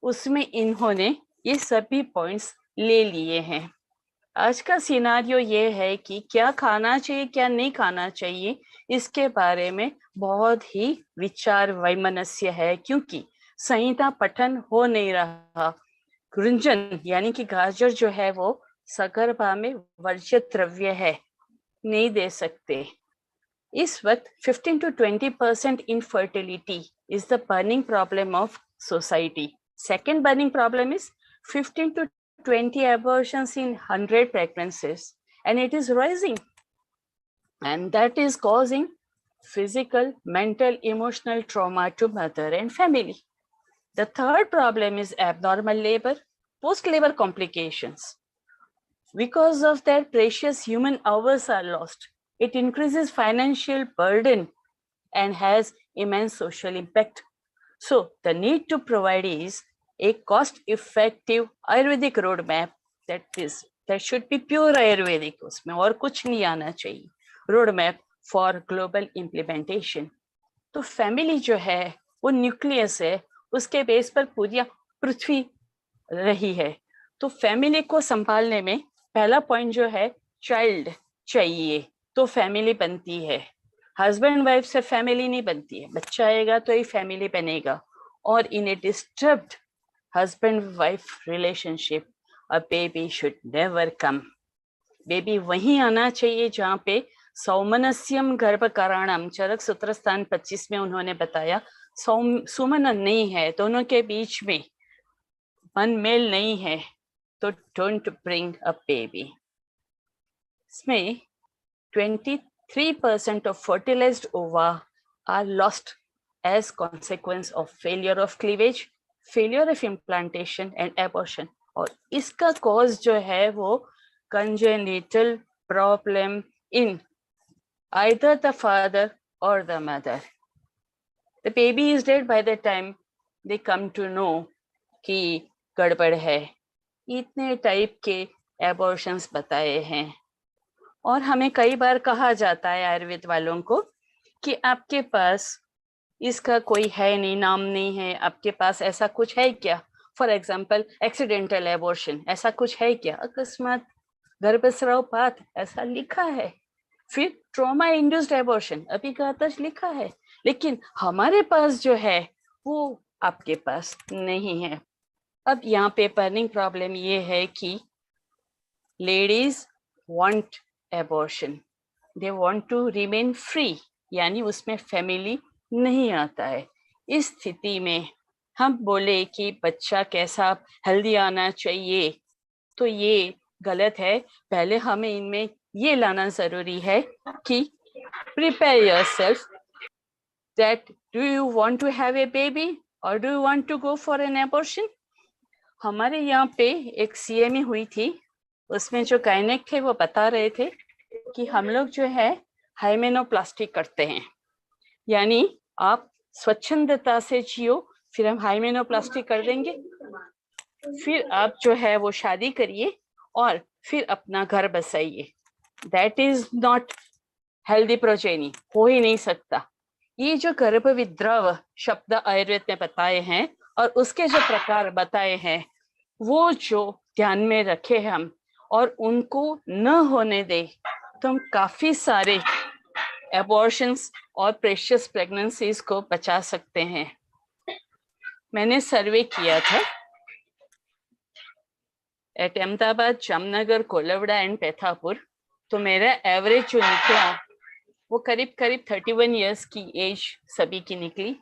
उसमें इन्होंने ये सभी पॉइंट्स ले लिए हैं। आज का सिनारियो ये है कि क्या खाना चाहिए क्या नहीं खाना चाहिए, इसके बारे में बहुत ही विचार वैमनस्य है, क्योंकि संहिता पठन हो नहीं रहा। गुंजन यानी कि गाजर जो है वो सगर्भा में वर्ज्य द्रव्य है, नहीं दे सकते। इस वक्त 15 to 20% infertility is the burning problem of society. Second burning problem is 15 to 20 abortions in 100 pregnancies, and it is rising, and that is causing physical, mental, emotional trauma to mother and family. The third problem is abnormal labor, post-labor complications. Because of that, precious human hours are lost. It increases financial burden and has immense social impact. So the need to provide is a cost-effective Ayurvedic roadmap, that should be pure Ayurvedic, उसमें और कुछ नहीं आना चाहिए, roadmap for global implementation. तो family जो है वो न्यूक्लियस है, उसके बेस पर पूरी पृथ्वी रही है। तो family को संभालने में पहला पॉइंट जो है चाइल्ड चाहिए, तो फैमिली बनती है। हस्बैंड वाइफ से फैमिली नहीं बनती है, बच्चा आएगा तो ही फैमिली बनेगा। और in a disturbed husband wife relationship a baby should never come. Baby वहीं आना चाहिए जहाँ पे सौमनस्यम गर्भकारणम, चरक सूत्र स्थान 25 में उन्होंने बताया सुमन नहीं है, दोनों के बीच में मन मेल नहीं है, तो डोंट ब्रिंग अ बेबी। इसमें 23% of fertilized ova are lost as consequence of failure of cleavage, failure of implantation and abortion. और इसका cause जो है वो congenital problem in either the father or the mother. The baby is dead by the time they come to know कि गड़बड़ है। इतने type के abortions बताए हैं। और हमें कई बार कहा जाता है आयुर्वेद वालों को कि आपके पास इसका कोई है नहीं, नाम नहीं है, आपके पास ऐसा कुछ है क्या? फॉर एग्जाम्पल एक्सीडेंटल एबॉर्शन, ऐसा कुछ है क्या? अकस्मात गर्भस्रावपात, ऐसा लिखा है। फिर ट्रॉमा इंड्यूस्ड एबॉर्शन, अभिघातज लिखा है, लेकिन हमारे पास जो है वो आपके पास नहीं है। अब यहाँ पे बर्निंग प्रॉब्लम ये है कि ladies want abortion, they want to remain free, यानी उसमें फैमिली नहीं आता है। इस स्थिति में हम बोले कि बच्चा कैसा हेल्दी आना चाहिए, तो ये गलत है। पहले हमें इनमें ये लाना जरूरी है कि prepare yourself that do you want to have a baby or do you want to go for an abortion. हमारे यहाँ पे एक CME हुई थी, उसमें जो गायनेक थे वो बता रहे थे कि हम लोग जो है हाइमेनोप्लास्टी करते हैं, यानी आप स्वच्छंदता से जियो, फिर हम हाइमेनोप्लास्टी कर देंगे, फिर आप जो है वो शादी करिए और फिर अपना घर बसाइए। That is not healthy progeny हो ही नहीं सकता। ये जो गर्भ विद्रव शब्द आयुर्वेद में बताए हैं और उसके जो प्रकार बताए हैं वो जो ध्यान में रखे हम और उनको न होने दे तो हम काफी सारे एबॉर्शंस और प्रेशियस प्रेगनेंसीज को बचा सकते हैं। मैंने सर्वे किया था एट अहमदाबाद, जामनगर, कोलवड़ा एंड पैथापुर। तो मेरा एवरेज जो निकला वो करीब 31 इयर्स की एज सभी की निकली।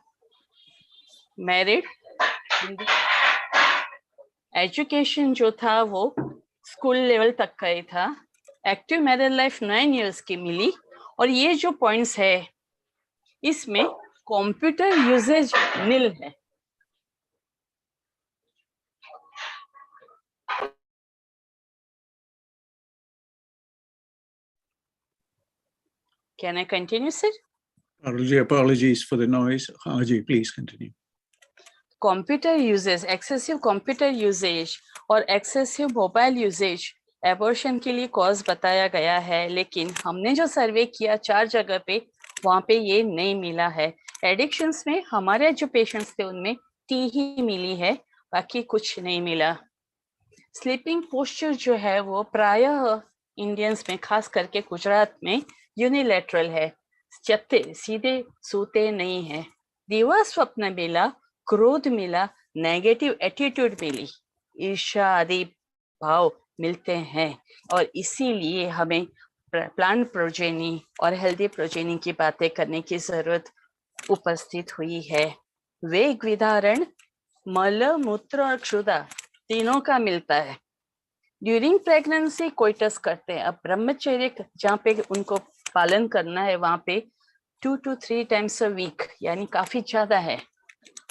मैरिड, एजुकेशन जो था वो स्कूल लेवल तक का ही था। एक्टिव मैरिड लाइफ 9 इयर्स की मिली। और ये जो पॉइंट्स है इसमें कंप्यूटर यूजेज निल है। Can I continue, sir? Parulji, apologies for the noise. Haji, please continue. Computer usages, excessive computer usages और एक्सेसिव मोबाइल यूजेज एबॉर्शन के लिए कॉज बताया गया है, लेकिन हमने जो सर्वे किया 4 जगह पे वहाँ पे ये नहीं मिला है। एडिक्शंस में हमारे जो पेशेंट्स थे उनमें टी ही मिली है, बाकी कुछ नहीं मिला। स्लीपिंग पोस्चर जो है वो प्रायः इंडियंस में, खास करके गुजरात में, यूनिलैटरल है। सीधे सोते नहीं है। दिवा स्वप्न मिला, क्रोध मिला, नेगेटिव एटीट्यूड मिली, ईर्ष्या आदि भाव मिलते हैं। और इसीलिए हमें प्लांट प्रोजेनी और हेल्दी प्रोजेनी की बातें करने की जरूरत उपस्थित हुई है। वेग विधारण, मल, मूत्र और क्षुधा तीनों का मिलता है। ड्यूरिंग प्रेगनेंसी कोइटस करते हैं। अब ब्रह्मचर्य जहाँ पे उनको पालन करना है वहां पे 2 to 3 times a week, यानी काफी ज्यादा है।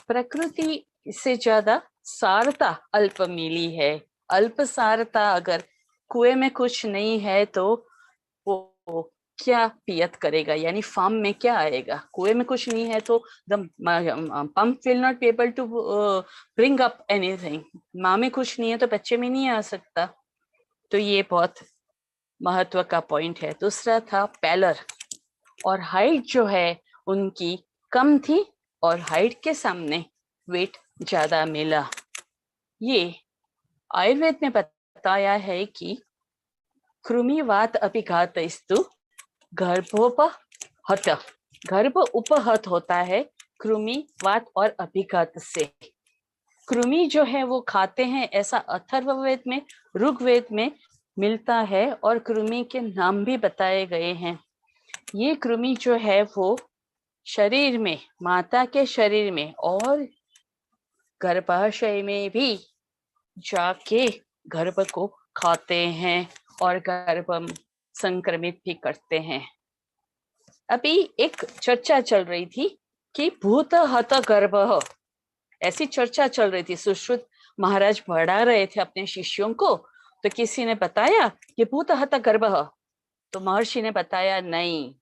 प्रकृति से ज्यादा सारता अल्प मिली है। अल्प सारता, अगर कुएं में कुछ नहीं है तो वो क्या पियत करेगा, यानी फार्म में क्या आएगा। कुएं में कुछ नहीं है तो the pump will not be able to bring up anything. माँ में कुछ नहीं है तो बच्चे में नहीं आ सकता। तो ये बहुत महत्व का पॉइंट है। दूसरा था पैलर, और हाइट जो है उनकी कम थी और हाइट के सामने वेट ज्यादा मिला। ये आयुर्वेद में बताया है कि कृमिवात अभिघातस्तु गर्भोपहत। गर्भ उपहत होता है कृमिवात और अभिघात से। कृमि जो है वो खाते हैं, ऐसा अथर्ववेद में, ऋग्वेद में मिलता है और कृमि के नाम भी बताए गए हैं। ये कृमि जो है वो शरीर में, माता के शरीर में और गर्भाशय में भी जाके गर्भ को खाते हैं और गर्भ संक्रमित भी करते हैं। अभी एक चर्चा चल रही थी कि भूत हत गर्भ, ऐसी चर्चा चल रही थी। सुश्रुत महाराज पढ़ा रहे थे अपने शिष्यों को, तो किसी ने बताया कि भूत हत गर्भ, तो महर्षि ने बताया नहीं,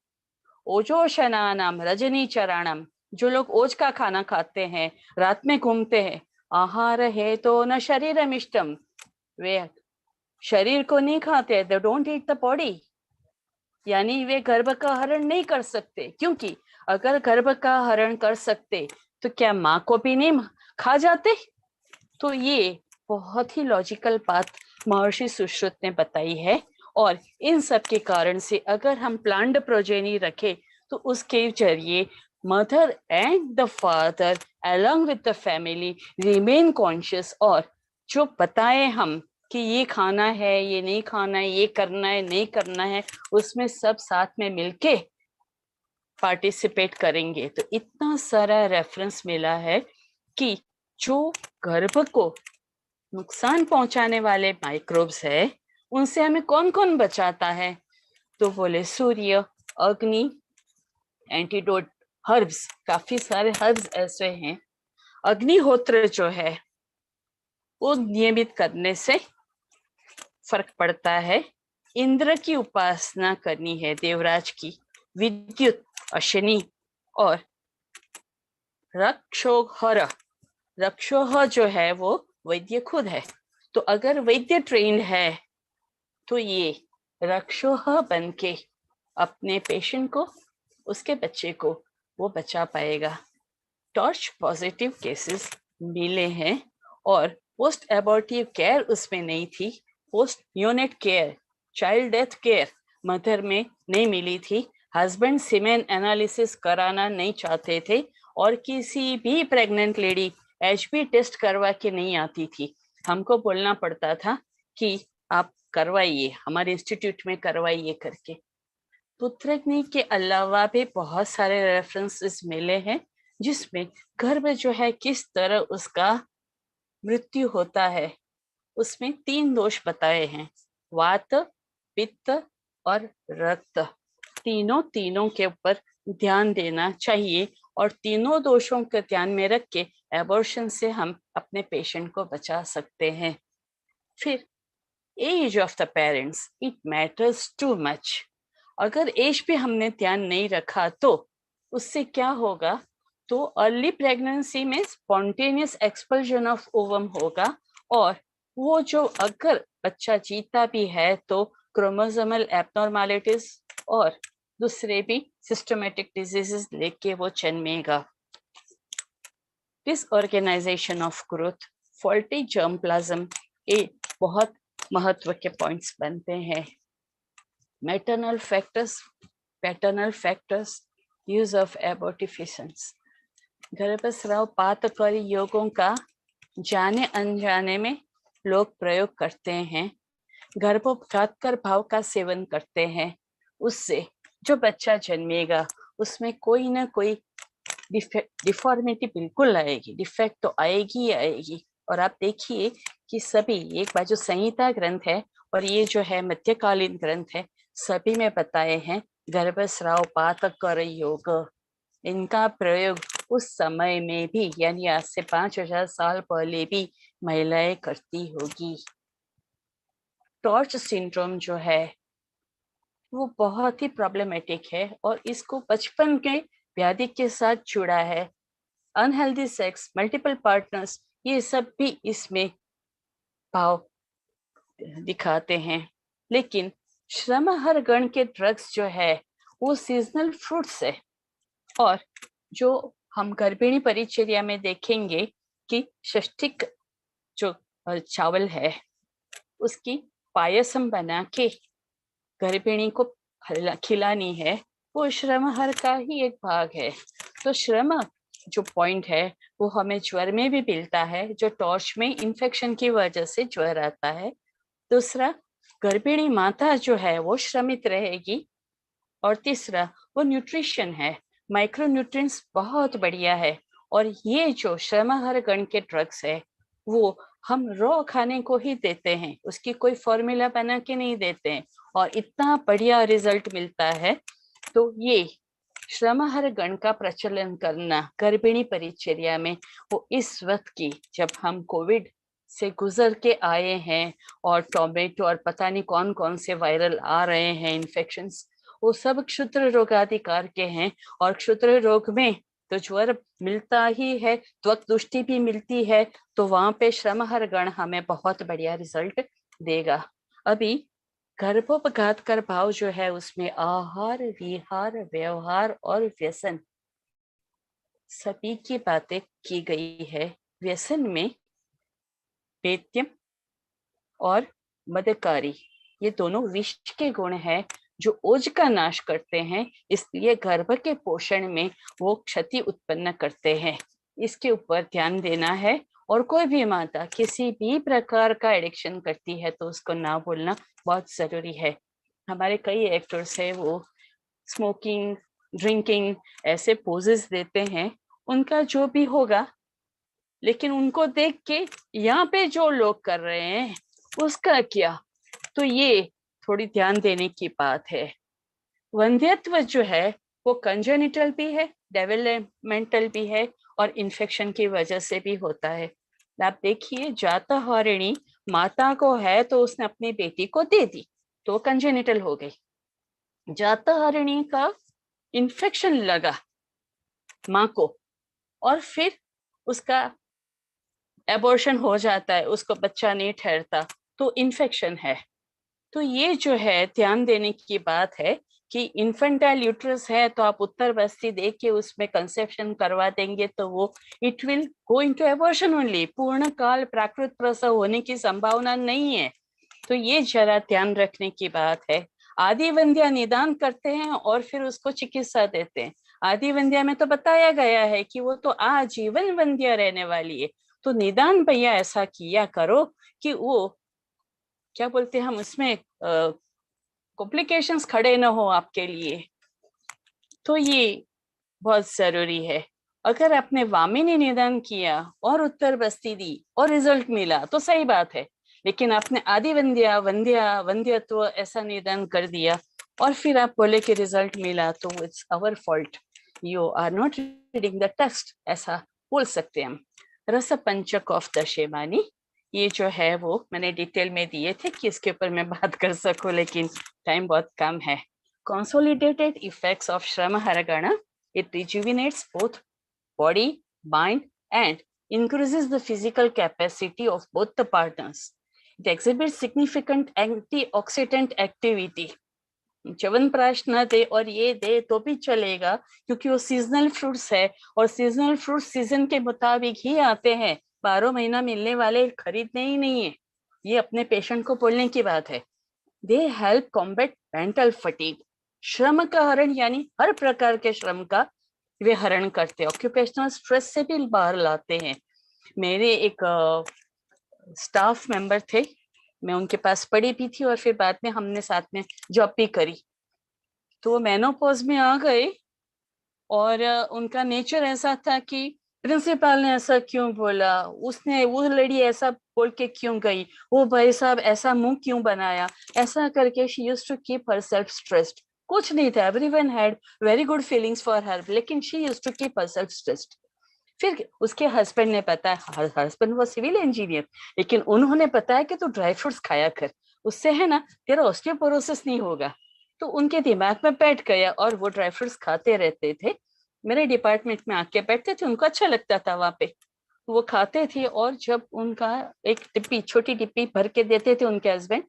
ओजोशनानाम रजनी चराणाम, जो लोग ओज का खाना खाते हैं, रात में घूमते हैं, आहार है तो न शरीरमिष्टम, वे शरीर को नहीं खाते, they don't eat the body, यानी वे गर्भ का हरण नहीं कर सकते। क्योंकि अगर गर्भ का हरण कर सकते तो क्या माँ को भी नहीं खा जाते। तो ये बहुत ही लॉजिकल बात महर्षि सुश्रुत ने बताई है। और इन सब के कारण से अगर हम प्लांट प्रोजेनी रखें तो उसके जरिए mother and the father along with the family remain conscious, और जो बताए हम कि ये खाना है, ये नहीं खाना है, ये करना है, नहीं करना है, उसमें सब साथ में मिलके पार्टिसिपेट करेंगे। तो इतना सारा रेफरेंस मिला है कि जो गर्भ को नुकसान पहुंचाने वाले माइक्रोब्स है उनसे हमें कौन कौन बचाता है। तो बोले सूर्य, अग्नि, एंटीडोट, हर्ब्स, काफी सारे हर्ब्स ऐसे हैं। अग्निहोत्र जो है वो नियमित करने से फर्क पड़ता है। इंद्र की उपासना करनी है, देवराज की, विद्युत, अश्विनी, और रक्षोहर, रक्षोह जो है वो वैद्य खुद है। तो अगर वैद्य ट्रेंड है तो ये रक्षोह बन के अपने पेशेंट को, उसके बच्चे को वो बचा पाएगा। टॉर्च पॉजिटिव केसेस मिले हैं और पोस्ट एबॉर्टिव केयर उसमें नहीं थी, post unit care, child death care mother में नहीं मिली थी। हस्बैंड सीमेन एनालिसिस कराना नहीं चाहते थे और किसी भी प्रेग्नेंट लेडी एचबी टेस्ट करवा के नहीं आती थी। हमको बोलना पड़ता था कि आप करवाइए, हमारे इंस्टीट्यूट में करवाइए करके। पुत्रग्नि के अलावा भी बहुत सारे रेफरेंसेस मिले हैं जिसमें गर्भ जो है किस तरह उसका मृत्यु होता है। उसमें 3 दोष बताए हैं, वात, पित्त और रक्त। तीनों के ऊपर ध्यान देना चाहिए और तीनों दोषों को ध्यान में रख के एबॉर्शन से हम अपने पेशेंट को बचा सकते हैं। फिर age of the parents, it matters too much. अगर एज पे हमने ध्यान नहीं रखा तो उससे क्या होगा, तो अर्ली प्रेगनेंसी में स्पॉन्टेनियस एक्सपल्जन ऑफ ओवम होगा और वो जो अगर बच्चा जीता भी है तो क्रोमोसोमल एब्नॉर्मैलिटीज और दूसरे भी सिस्टमेटिक डिजीजेस लेके वो जन्मेगा। Disorganisation of growth, faulty germ plasm, ये बहुत महत्व के पॉइंट्स बनते हैं। Maternal factors, paternal factors, use of abortifications, गर्भस्राव पातकारी योगों का जाने अनजाने में लोग प्रयोग करते हैं। गर्भोपघात कर भाव का सेवन करते हैं, उससे जो बच्चा जन्मेगा उसमें कोई ना कोई डिफॉर्मिटी बिल्कुल आएगी, डिफेक्ट तो आएगी ही आएगी। और आप देखिए कि सभी, एक बाजू संहिता ग्रंथ है और ये जो है मध्यकालीन ग्रंथ है, सभी में बताए हैं गर्भस्राव पातकर योग। इनका प्रयोग उस समय में भी, यानी आज से 5000 साल पहले भी महिलाएं करती होगी। टॉर्च सिंड्रोम जो है वो बहुत ही प्रॉब्लमेटिक है और इसको बचपन के व्याधि के साथ जुड़ा है। अनहेल्दी सेक्स, मल्टीपल पार्टनर्स, ये सब भी इसमें भाव दिखाते हैं। लेकिन श्रमहर गण के ड्रग्स जो है वो सीजनल फ्रूट्स है और जो हम गर्भिणी परिचर्या में देखेंगे कि षष्ठिक जो चावल है उसकी पायसम बना के गर्भिणी को खिलानी है, वो श्रमहर का ही एक भाग है। तो श्रम जो पॉइंट है वो हमें ज्वर में भी मिलता है, जो टॉर्च में इन्फेक्शन की वजह से ज्वर आता है। दूसरा, गर्भिणी माता जो है वो श्रमित रहेगी। और तीसरा, वो न्यूट्रिशन है, माइक्रो न्यूट्रिएंट्स बहुत बढ़िया है। और ये जो श्रमहर गण के ड्रग्स है वो हम रॉ खाने को ही देते हैं, उसकी कोई फॉर्मूला बना के नहीं देते हैं और इतना बढ़िया रिजल्ट मिलता है। तो ये श्रमहर गण का प्रचलन करना गर्भिणी परिचर्या में, वो इस वक्त की जब हम कोविड से गुजर के आए हैं और टोमेटो और पता नहीं कौन कौन से वायरल आ रहे हैं इन्फेक्शंस, वो सब क्षुद्र रोगाधिकार के हैं। और क्षुद्र रोग में तो ज्वर मिलता ही है, त्वक दुष्टि भी मिलती है, तो वहां पे श्रमहर गण हमें बहुत बढ़िया रिजल्ट देगा। अभी गर्भोपघात कर भाव जो है उसमें आहार, विहार, व्यवहार और व्यसन सभी की बातें की गई है। व्यसन में पेत्यम और मदकारी, ये दोनों विष के गुण हैं जो ओज का नाश करते हैं, इसलिए गर्भ के पोषण में वो क्षति उत्पन्न करते हैं। इसके ऊपर ध्यान देना है। और कोई भी माता किसी भी प्रकार का एडिक्शन करती है तो उसको ना बोलना बहुत जरूरी है। हमारे कई एक्टर्स है वो स्मोकिंग, ड्रिंकिंग ऐसे पोजेस देते हैं, उनका जो भी होगा, लेकिन उनको देख के यहाँ पे जो लोग कर रहे हैं उसका क्या, तो ये थोड़ी ध्यान देने की बात है। वंध्यत्व जो है वो कंजेनिटल भी है, डेवलपमेंटल भी है और इन्फेक्शन की वजह से भी होता है। आप देखिए, जातहरिणी माता को है तो उसने अपनी बेटी को दे दी तो कंजेनिटल हो गई। जातहरिणी का इन्फेक्शन लगा माँ को और फिर उसका एबॉर्शन हो जाता है, उसको बच्चा नहीं ठहरता, तो इन्फेक्शन है। तो ये जो है ध्यान देने की बात है कि इन्फेंटाइल यूट्रस है तो आप उत्तर बस्ती देख के उसमें कंसेप्शन करवा देंगे तो वो it will go into abortion only, पूर्ण काल प्राकृत प्रसव होने की संभावना नहीं है। तो ये जरा ध्यान रखने की बात है। आदि वंध्या निदान करते हैं और फिर उसको चिकित्सा देते हैं। आदि वंध्या में तो बताया गया है कि वो तो आजीवन वंध्या रहने वाली है, तो निदान भैया ऐसा किया करो कि वो क्या बोलते हैं हम उसमें कॉम्प्लिकेशंस खड़े न हो आपके लिए। तो ये बहुत जरूरी है। अगर आपने वामिनी निदान किया और उत्तर बस्ती दी और रिजल्ट मिला तो सही बात है, लेकिन आपने आदि वंध्या वंध्यत्व ऐसा निदान कर दिया और फिर आप बोले कि रिजल्ट मिला, तो it's our fault, you are not reading the text, ऐसा बोल सकते हैं हम। रस पंचक ऑफ दशेमानी, ये जो है वो मैंने डिटेल में दिए थे कि इसके ऊपर मैं बात कर सकूं, लेकिन टाइम बहुत कम है। Consolidated effects of Shrama Haragana, it rejuvenates both body, mind, and increases the physical capacity of both the partners. It exhibits significant antioxidant activity. Chyawanprash न दे और ये दे तो भी चलेगा, क्योंकि वो सीजनल फ्रूट्स है और सीजनल फ्रूट्स सीजन के मुताबिक ही आते हैं, 12 महीना मिलने वाले खरीदने ही नहीं है। ये अपने पेशेंट को बोलने की बात है। They help combat mental fatigue. श्रम का हरण यानी हर प्रकार के श्रम का वे हरण करते हैं, ऑक्यूपेशनल स्ट्रेस से भी बाहर लाते हैं। मेरे एक स्टाफ मेंबर थे, मैं उनके पास पढ़ी भी थी और फिर बाद में हमने साथ में जॉब भी करी। तो वो मेनोपॉज में आ गए और उनका नेचर ऐसा था कि प्रिंसिपल ने ऐसा क्यों बोला, उसने वो लड़ी ऐसा बोल के क्यों गई, वो भाई साहब ऐसा मुंह क्यों बनाया, ऐसा करके she used to keep herself stressed. कुछ नहीं था, everyone had very good feelings for her, लेकिन she used to keep herself stressed. फिर उसके हस्बैंड ने बताया, हस्बैंड वो सिविल इंजीनियर, लेकिन उन्होंने बताया कि तू ड्राई फ्रूट्स खाया कर, उससे है ना तेरा ऑस्टियोपोरोसिस नहीं होगा। तो उनके दिमाग में बैठ गया और वो ड्राई फ्रूट्स खाते रहते थे। मेरे डिपार्टमेंट में आके बैठते थे, उनको अच्छा लगता था वहां पे, वो खाते थे। और जब उनका एक डिब्बी, छोटी डिब्बी भर के देते थे उनके हस्बैंड,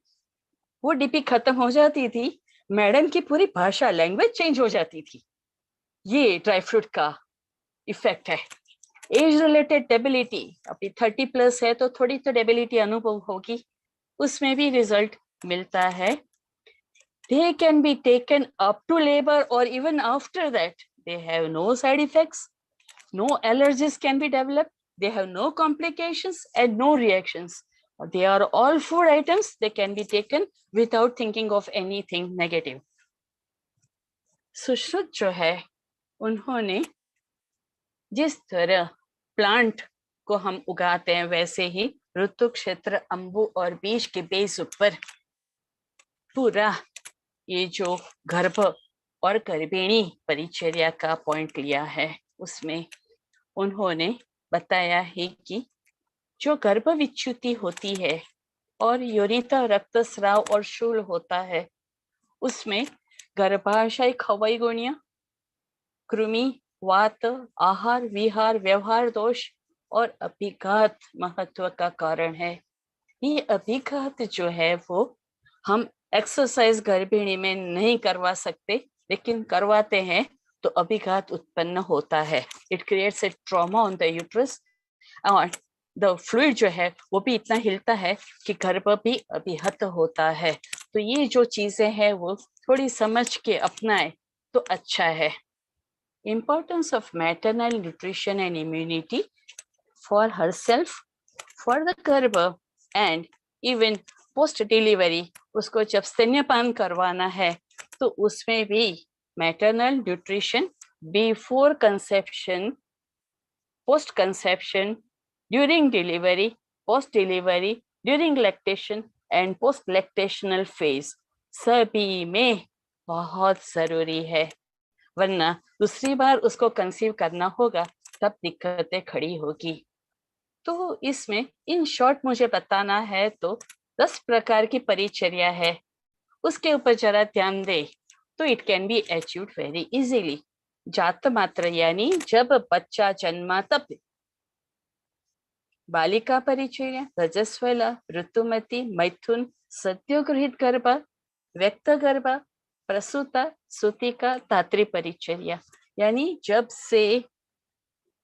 वो डिब्बी खत्म हो जाती थी, मैडम की पूरी भाषा, लैंग्वेज चेंज हो जाती थी। ये ड्राई फ्रूट का इफेक्ट है। एज रिलेटेड डेबिलिटी, अभी 30+ है तो थोड़ी तो डेबिलिटी अनुभव होगी, उसमें भी रिजल्ट मिलता है। They can be taken up to labor or even after that. They have no side effects, no allergies can be developed, they have no complications and no reactions. They are all food items, they can be taken without thinking of anything negative. Sushruta जो है, उन्होंने जिस तरह plant को हम उगाते हैं वैसे ही ऋतु क्षेत्र, अंबु और बीज के बेस ऊपर पूरा ये जो गर्भ और गर्भिणी परिचर्या का पॉइंट लिया है, उसमें उन्होंने बताया है कि जो गर्भ विच्युति होती है और योनिता रक्तस्राव और शूल होता है, उसमें गर्भाशय खवाई गुणिया, कृमि, वात, आहार विहार व्यवहार दोष और अभिघात महत्व का कारण है। ये अभिघात जो है वो हम एक्सरसाइज गर्भिणी में नहीं करवा सकते, लेकिन करवाते हैं तो अभिघात उत्पन्न होता है। It creates a trauma on the uterus और द फ्लूइड जो है वो भी इतना हिलता है कि गर्भ भी अभिहत होता है। तो ये जो चीजें हैं वो थोड़ी समझ के अपनाए तो अच्छा है। Importance of maternal nutrition and immunity for herself, for the गर्भ and even post delivery, उसको जब स्तन्यपान करवाना है तो उसमें भी maternal nutrition before conception, post conception, during delivery, post delivery, during lactation and post lactational phase, सभी में बहुत जरूरी है, वरना दूसरी बार उसको कंसीव करना होगा तब दिक्कतें खड़ी होगी। तो इसमें इन शॉर्ट मुझे बताना है तो 10 प्रकार की परिचर्या है, उसके ऊपर जरा ध्यान दे तो it can be achieved very easily. जात मात्र यानी जब बच्चा जन्मा तब बालिका परिचर्या, रजस्वला, ऋतुमती, मैथुन, सद्योगृहित गर्भ, व्यक्त गर्भ, प्रसूता सुतिका तात्री परिचर्या, यानी जब से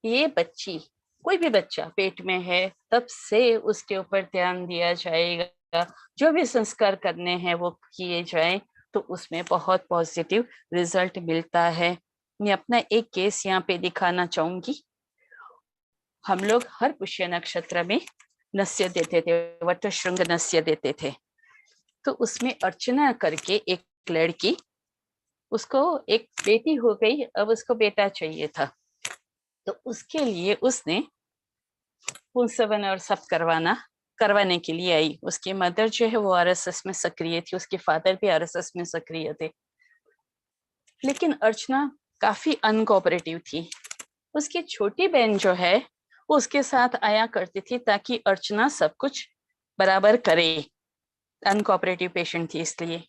ये बच्ची, कोई भी बच्चा पेट में है तब से उसके ऊपर ध्यान दिया जाएगा, जो भी संस्कार करने हैं वो किए जाएं, तो उसमें बहुत पॉजिटिव रिजल्ट मिलता है। मैं अपना एक केस यहाँ पे दिखाना चाहूंगी। हम लोग हर पुष्य नक्षत्र में नस्य देते थे, वटश्रृंग नस्य देते थे। तो उसमें अर्चना करके एक लड़की, उसको एक बेटी हो गई, अब उसको बेटा चाहिए था, तो उसके लिए उसने पुंसवन और सब करवाने के लिए आई। उसकी मदर जो है वो आरएसएस में सक्रिय थी, उसके फादर भी आरएसएस में सक्रिय थे, लेकिन अर्चना काफी अनकोऑपरेटिव थी। उसकी छोटी बहन जो है वो उसके साथ आया करती थी ताकि अर्चना सब कुछ बराबर करे। अनकोऑपरेटिव पेशेंट थी इसलिए।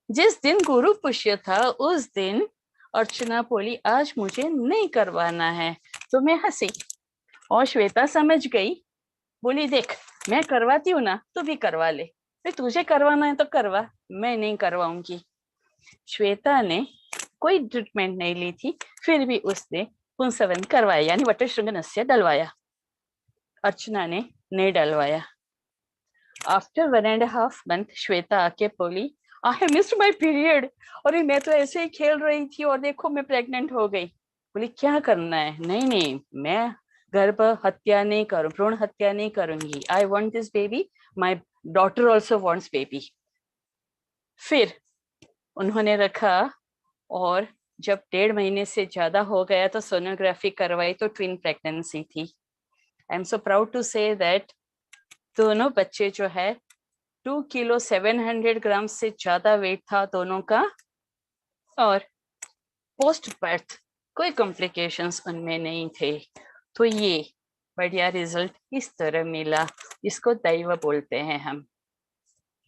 जिस दिन गुरु पुष्य था उस दिन अर्चना बोली आज मुझे नहीं करवाना है, तो मैं हंसी और श्वेता समझ गई, बोली देख मैं करवाती हूँ ना, तू भी करवा ले, फिर तुझे करवाना है तो करवा, मैं नहीं करवाऊंगी। श्वेता ने कोई ट्रीटमेंट नहीं ली थी, फिर भी उसने पुंसवन करवाया, यानी वटश्रृंग नस्य डलवाया। अर्चना ने नहीं डलवाया। आफ्टर 1.5 month श्वेता आके बोली I have missed my period, और मैं तो ऐसे ही खेल रही थी और देखो मैं प्रेग्नेंट हो गई। बोली क्या करना है? नहीं नहीं, मैं गर्भ हत्या नहीं करूं, भ्रूण हत्या नहीं करूंगी, I want this baby, my daughter also wants baby. फिर उन्होंने रखा, और जब 1.5 महीने से ज्यादा हो गया तो सोनोग्राफी करवाई तो ट्विन प्रेगनेंसी थी। I am so proud to say that दोनों बच्चे जो है 2 किलो 700 ग्राम से ज्यादा वेट था दोनों का, और पोस्ट बर्थ कोई कॉम्प्लिकेशंस उनमें नहीं थे। तो ये बढ़िया रिजल्ट इस तरह मिला, इसको दैव बोलते हैं हम।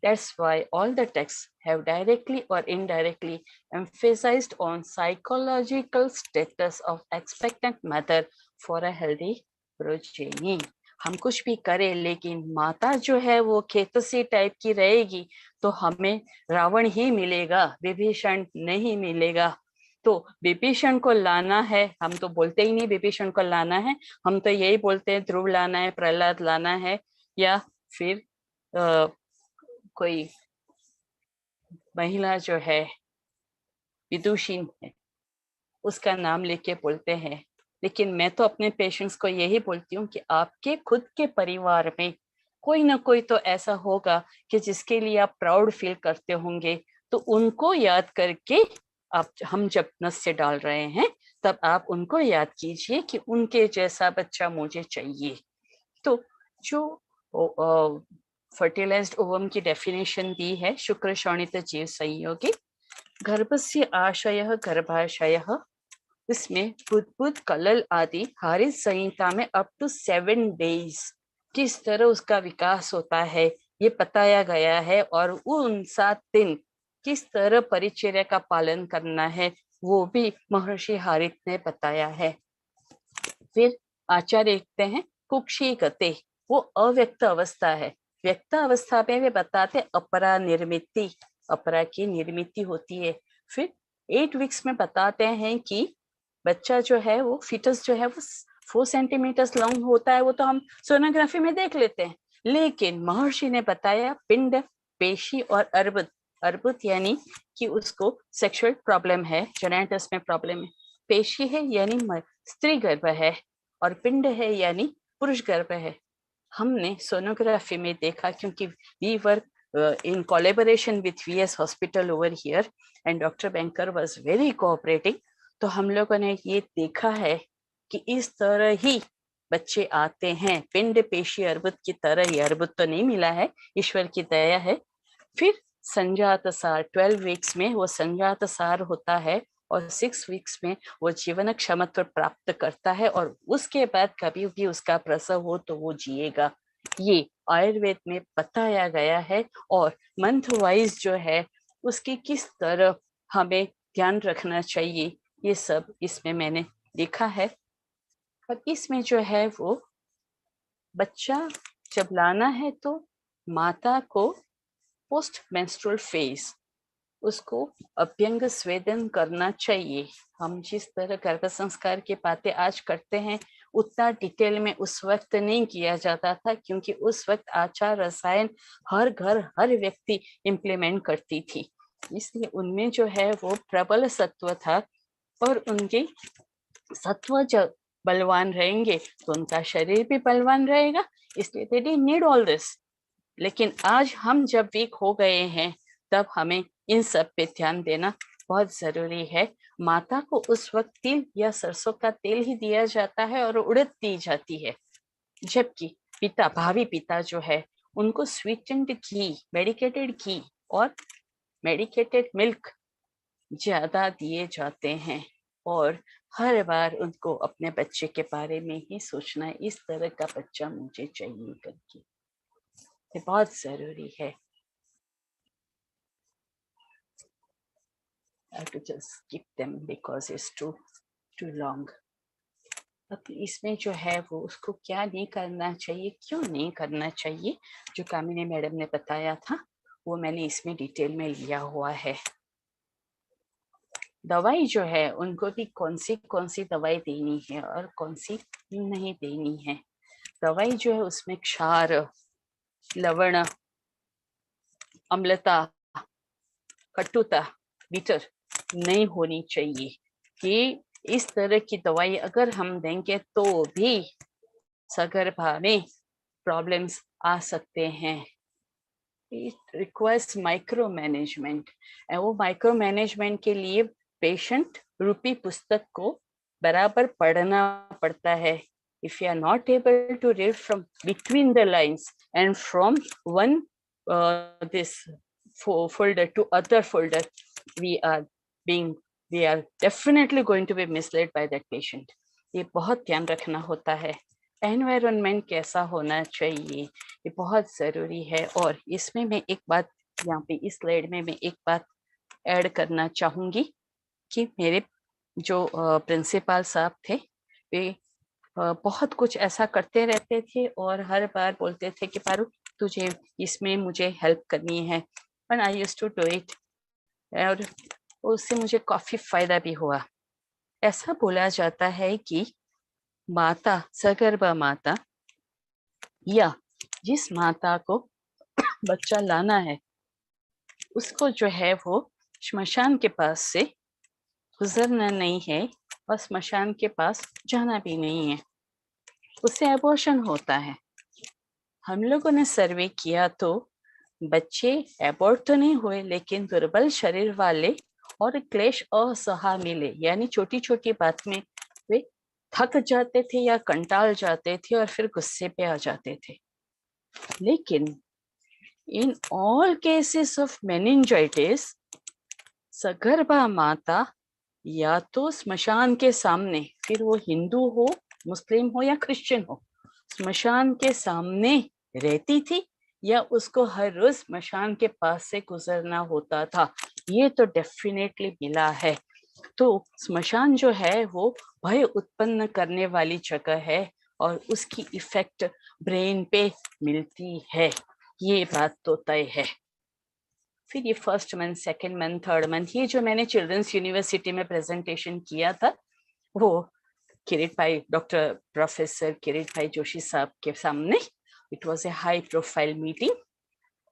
That's why all the texts have directly or indirectly emphasized on psychological status of expectant mother for a healthy progeny. हम कुछ भी करें लेकिन माता जो है वो खेतसी टाइप की रहेगी तो हमें रावण ही मिलेगा, विभीषण नहीं मिलेगा। तो विभीषण को लाना है, हम तो बोलते ही नहीं विभीषण को लाना है, हम तो यही बोलते हैं ध्रुव लाना है, प्रहलाद लाना है, या फिर कोई महिला जो है विदुषी है उसका नाम लेके बोलते हैं। लेकिन मैं तो अपने पेशेंट्स को यही बोलती हूँ कि आपके खुद के परिवार में कोई ना कोई तो ऐसा होगा कि जिसके लिए आप प्राउड फील करते होंगे, तो उनको याद करके आप, हम जब नस्य डाल रहे हैं तब आप उनको याद कीजिए कि उनके जैसा बच्चा मुझे चाहिए। तो जो फर्टिलाइज्ड ओवम की डेफिनेशन दी है, शुक्र शोणित जीव संयोगी, गर्भस्य आशयः गर्भाशयः, इसमें बुद्ध कलल आदि हारिस संहिता में अप टू 7 days किस तरह उसका विकास होता है ये बताया गया है, और उन 7 दिन किस तरह परिचर्या का पालन करना है वो भी महर्षि हारित ने बताया है। फिर आचार्य लिखते हैं कुक्षी गते, वो अव्यक्त अवस्था है। व्यक्त अवस्था में वे बताते अपरा निर्मिति, अपरा की निर्मिति होती है। फिर 8 weeks में बताते हैं कि बच्चा जो है वो फीटस जो है वो 4 सेंटीमीटर लॉन्ग होता है, वो तो हम सोनोग्राफी में देख लेते हैं, लेकिन महर्षि ने बताया पिंड, पेशी और अर्बुद, अर्बुद यानी कि उसको सेक्सुअल प्रॉब्लम है, जेनेटिक्स में प्रॉब्लम है, पेशी है यानी स्त्री गर्भ है, और पिंड है यानी पुरुष गर्भ है। हमने सोनोग्राफी में देखा, क्योंकि we work in collaboration with VS Hospital over here and Dr. Banker was very cooperating, तो हम लोगों ने ये देखा है कि इस तरह ही बच्चे आते हैं, पिंड पेशी अर्बुद की तरह ही। अर्बुद तो नहीं मिला है, ईश्वर की दया है। फिर संजात सार 12 weeks में वो संजात सार होता है, और 6 weeks में वो जीवन क्षमत्व प्राप्त करता है, और उसके बाद कभी भी उसका प्रसव हो तो वो जिएगा। ये आयुर्वेद में बताया गया है, और मंथ वाइज जो है उसकी किस तरह हमें ध्यान रखना चाहिए ये सब इसमें मैंने देखा है। और इसमें जो है वो बच्चा जब लाना है तो माता को पोस्ट मेंस्ट्रुअल फेज, उसको अभ्यंग स्वेदन करना चाहिए। हम जिस तरह गर्भ संस्कार की बातें आज करते हैं उतना डिटेल में उस वक्त नहीं किया जाता था, क्योंकि उस वक्त आचार रसायन हर घर हर व्यक्ति इम्प्लीमेंट करती थी, इसलिए उनमें जो है वो प्रबल सत्व था और उनके सत्व जब बलवान रहेंगे तो उनका शरीर भी बलवान रहेगा, इसलिए they didn't need all this। लेकिन आज हम जब वीक हो गए हैं तब हमें इन सब पे ध्यान देना बहुत जरूरी है। माता को उस वक्त तिल या सरसों का तेल ही दिया जाता है और उड़द दी जाती है, जबकि पिता भावी पिता जो है उनको स्वीटेंड घी, मेडिकेटेड घी और मेडिकेटेड मिल्क ज्यादा दिए जाते हैं और हर बार उनको अपने बच्चे के बारे में ही सोचना है, इस तरह का बच्चा मुझे चाहिए करके, ये बहुत जरूरी है। I have to just skip them because it's too long। अब इसमें जो है वो उसको क्या नहीं करना चाहिए, क्यों नहीं करना चाहिए, जो कामिनी मैडम ने बताया था वो मैंने इसमें डिटेल में लिया हुआ है। दवाई जो है उनको भी कौन सी दवाई देनी है और कौन सी नहीं देनी है। दवाई जो है उसमें क्षार, लवण, अम्लता, कटुता, बिटर नहीं होनी चाहिए। कि इस तरह की दवाई अगर हम देंगे तो भी सगर्भा में प्रॉब्लम्स आ सकते हैं। इट रिक्वायर्स माइक्रो मैनेजमेंट, वो माइक्रो मैनेजमेंट के लिए पेशेंट रूपी पुस्तक को बराबर पढ़ना पड़ता है। If you are not able to read from between the lines and from one this folder to other folder, we are definitely going to be misled by that patient। ये बहुत ध्यान रखना होता है। एनवायरनमेंट कैसा होना चाहिए ये बहुत ज़रूरी है। और इसमें मैं एक बात यहाँ पे इस स्लाइड में मैं एक बात ऐड करना चाहूँगी कि मेरे जो प्रिंसिपल साहब थे वे बहुत कुछ ऐसा करते रहते थे और हर बार बोलते थे कि पारुल तुझे इसमें मुझे हेल्प करनी है, but I used to do it और उससे मुझे काफ़ी फायदा भी हुआ। ऐसा बोला जाता है कि माता, सगर्भा माता या जिस माता को बच्चा लाना है उसको जो है वो श्मशान के पास से गुजरना नहीं है और श्मशान के पास जाना भी नहीं है, उससे एबॉर्शन होता है। हम लोगों ने सर्वे किया तो बच्चे एबॉर्ट तो नहीं हुए, लेकिन दुर्बल शरीर वाले और क्लेश असहा मिले, यानी छोटी छोटी बात में वे थक जाते थे या कंटाल जाते थे और फिर गुस्से पे आ जाते थे। लेकिन in all cases of meningitis सगर्भा माता या तो स्मशान के सामने, फिर वो हिंदू हो, मुस्लिम हो या क्रिश्चियन हो, स्मशान के सामने रहती थी या उसको हर रोज स्मशान के पास से गुजरना होता था। ये तो डेफिनेटली मिला है। तो स्मशान जो है वो भय उत्पन्न करने वाली जगह है और उसकी इफेक्ट ब्रेन पे मिलती है, ये बात तो तय है। फिर ये first month, second month, third month, ये जो मैंने चिल्ड्रंस यूनिवर्सिटी में प्रेजेंटेशन किया था वो किरीट भाई, डॉक्टर प्रोफेसर किरीट भाई जोशी साहब के सामने, it was a high profile meeting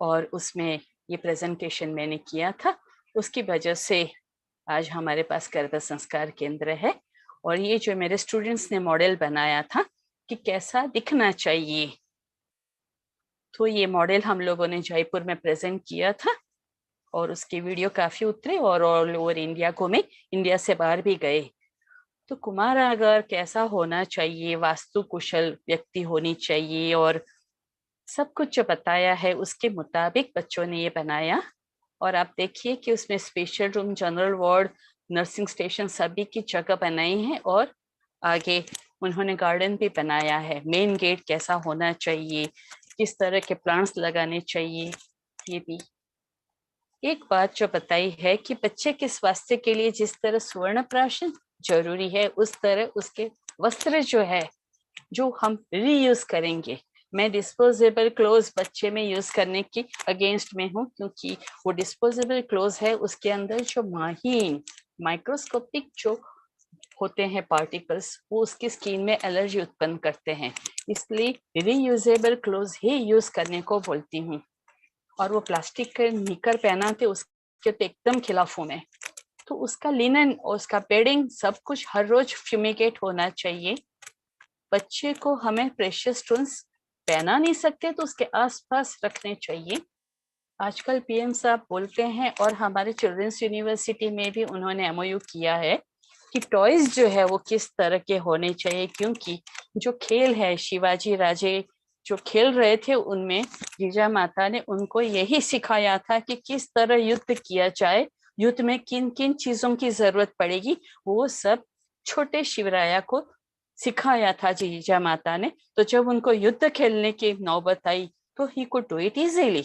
और उसमें ये प्रेजेंटेशन मैंने किया था। उसकी वजह से आज हमारे पास गर्भ संस्कार केंद्र है और ये जो मेरे स्टूडेंट्स ने मॉडल बनाया था कि कैसा दिखना चाहिए, तो ये मॉडल हम लोगों ने जयपुर में प्रेजेंट किया था और उसके वीडियो काफी उतरे और ऑल ओवर इंडिया घूमे, इंडिया से बाहर भी गए। तो कुमारागर कैसा होना चाहिए, वास्तु कुशल व्यक्ति होनी चाहिए और सब कुछ जो बताया है उसके मुताबिक बच्चों ने ये बनाया। और आप देखिए कि उसमें special room, general ward, nursing station सभी की जगह बनाई है और आगे उन्होंने गार्डन भी बनाया है। मेन गेट कैसा होना चाहिए, किस तरह के प्लांट्स लगाने चाहिए, ये भी। एक बात जो बताई है कि बच्चे के स्वास्थ्य के लिए जिस तरह स्वर्ण प्राशन जरूरी है उस तरह उसके वस्त्र जो है जो हम रीयूज करेंगे मैं डिस्पोजेबल क्लोथ बच्चे में यूज करने की अगेंस्ट में हूँ, क्योंकि वो डिस्पोजेबल क्लोथ है, उसके अंदर जो माहीन माइक्रोस्कोपिक जो होते हैं पार्टिकल्स, वो उसकी स्किन में एलर्जी उत्पन्न करते हैं। इसलिए रीयूजेबल क्लोथ ही यूज करने को बोलती हूँ। और वो प्लास्टिक के निकर पहना थे, उसके तो एकदम खिलाफ हूँ मैं। तो उसका लिनन और उसका पैडिंग सब कुछ हर रोज फ्यूमिगेट होना चाहिए। बच्चे को हमें प्रेशियस स्टोन्स पहना नहीं सकते तो उसके आसपास रखने चाहिए। आजकल पीएम साहब बोलते हैं, और हमारे चिल्ड्रंस यूनिवर्सिटी में भी उन्होंने एमओयू किया है कि टॉयज जो है वो किस तरह के होने चाहिए, क्योंकि जो खेल है शिवाजी राजे जो खेल रहे थे उनमें जीजा माता ने उनको यही सिखाया था कि किस तरह युद्ध किया जाए, युद्ध में किन किन चीजों की जरूरत पड़ेगी, वो सब छोटे शिवराया को सिखाया था जीजा माता ने। तो जब उनको युद्ध खेलने की नौबत आई तो he could do it easily.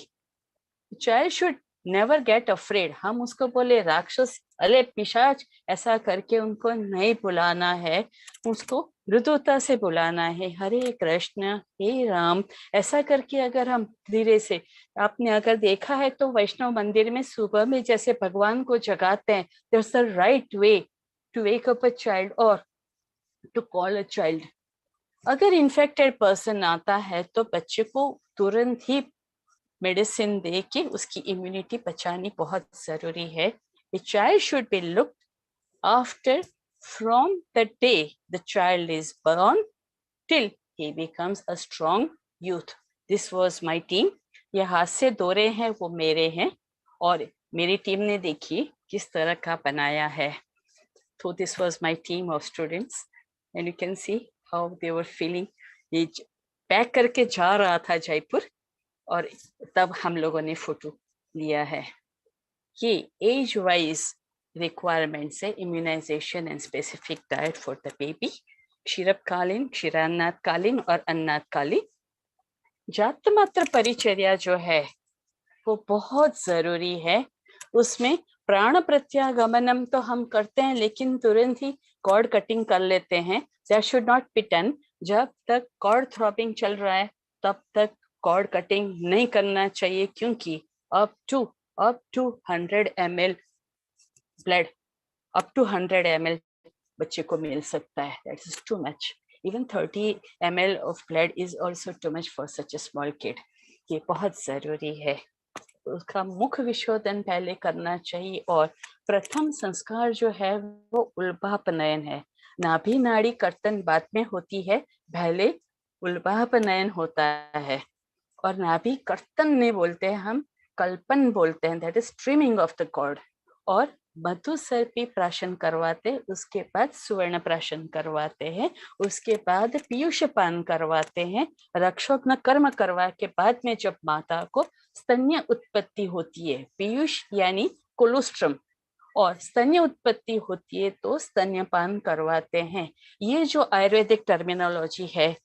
Child should never get afraid. हम उसको बोले राक्षस, अरे पिशाच, ऐसा करके उनको नहीं बुलाना है, उसको मृदुता से बुलाना है। हरे कृष्ण, हे राम, ऐसा करके अगर हम धीरे से, आपने अगर देखा है तो वैष्णव मंदिर में सुबह में जैसे भगवान को जगाते हैं, that's the right way to wake up a child और टू कॉल अ चाइल्ड। अगर इन्फेक्टेड पर्सन आता है तो बच्चे को तुरंत ही मेडिसिन दे के उसकी इम्यूनिटी बचानी बहुत जरूरी है। A child should be looked after from the day the child is born till he becomes a strong youth. This was my team. ये हाथ से दौरे हैं वो मेरे हैं, और मेरी टीम ने देखिए किस तरह का बनाया है। So this was my team of students and you can see how they were feeling. ये पैक करके जा रहा था जयपुर और तब हम लोगों ने फोटो लिया है। ये एज वाइज रिक्वायरमेंट्स है, immunisation and specific diet for the baby, क्षीरपकालीन, क्षीरान्नादकालीन और अन्नादकालीन। जात मात्र परिचर्या जो है वो बहुत जरूरी है। उसमें प्राण प्रत्यागमनम तो हम करते हैं लेकिन तुरंत ही कॉर्ड कटिंग कर लेते हैं। That should not be done. जब तक कॉर्ड थ्रॉपिंग चल रहा है तब तक कॉर्ड कटिंग नहीं करना चाहिए, क्योंकि up to 100 ml blood, up to 100 ml बच्चे को मिल सकता है। That is too much. Even 30 ml of blood is also too much for such a small kid. ये बहुत जरूरी है। उसका मुख विशोधन पहले करना चाहिए। और प्रथम संस्कार जो है वो उल्बापनयन है। नाभि नाड़ी कर्तन बाद में होती है, पहले उल्बापनयन होता है। और नाभि कर्तन नहीं बोलते हैं, हम कल्पन बोलते हैं, that is trimming of the cord. और मधु सर्पी प्राशन करवाते, उसके बाद सुवर्ण प्राशन करवाते हैं, उसके बाद पीयूष पान करवाते हैं, रक्षोघ्न कर्म करवा के बाद में जब माता को स्तन्य उत्पत्ति होती है, पीयूष यानी कोलोस्ट्रम, और स्तन्य उत्पत्ति होती है तो स्तन्यपान करवाते हैं। ये जो आयुर्वेदिक टर्मिनोलॉजी है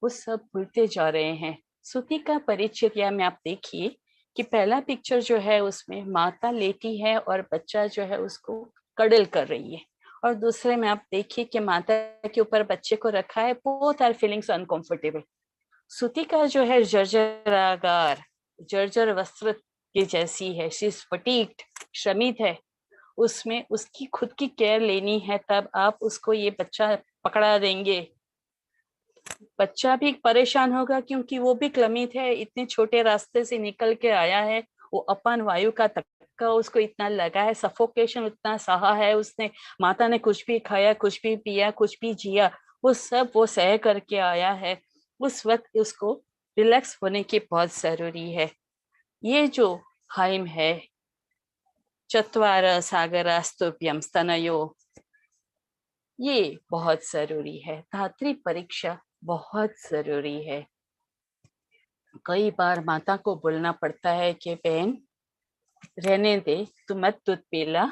वो सब भूलते जा रहे हैं। सूती का परिचर्या में आप देखिए कि पहला पिक्चर जो है उसमें माता लेटी है और बच्चा जो है उसको कडल कर रही है, और दूसरे में आप देखिए कि माता के ऊपर बच्चे को रखा है। Both are feelings uncomfortable. सूती का जो है जर्जरागार, जर्जर वस्त्र की जैसी है, शी इज फटीग्ड, श्रमित है, उसमें उसकी खुद की केयर लेनी है। तब आप उसको ये बच्चा पकड़ा देंगे, बच्चा भी परेशान होगा क्योंकि वो भी क्लमित है, इतने छोटे रास्ते से निकल के आया है, वो अपान वायु का धक्का उसको इतना लगा है, सफोकेशन इतना सहा है उसने, माता ने कुछ भी खाया, कुछ भी पिया, कुछ भी जिया, वो सब वो सह करके आया है। उस वक्त उसको रिलैक्स होने की बहुत जरूरी है। ये जो हाइम है, चत्वार सागरास्तुभ्यम स्तनयो, ये बहुत जरूरी है। धात्री परीक्षा बहुत जरूरी है। कई बार माता को बोलना पड़ता है कि बहन रहने दे, तू मत दूध पिला,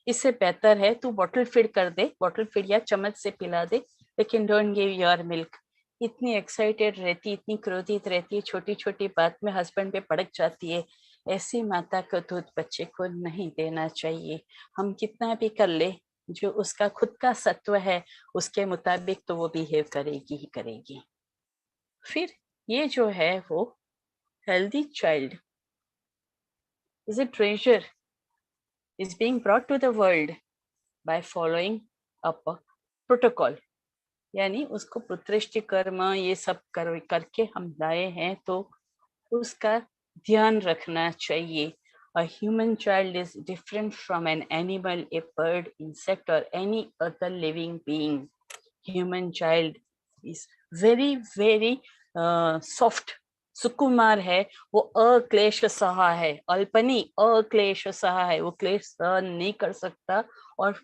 इससे बेहतर है तू बॉटल फीड कर दे, बॉटल फीड या चम्मच से पिला दे, लेकिन डोंट गिव योर मिल्क। इतनी एक्साइटेड रहती, इतनी क्रोधित रहती है, छोटी छोटी बात में हस्बैंड पे भड़क जाती है। ऐसी माता को दूध बच्चे को नहीं देना चाहिए। हम कितना भी कर ले, जो उसका खुद का सत्व है उसके मुताबिक तो वो बिहेव करेगी ही करेगी। फिर ये जो है वो healthy child is a treasure, is being brought to the world by following up a protocol. यानी उसको पुत्रेष्टि कर्म ये सब करके हम लाए हैं, तो उसका ध्यान रखना चाहिए. A human child is different from an animal, a bird, insect or any other living being. Human child is very, very soft. सुकुमार है, वो अक्लेश सहा है. अल्पनी अक्लेश सहा है, वो क्लेश सहन नहीं कर सकता, और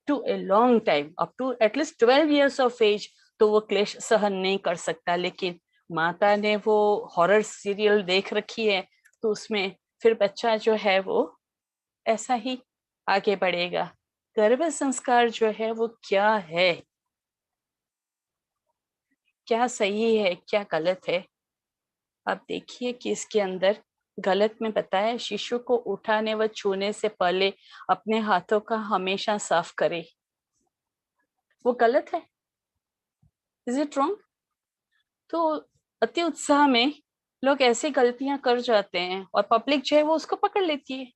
to a long time, up to at least 12 years of age, तो वो क्लेश सहन नहीं कर सकता. लेकिन माता ने वो हॉरर सीरियल देख रखी है, तो उसमें फिर बच्चा जो है वो ऐसा ही आगे बढ़ेगा. गर्भ संस्कार जो है वो क्या है, क्या सही है, क्या गलत है. आप देखिए कि इसके अंदर गलत में बताया, शिशु को उठाने व छूने से पहले अपने हाथों का हमेशा साफ करे. वो गलत है. Is it wrong? तो अति उत्साह में लोग ऐसी गलतियां कर जाते हैं और पब्लिक जो है वो उसको पकड़ लेती है.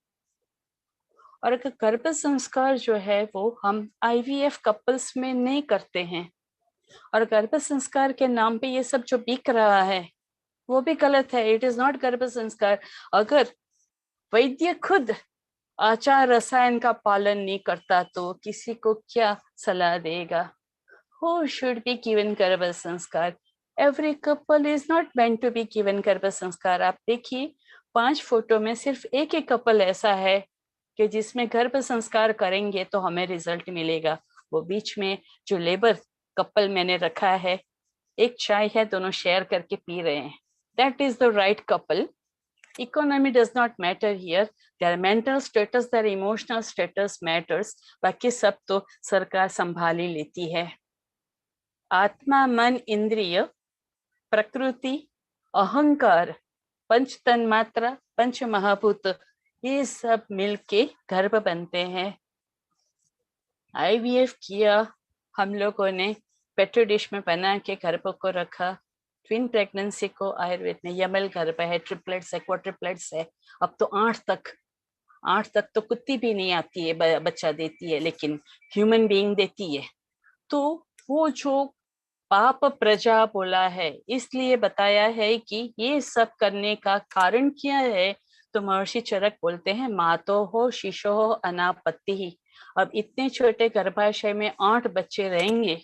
और अगर गर्भ संस्कार जो है वो हम IVF कपल्स में नहीं करते हैं, और गर्भ संस्कार के नाम पे ये सब जो बिक रहा है वो भी गलत है. इट इज नॉट गर्भ संस्कार. अगर वैद्य खुद आचार रसायन का पालन नहीं करता तो किसी को क्या सलाह देगा? Who should be given गर्भ संस्कार? Every couple is not meant to be given गर्भ संस्कार. आप देखिए 5 फोटो में सिर्फ एक ही कपल ऐसा है कि जिसमें गर्भ संस्कार करेंगे तो हमें रिजल्ट मिलेगा. वो बीच में जो लेबर कपल मैंने रखा है, एक चाय है, दोनों शेयर करके पी रहे हैं. That is the right couple. Economy does not matter here. Their mental status, their emotional status matters. बाकी सब तो सरकार संभाल ही लेती है. आत्मा, मन, इंद्रिय, प्रकृति, अहंकार, पंच तन्मात्रा, पंच महाभूत, ये सब मिलके गर्भ बनते हैं. IVF किया हम लोगों ने, पेट्री डिश में बना के गर्भ को रखा. ट्विन प्रेगनेंसी को आयुर्वेद में यमल गर्भ है, ट्रिपलेट्स है, क्वाड्रिपलेट्स है. अब तो 8 तक तो कुत्ती भी नहीं आती है, बच्चा देती है, लेकिन ह्यूमन बीइंग देती है. तो वो जो पाप प्रजा बोला है, इसलिए बताया है कि ये सब करने का कारण क्या है. तो महर्षि चरक बोलते हैं, मातो हो शिशो हो अनापत्ति ही. अब इतने छोटे गर्भाशय में 8 बच्चे रहेंगे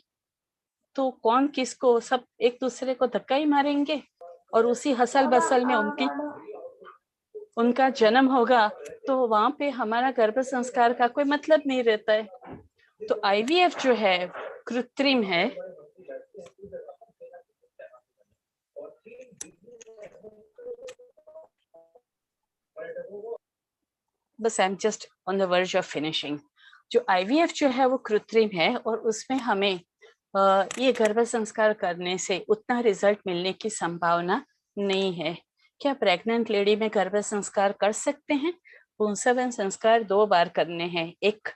तो कौन किसको, सब एक दूसरे को धक्का ही मारेंगे, और उसी हसल बसल में उनका जन्म होगा, तो वहां पे हमारा गर्भ संस्कार का कोई मतलब नहीं रहता है. तो IVF जो है कृत्रिम है. बस I am just on the verge of finishing. जो IVF जो है वो कृत्रिम है, और उसमें हमें ये गर्भ संस्कार करने से उतना रिजल्ट मिलने की संभावना नहीं है. क्या प्रेग्नेंट लेडी में गर्भ संस्कार कर सकते हैं? पुंसवन संस्कार 2 बार करने हैं. एक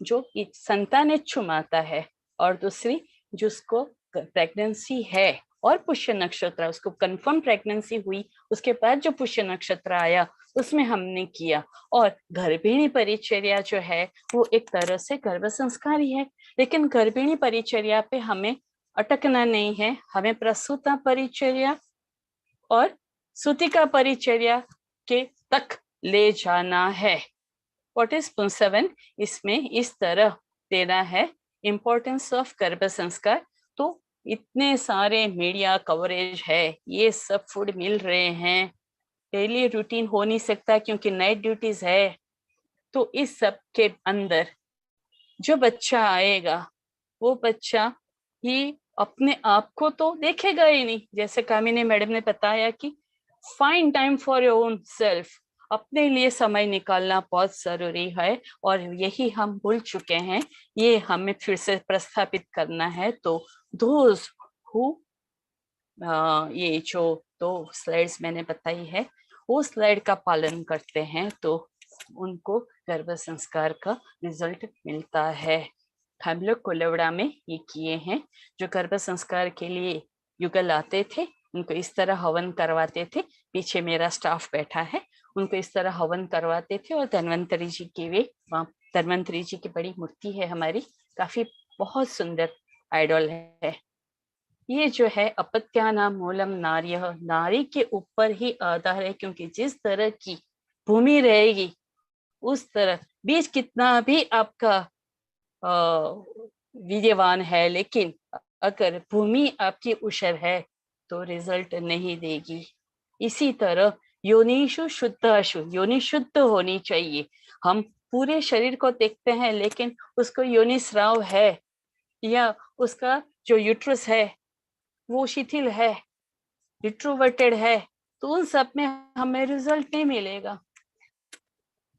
जो संतानेच्छु माता है, और दूसरी जिसको प्रेगनेंसी है और पुष्य नक्षत्र, उसको कंफर्म प्रेगनेंसी हुई, उसके बाद जो पुष्य नक्षत्र आया उसमें हमने किया. और गर्भिणी परिचर्या जो है वो एक तरह से गर्भ संस्कार ही है. लेकिन गर्भिणी परिचर्या पे हमें अटकना नहीं है, हमें प्रसूता परिचर्या और सूतिका परिचर्या के तक ले जाना है. व्हाट इज पुंसवन? इसमें इस तरह देना है इम्पोर्टेंस ऑफ गर्भ संस्कार. तो इतने सारे मीडिया कवरेज है, ये सब फूड मिल रहे हैं, डेली रूटीन हो नहीं सकता क्योंकि नाइट ड्यूटीज है. तो इस सब के अंदर जो बच्चा आएगा वो बच्चा ही अपने आप को तो देखेगा ही नहीं. जैसे कामिनी मैडम ने बताया कि find time for your own self, अपने लिए समय निकालना बहुत जरूरी है, और यही हम भूल चुके हैं, ये हमें फिर से प्रस्थापित करना है. तो दोज हु ये जो 2 स्लाइड्स मैंने बताई है वो स्लाइड का पालन करते हैं तो उनको गर्भ संस्कार का रिजल्ट मिलता है. हम लोग कोलवड़ा में ये किए हैं. जो गर्भ संस्कार के लिए युगल आते थे उनको इस तरह हवन करवाते थे। पीछे मेरा स्टाफ बैठा है, उनको इस तरह हवन करवाते थे। और धन्वंतरी जी की वे वहाँ धन्वंतरी जी की बड़ी मूर्ति है हमारी, काफी बहुत सुंदर आइडल है। ये जो है अपत्यानाम मूलम नार्यः, नारी के ऊपर ही आधार है, क्योंकि जिस तरह की भूमि रहेगी उस तरह बीज कितना भी आपका विद्यमान है, लेकिन अगर भूमि आपकी उषर है तो रिजल्ट नहीं देगी। इसी तरह योनिषु शुद्धाशु, योनि शुद्ध होनी चाहिए। हम पूरे शरीर को देखते हैं, लेकिन उसको योनि स्राव है या उसका जो यूट्रस है वो शिथिल है, रिट्रोवर्टेड है, तो उन सब में हमें रिजल्ट नहीं मिलेगा।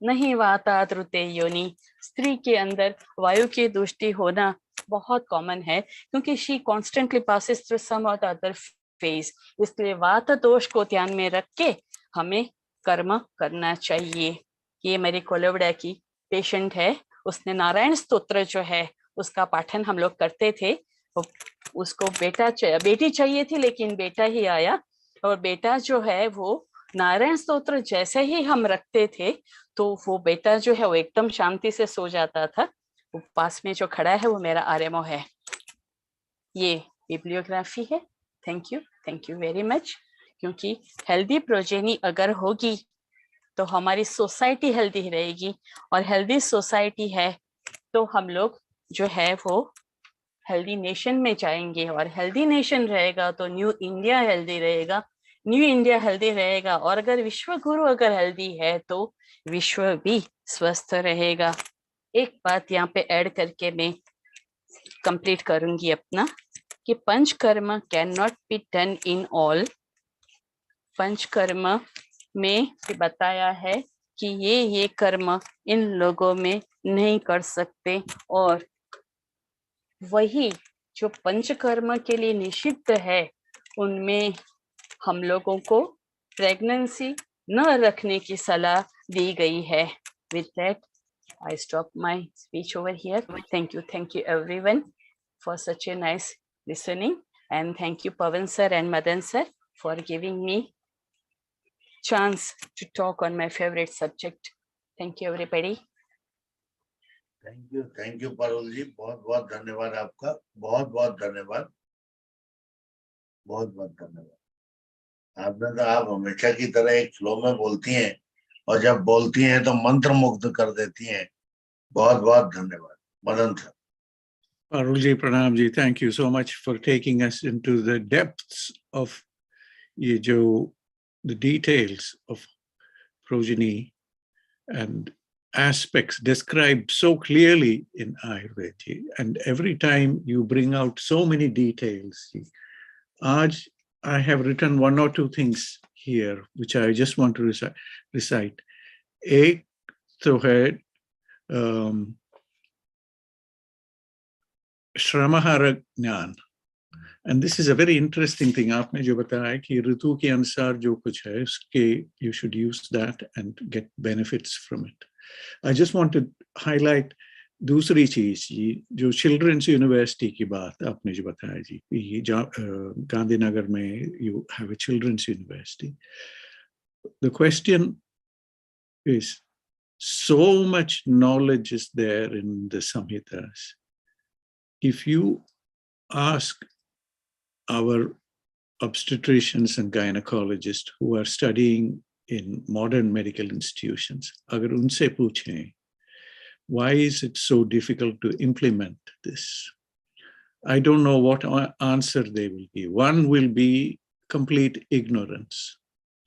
नहीं वाता त्रुते योनि, स्त्री के अंदर वायु की दुष्टि होना बहुत कॉमन है, क्योंकि she constantly passes through some or other phase. इसलिए वात दोष को ध्यान में रख के हमें कर्म करना चाहिए। ये मेरी कोलोवड़ा की पेशेंट है, उसने नारायण स्तोत्र जो है उसका पाठन हम लोग करते थे। उसको बेटी चाहिए थी, लेकिन बेटा ही आया। और बेटा जो है वो नारायण स्तोत्र जैसे ही हम रखते थे तो वो बेटा जो है वो एकदम शांति से सो जाता था। वो पास में जो खड़ा है वो मेरा आरएमओ है। ये बिब्लियोग्राफी है। Thank you very much. क्योंकि हेल्दी प्रोजेनी अगर होगी तो हमारी सोसाइटी हेल्दी रहेगी, और हेल्दी सोसाइटी है तो हम लोग जो है वो हेल्दी नेशन में जाएंगे, और हेल्दी नेशन रहेगा तो न्यू इंडिया हेल्दी रहेगा, न्यू इंडिया हेल्दी रहेगा। और अगर विश्व गुरु अगर हेल्दी है तो विश्व भी स्वस्थ रहेगा। एक बात यहाँ पे ऐड करके मैं कंप्लीट करूंगी अपना, कि panchakarma can not be done in all. Panchakarma में बताया है कि ये कर्म इन लोगों में नहीं कर सकते, और वही जो पंचकर्म के लिए निषिद्ध है उनमें हम लोगों को प्रेगनेंसी न रखने की सलाह दी गई है। With that, I stop my speech over here. Thank you everyone for such a nice listening, and thank you Pavan sir and Madan sir for giving me chance to talk on my favorite subject. Thank you everybody. Thank you Parul ji, बहुत बहुत धन्यवाद आपका, बहुत बहुत धन्यवाद, बहुत बहुत धन्यवाद। आपने तो, आप हमेशा की तरह एक फ्लो में बोलती हैं, और जब बोलती हैं तो मंत्र मुग्ध कर देती हैं। बहुत बहुत धन्यवाद। Madan sir. Parul ji, pranam ji, thank you so much for taking us into the depths of the details of progeny and aspects described so clearly in Ayurveda. And every time you bring out so many details. Aaj, I have written one or two things here, which I just want to recite. Ek to hai Shramahara Jnaan. And this is a very interesting thing. आपने जो बताया कि ऋतु के अनुसार जो कुछ है उसके, you should use that and get benefits from it. I just want to highlight दूसरी चीज जो चिल्ड्रंस यूनिवर्सिटी की बात आपने जो बताया जी, गांधीनगर में you have a children's university. The question is, so much knowledge is there in the Samhitas. If you ask our obstetricians and gynecologists who are studying in modern medical institutions, agar unse puche, why is it so difficult to implement this? I don't know what answer they will give. One will be complete ignorance,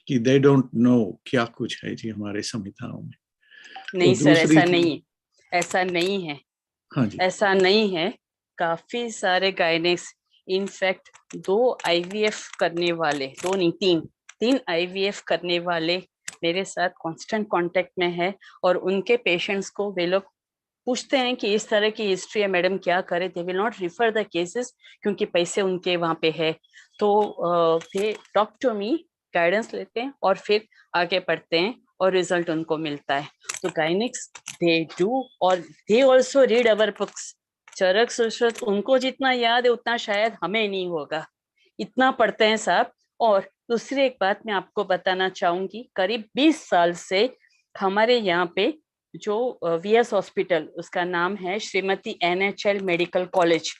कि they don't know क्या कुछ है जी हमारे संहिताओं में। नहीं sir, ऐसा नहीं है। हाँ जी, ऐसा नहीं है। काफी सारे गाइनेक्स, इनफैक्ट 2 IVF करने वाले, 2 नहीं 3 IVF करने वाले मेरे साथ कांस्टेंट कांटेक्ट में है, और उनके पेशेंट्स को वे लोग पूछते हैं कि इस तरह की हिस्ट्री है मैडम, क्या करें। They will not refer the cases, क्योंकि पैसे उनके वहाँ पे है। तो they talk to me, guidance लेते हैं और फिर आगे बढ़ते हैं, और रिजल्ट उनको मिलता है। तो गाइनेक्स दे डू, और they also read our books. Charak Sushrut उनको जितना याद है उतना शायद हमें नहीं होगा, इतना पढ़ते हैं साहब। और दूसरी एक बात मैं आपको बताना चाहूंगी, करीब 20 साल से हमारे यहाँ पे जो वीएस हॉस्पिटल, उसका नाम है श्रीमती NHL मेडिकल कॉलेज,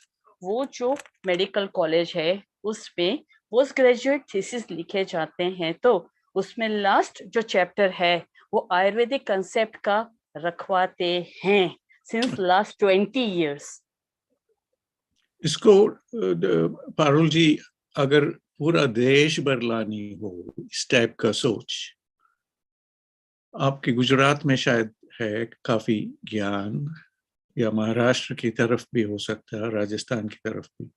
वो जो मेडिकल कॉलेज है उसमें पोस्ट ग्रेजुएट थीसिस लिखे जाते हैं, तो उसमें लास्ट जो चैप्टर है वो आयुर्वेदिक कंसेप्ट का रखवाते हैं सिंस लास्ट 20 years। इसको पारुल जी अगर पूरा देश भर लानी हो इस टाइप का सोच, आपके गुजरात में शायद है काफी ज्ञान, या महाराष्ट्र की तरफ भी हो सकता है, राजस्थान की तरफ भी,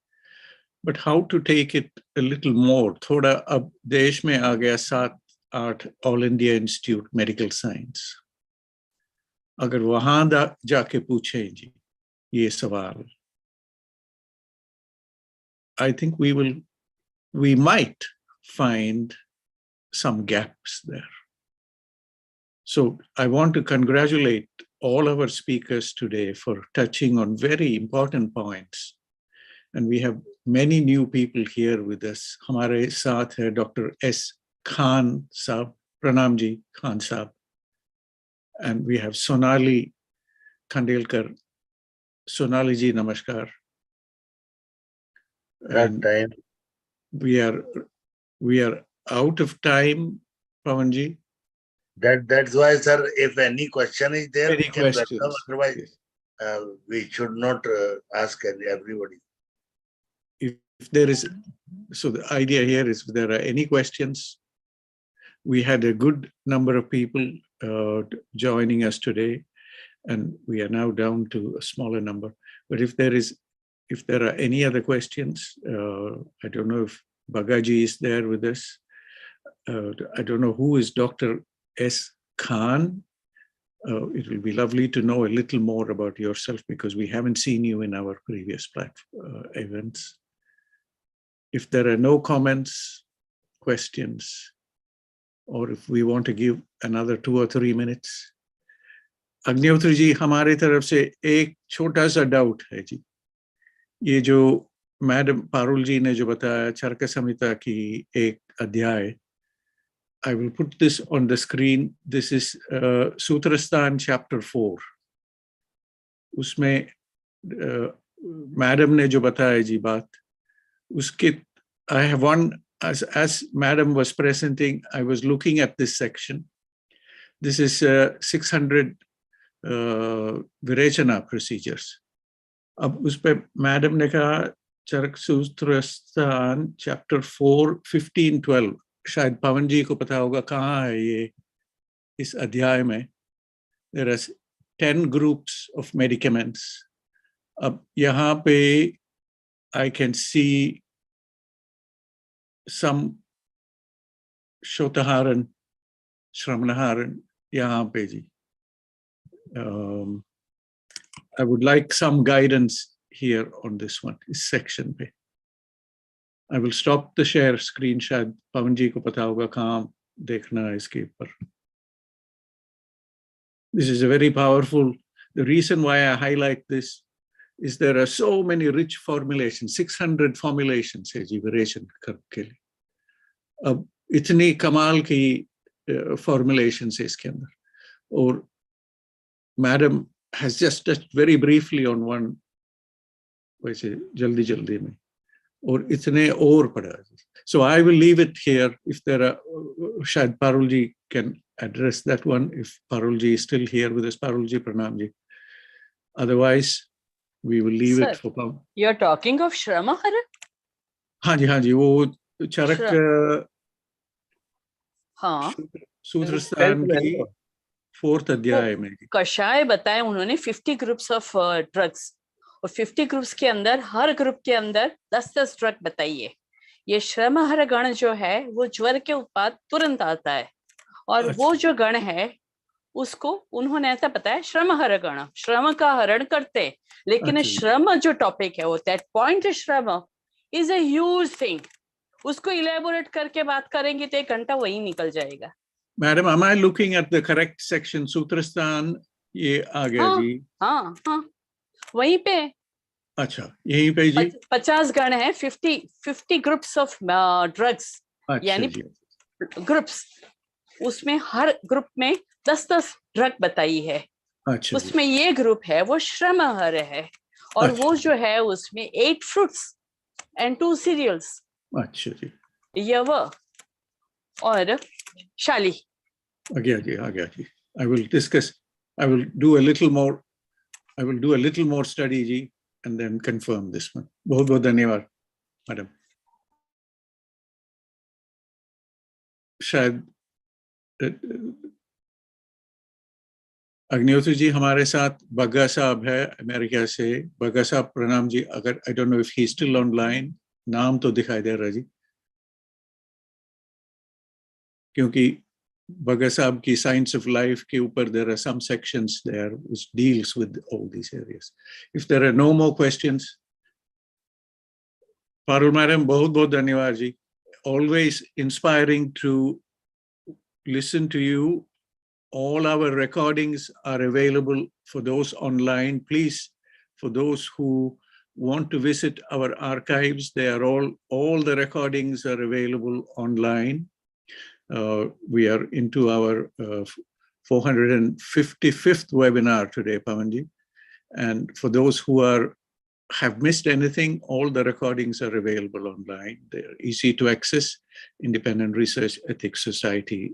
but how to take it a little more, थोड़ा अब देश में आ गया 7-8 all India institute medical science, अगर वहां जाके पूछें जी ये सवाल, I think we might find some gaps there. So I want to congratulate all our speakers today for touching on very important points. And we have many new people here with us. हमारे साथ है Dr. S. Khan Saab, Pranam ji, Khan Saab. And we have Sonali Khandelkar. Sonali ji, namaskar. That time. We are out of time, Pavanji. That's why, sir, if any question is there, Any we can welcome. questions? Otherwise, Yes. we should not ask everybody. If there is, so the idea here is if there are any questions, we had a good number of people joining us today, and we are now down to a smaller number. But if there are any other questions, I don't know if Bagaji is there with us. I don't know who is Dr. S. Khan. It will be lovely to know a little more about yourself because we haven't seen you in our previous events. If there are no comments, questions, or if we want to give another 2 or 3 minutes, Agnihotri ji, हमारे तरफ से एक छोटा सा doubt है जी। ये जो madam Parul जी ने जो बताया चरक संहिता की एक अध्याय, I will put this on the screen. This is Sutrasthana chapter 4. उसमें मैडम ने जो बताया जी बात, उसके I have one, as madam was presenting, I was looking at this section. This is 600 Virechana procedures. अब उस पे मैडम ने कहा चरक सूत्रस्थान chapter 4, 15, 12. शायद पवन जी को पता होगा कहाँ है ये इस अध्याय में. There are 10 groups of medicaments. अब यहाँ पे I can see some Shotaharan, Shramanaharan यहाँ पे जी. I would like some guidance here on this one, this section पे. I will stop the share screen. शायद पवन जी को पता होगा कहाँ देखना है इसके ऊपर. This is a very powerful. The reason why I highlight this is there are so many rich formulations, 600 formulations है जी विरेचन के लिए. अब इतनी कमाल की formulations है इसके अंदर. और madam has just touched very briefly on one, वैसे जल्दी में, और इतने और पढ़ा. So I will leave it here. If there are, शायद Parul ji can address that one. If Parul ji is still here with us, Parul ji, Pranam ji. Otherwise, we will leave it for Parul. You are talking of Shramahara? हाँ जी, वो चरक हाँ, सूत्रस्थान की 4th अध्याय में कषाय बताए उन्होंने 50 groups of drugs, और 50 ग्रुप्स के अंदर हर ग्रुप के अंदर 10-10 ड्रग बताइए. ये श्रमहर गण जो है वो ज्वर के उत्पाद तुरंत आता है, और वो जो गण है उसको उन्होंने ऐसा बताया श्रमहर गण, श्रम का हरण करते. लेकिन श्रम जो टॉपिक है वो दैट पॉइंट श्रम इज अ ह्यूज थिंग. उसको इलेबोरेट करके बात करेंगे तो 1 घंटा वही निकल जाएगा. Madam, am I looking at the correct section? Sutrasthana ये आ गया जी. हाँ वहीं पे. अच्छा, यहीं पे जी 50 गण है, 50 ग्रुप्स ऑफ ड्रग्स अच्छा यानी जी, ग्रुप्स, उसमें हर ग्रुप में 10-10 ड्रग बताई है। अच्छा जी, उसमें ये ग्रुप है वो श्रमहर है, और अच्छा वो जी, जो है उसमें 8 fruits and 2 cereals, अच्छा जी, यव और शाली। आ गया जी। I will discuss, I will do a little more, I will do a little more study ji, and then confirm this one. बहुत बहुत धन्यवाद मैडम। शायद अग्निहोत्री जी हमारे साथ बग्गा साहब है अमेरिका से। बग्गा साहब प्रणाम जी। अगर I don't know if he still online, नाम तो दिखाई दे रहा जी, क्योंकि बग्गा साहब की साइंस ऑफ लाइफ के ऊपर there are some sections there which deals with all these areas. If there are no more questions, Parul madam बहुत बहुत धन्यवाद जी। Always inspiring to listen to you. All our recordings are available for those online. Please, for those who want to visit our archives, they are all the recordings are available online. We are into our 455th webinar today, Pavanji. And for those who have missed anything, all the recordings are available online. They're easy to access. Independent Research Ethics Society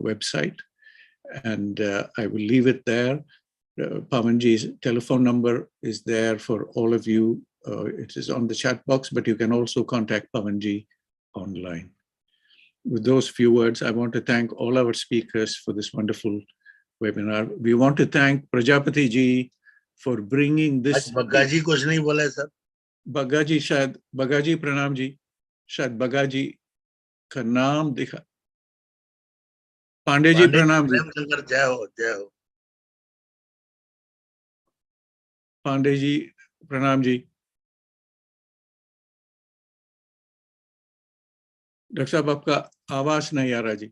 website. And I will leave it there. Pavanji's telephone number is there for all of you. It is on the chat box, but you can also contact Pavanji online. With those few words, I want to thank all our speakers for this wonderful webinar. We want to thank Prajapati ji for bringing this. आज बग्गा जी कुछ नहीं बोले sir. Bagga जी, शायद बग्गा जी प्रणाम जी, शायद बग्गा जी का नाम दिखा। पांडे जी प्रणाम जी। शंकर जय हो, जय हो। पांडे जी प्रणाम जी। डॉक्टर साहब आपका आवाज नहीं आ रहा जी।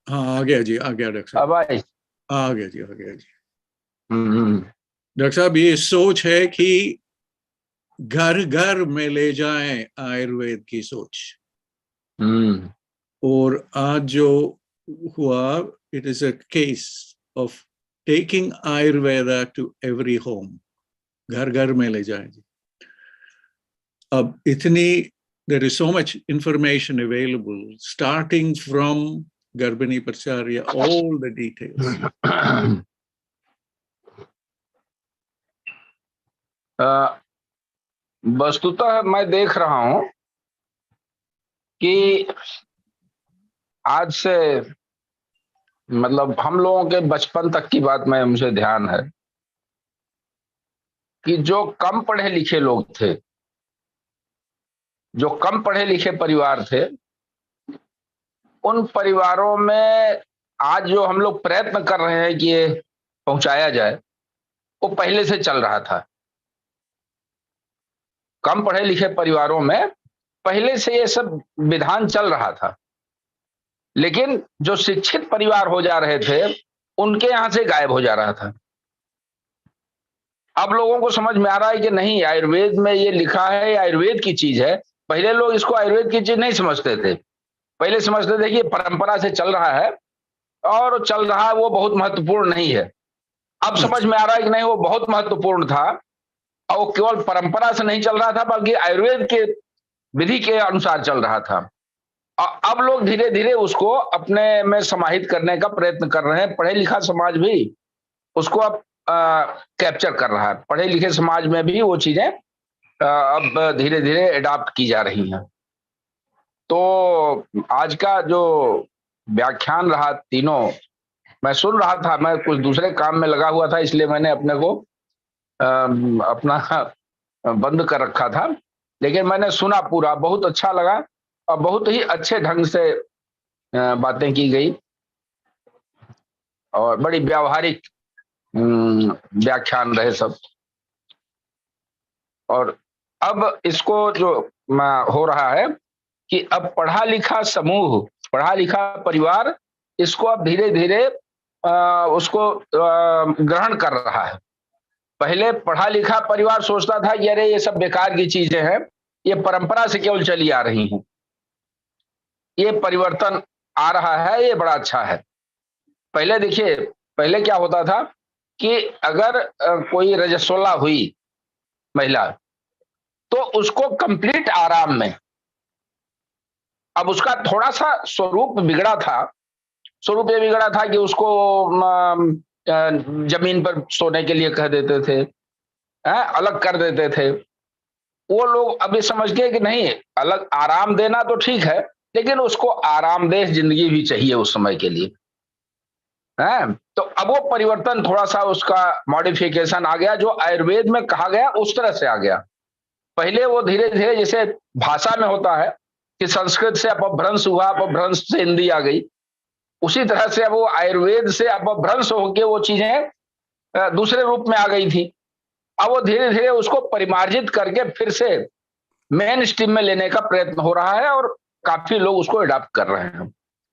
हाँ आ गया जी, आ गया डॉक्टर साहब, आ गया जी, आ गया जी। डॉक्टर साहब ये सोच है कि घर घर में ले जाएं आयुर्वेद की सोच, और आज जो हुआ, it is a case of taking Ayurveda to every home. घर घर में ले जाएं जी। अब इतनी, there is so much information available, starting from Garbhini Pracharya, all the details. वस्तुतः मैं देख रहा हूं कि आज से मतलब हम लोगों के बचपन तक की बात में मुझे ध्यान है कि जो कम पढ़े लिखे लोग थे, जो कम पढ़े लिखे परिवार थे, उन परिवारों में आज जो हम लोग प्रयत्न कर रहे हैं कि ये पहुंचाया जाए, वो पहले से चल रहा था। कम पढ़े लिखे परिवारों में पहले से ये सब विधान चल रहा था, लेकिन जो शिक्षित परिवार हो जा रहे थे उनके यहां से गायब हो जा रहा था। अब लोगों को समझ में आ रहा है कि नहीं, आयुर्वेद में ये लिखा है, आयुर्वेद की चीज है। पहले लोग इसको आयुर्वेद की चीज नहीं समझते थे। पहले समझते थे कि ये परंपरा से चल रहा है और चल रहा है, वो बहुत महत्वपूर्ण नहीं है। अब समझ में आ रहा है कि नहीं, वो बहुत महत्वपूर्ण था, और वो केवल परंपरा से नहीं चल रहा था बल्कि आयुर्वेद के विधि के अनुसार चल रहा था। अब लोग धीरे धीरे उसको अपने में समाहित करने का प्रयत्न कर रहे हैं। पढ़े लिखा समाज भी उसको अब कैप्चर कर रहा है। पढ़े लिखे समाज में भी वो चीजें अब धीरे धीरे अडॉप्ट की जा रही हैं। तो आज का जो व्याख्यान रहा तीनों, मैं सुन रहा था, मैं कुछ दूसरे काम में लगा हुआ था, इसलिए मैंने अपने को अपना बंद कर रखा था, लेकिन मैंने सुना पूरा। बहुत अच्छा लगा और बहुत ही अच्छे ढंग से बातें की गई और बड़ी व्यावहारिक व्याख्यान रहे सब। और अब इसको जो हो रहा है कि अब पढ़ा लिखा समूह पढ़ा लिखा परिवार इसको अब धीरे धीरे उसको ग्रहण कर रहा है। पहले पढ़ा लिखा परिवार सोचता था कि अरे ये सब बेकार की चीजें हैं, ये परंपरा से केवल चली आ रही हैं। ये परिवर्तन आ रहा है, ये बड़ा अच्छा है। पहले देखिए, पहले क्या होता था कि अगर कोई रजस्वला हुई महिला तो उसको कंप्लीट आराम में, अब उसका थोड़ा सा स्वरूप बिगड़ा था। स्वरूप ये बिगड़ा था कि उसको जमीन पर सोने के लिए कह देते थे, अलग कर देते थे। वो लोग अभी समझ गए कि नहीं, अलग आराम देना तो ठीक है, लेकिन उसको आरामदेह जिंदगी भी चाहिए उस समय के लिए, है। तो अब वो परिवर्तन थोड़ा सा उसका मॉडिफिकेशन आ गया, जो आयुर्वेद में कहा गया उस तरह से आ गया। पहले वो धीरे धीरे, जैसे भाषा में होता है कि संस्कृत से अपभ्रंश हुआ, अपभ्रंश से हिंदी आ गई, उसी तरह से अब वो आयुर्वेद से अपभ्रंश होकर वो चीजें दूसरे रूप में आ गई थी। अब वो धीरे धीरे उसको परिमार्जित करके फिर से मेन स्ट्रीम में लेने का प्रयत्न हो रहा है और काफी लोग उसको अडॉप्ट कर रहे हैं।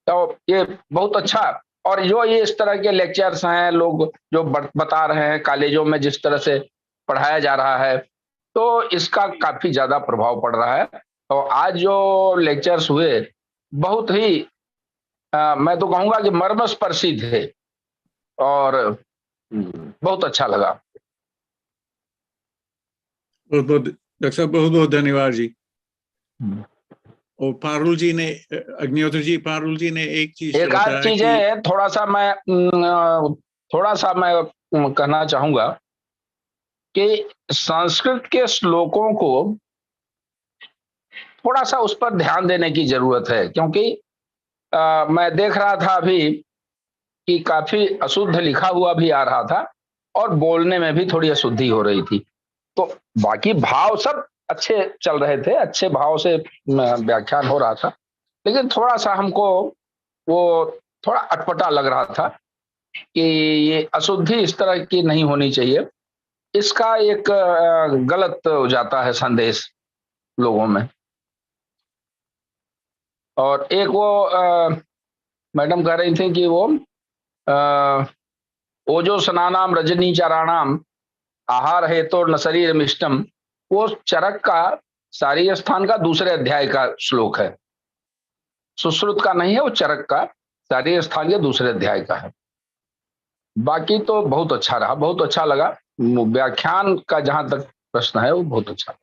तो ये बहुत अच्छा। और जो ये इस तरह के लेक्चर्स हैं, लोग जो बता रहे हैं कॉलेजों में जिस तरह से पढ़ाया जा रहा है, तो इसका काफी ज्यादा प्रभाव पड़ रहा है। तो आज जो लेक्चर्स हुए बहुत ही मैं तो कहूंगा कि मर्मस्पर्शी थे और बहुत अच्छा लगा। बहुत बहुत डॉक्टर साहब, बहुत बहुत धन्यवाद जी। और पारुल जी ने, अग्निहोत्री जी, पारुल जी ने एक चीज आध चीज है, थोड़ा सा मैं कहना चाहूंगा कि संस्कृत के श्लोकों को थोड़ा सा उस पर ध्यान देने की जरूरत है, क्योंकि मैं देख रहा था अभी कि काफी अशुद्ध लिखा हुआ भी आ रहा था और बोलने में भी थोड़ी अशुद्धि हो रही थी। तो बाकी भाव सब अच्छे चल रहे थे, अच्छे भाव से व्याख्यान हो रहा था, लेकिन थोड़ा सा हमको वो थोड़ा अटपटा लग रहा था कि ये अशुद्धि इस तरह की नहीं होनी चाहिए। इसका एक गलत हो जाता है संदेश लोगों में। और एक वो मैडम कह रही थी कि वो ओजो स्नानाम रजनी चाराणाम आहार हेतु न शरीर मिष्टम, वो चरक का शारीर स्थान का दूसरे अध्याय का श्लोक है, सुश्रुत का नहीं है, वो चरक का शारीर स्थान के दूसरे अध्याय का है। बाकी तो बहुत अच्छा रहा, बहुत अच्छा लगा। व्याख्यान का जहां तक प्रश्न है वो बहुत अच्छा।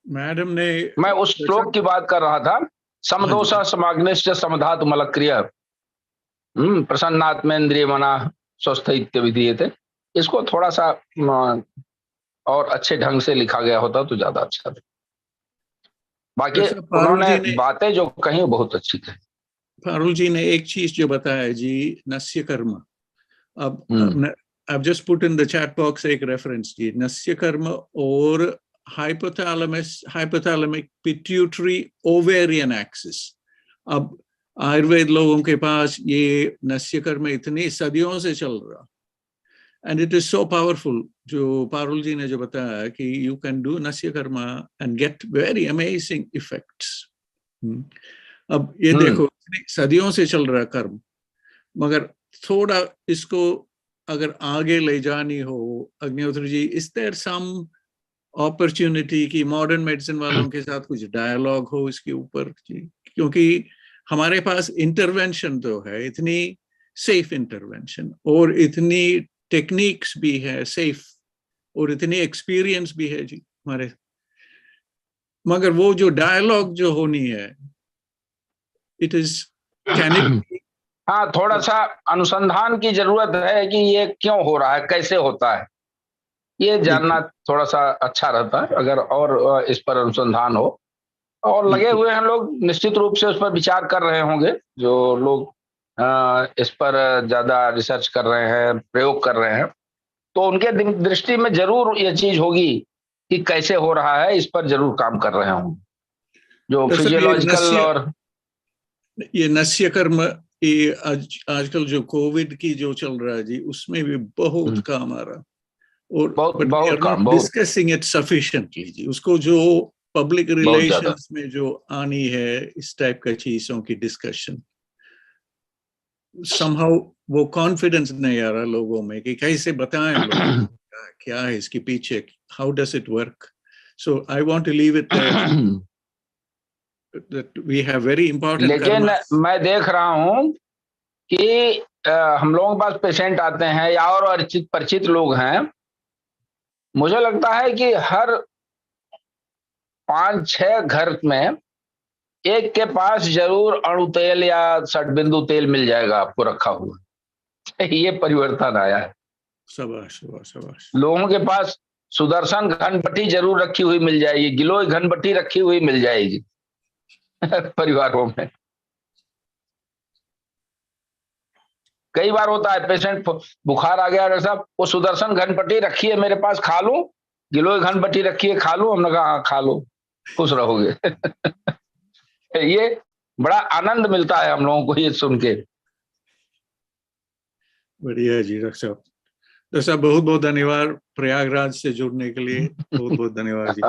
मैडम ने, मैं उस श्लोक की बात कर रहा था, समदोष समाग्निश्च समधातु मलक्रिय प्रसन्नात्मेन्द्रिय मना स्वस्थ इत्यादि। इसको थोड़ा सा और अच्छे ढंग से लिखा गया होता तो ज्यादा अच्छा था। बाकी उन्होंने बातें जो कही बहुत अच्छी कही। पारुल जी ने एक चीज जो बताया जी, नस्य कर्म। अब I've just put in the chat box एक रेफरेंस जी, नस्य कर्म और hypothalamic pituitary ovarian axis। अब आयुर्वेद लोगों के पास ये नस्य कर्म इतनी सदियों से चल रहा, and it is so powerful. जो पारुल जी ने जो बताया कि यू कैन डू नस्य कर्म and get very amazing effects. अब ये देखो, सदियों से चल रहा कर्म, मगर थोड़ा इसको अगर आगे ले जानी हो, Agnihotri ji, is there some opportunity कि मॉडर्न मेडिसिन वालों के साथ कुछ डायलॉग हो इसके ऊपर? क्योंकि हमारे पास इंटरवेंशन तो है, इतनी सेफ इंटरवेंशन, और इतनी टेक्निक्स भी है सेफ, और इतनी एक्सपीरियंस भी है जी हमारे, मगर वो जो डायलॉग जो होनी है, इट इज हाँ, थोड़ा सा अनुसंधान की जरूरत है कि ये क्यों हो रहा है, कैसे होता है, ये जानना थोड़ा सा अच्छा रहता है अगर और इस पर अनुसंधान हो। और लगे हुए हैं लोग, निश्चित रूप से उस पर विचार कर रहे होंगे, जो लोग इस पर ज्यादा रिसर्च कर रहे हैं, प्रयोग कर रहे हैं, तो उनके दृष्टि में जरूर ये चीज होगी कि कैसे हो रहा है, इस पर जरूर काम कर रहे होंगे जो फिजियोलॉजिकल। और ये नस्य कर्म, ये आजकल जो कोविड की जो चल रहा है जी, उसमें भी बहुत काम आ रहा, और बहुत काम, डिस्कसिंग इट सफिशिएंटली जी। उसको जो पब्लिक बहुत ज्यादा। रिलेशंस में जो आनी है इस टाइप का चीजों की डिस्कशन, somehow वो कॉन्फिडेंस नहीं आ रहा लोगों में कि कैसे बताएं लोग क्या है इसके पीछे, how does it work. So I want to leave it there that we have very important लेकिन karmas. मैं देख रहा हूं कि हम लोगों के पास पेशेंट आते हैं या और परिचित लोग हैं, मुझे लगता है कि हर 5-6 घर में एक के पास जरूर अणु तेल या षटबिंदु तेल मिल जाएगा आपको रखा हुआ। ये परिवर्तन आया है। शाबाश शाबाश शाबाश। लोगों के पास सुदर्शन घनपट्टी जरूर रखी हुई मिल जाएगी, गिलोय घनपट्टी रखी हुई मिल जाएगी परिवारों में। कई बार होता है पेशेंट बुखार आ गया, डॉक्टर साहब वो सुदर्शन घनपट्टी रखी है मेरे पास, खा लूं, गिलोय घनपट्टी रखी है खा लूं। हमने कहा हाँ खा लो, खुश रहोगे। ये बड़ा आनंद मिलता है हम लोगों को ये सुन के। बढ़िया जी डॉक्टर साहब। डॉक्टर साहब बहुत बहुत धन्यवाद प्रयागराज से जुड़ने के लिए, बहुत बहुत धन्यवाद जी।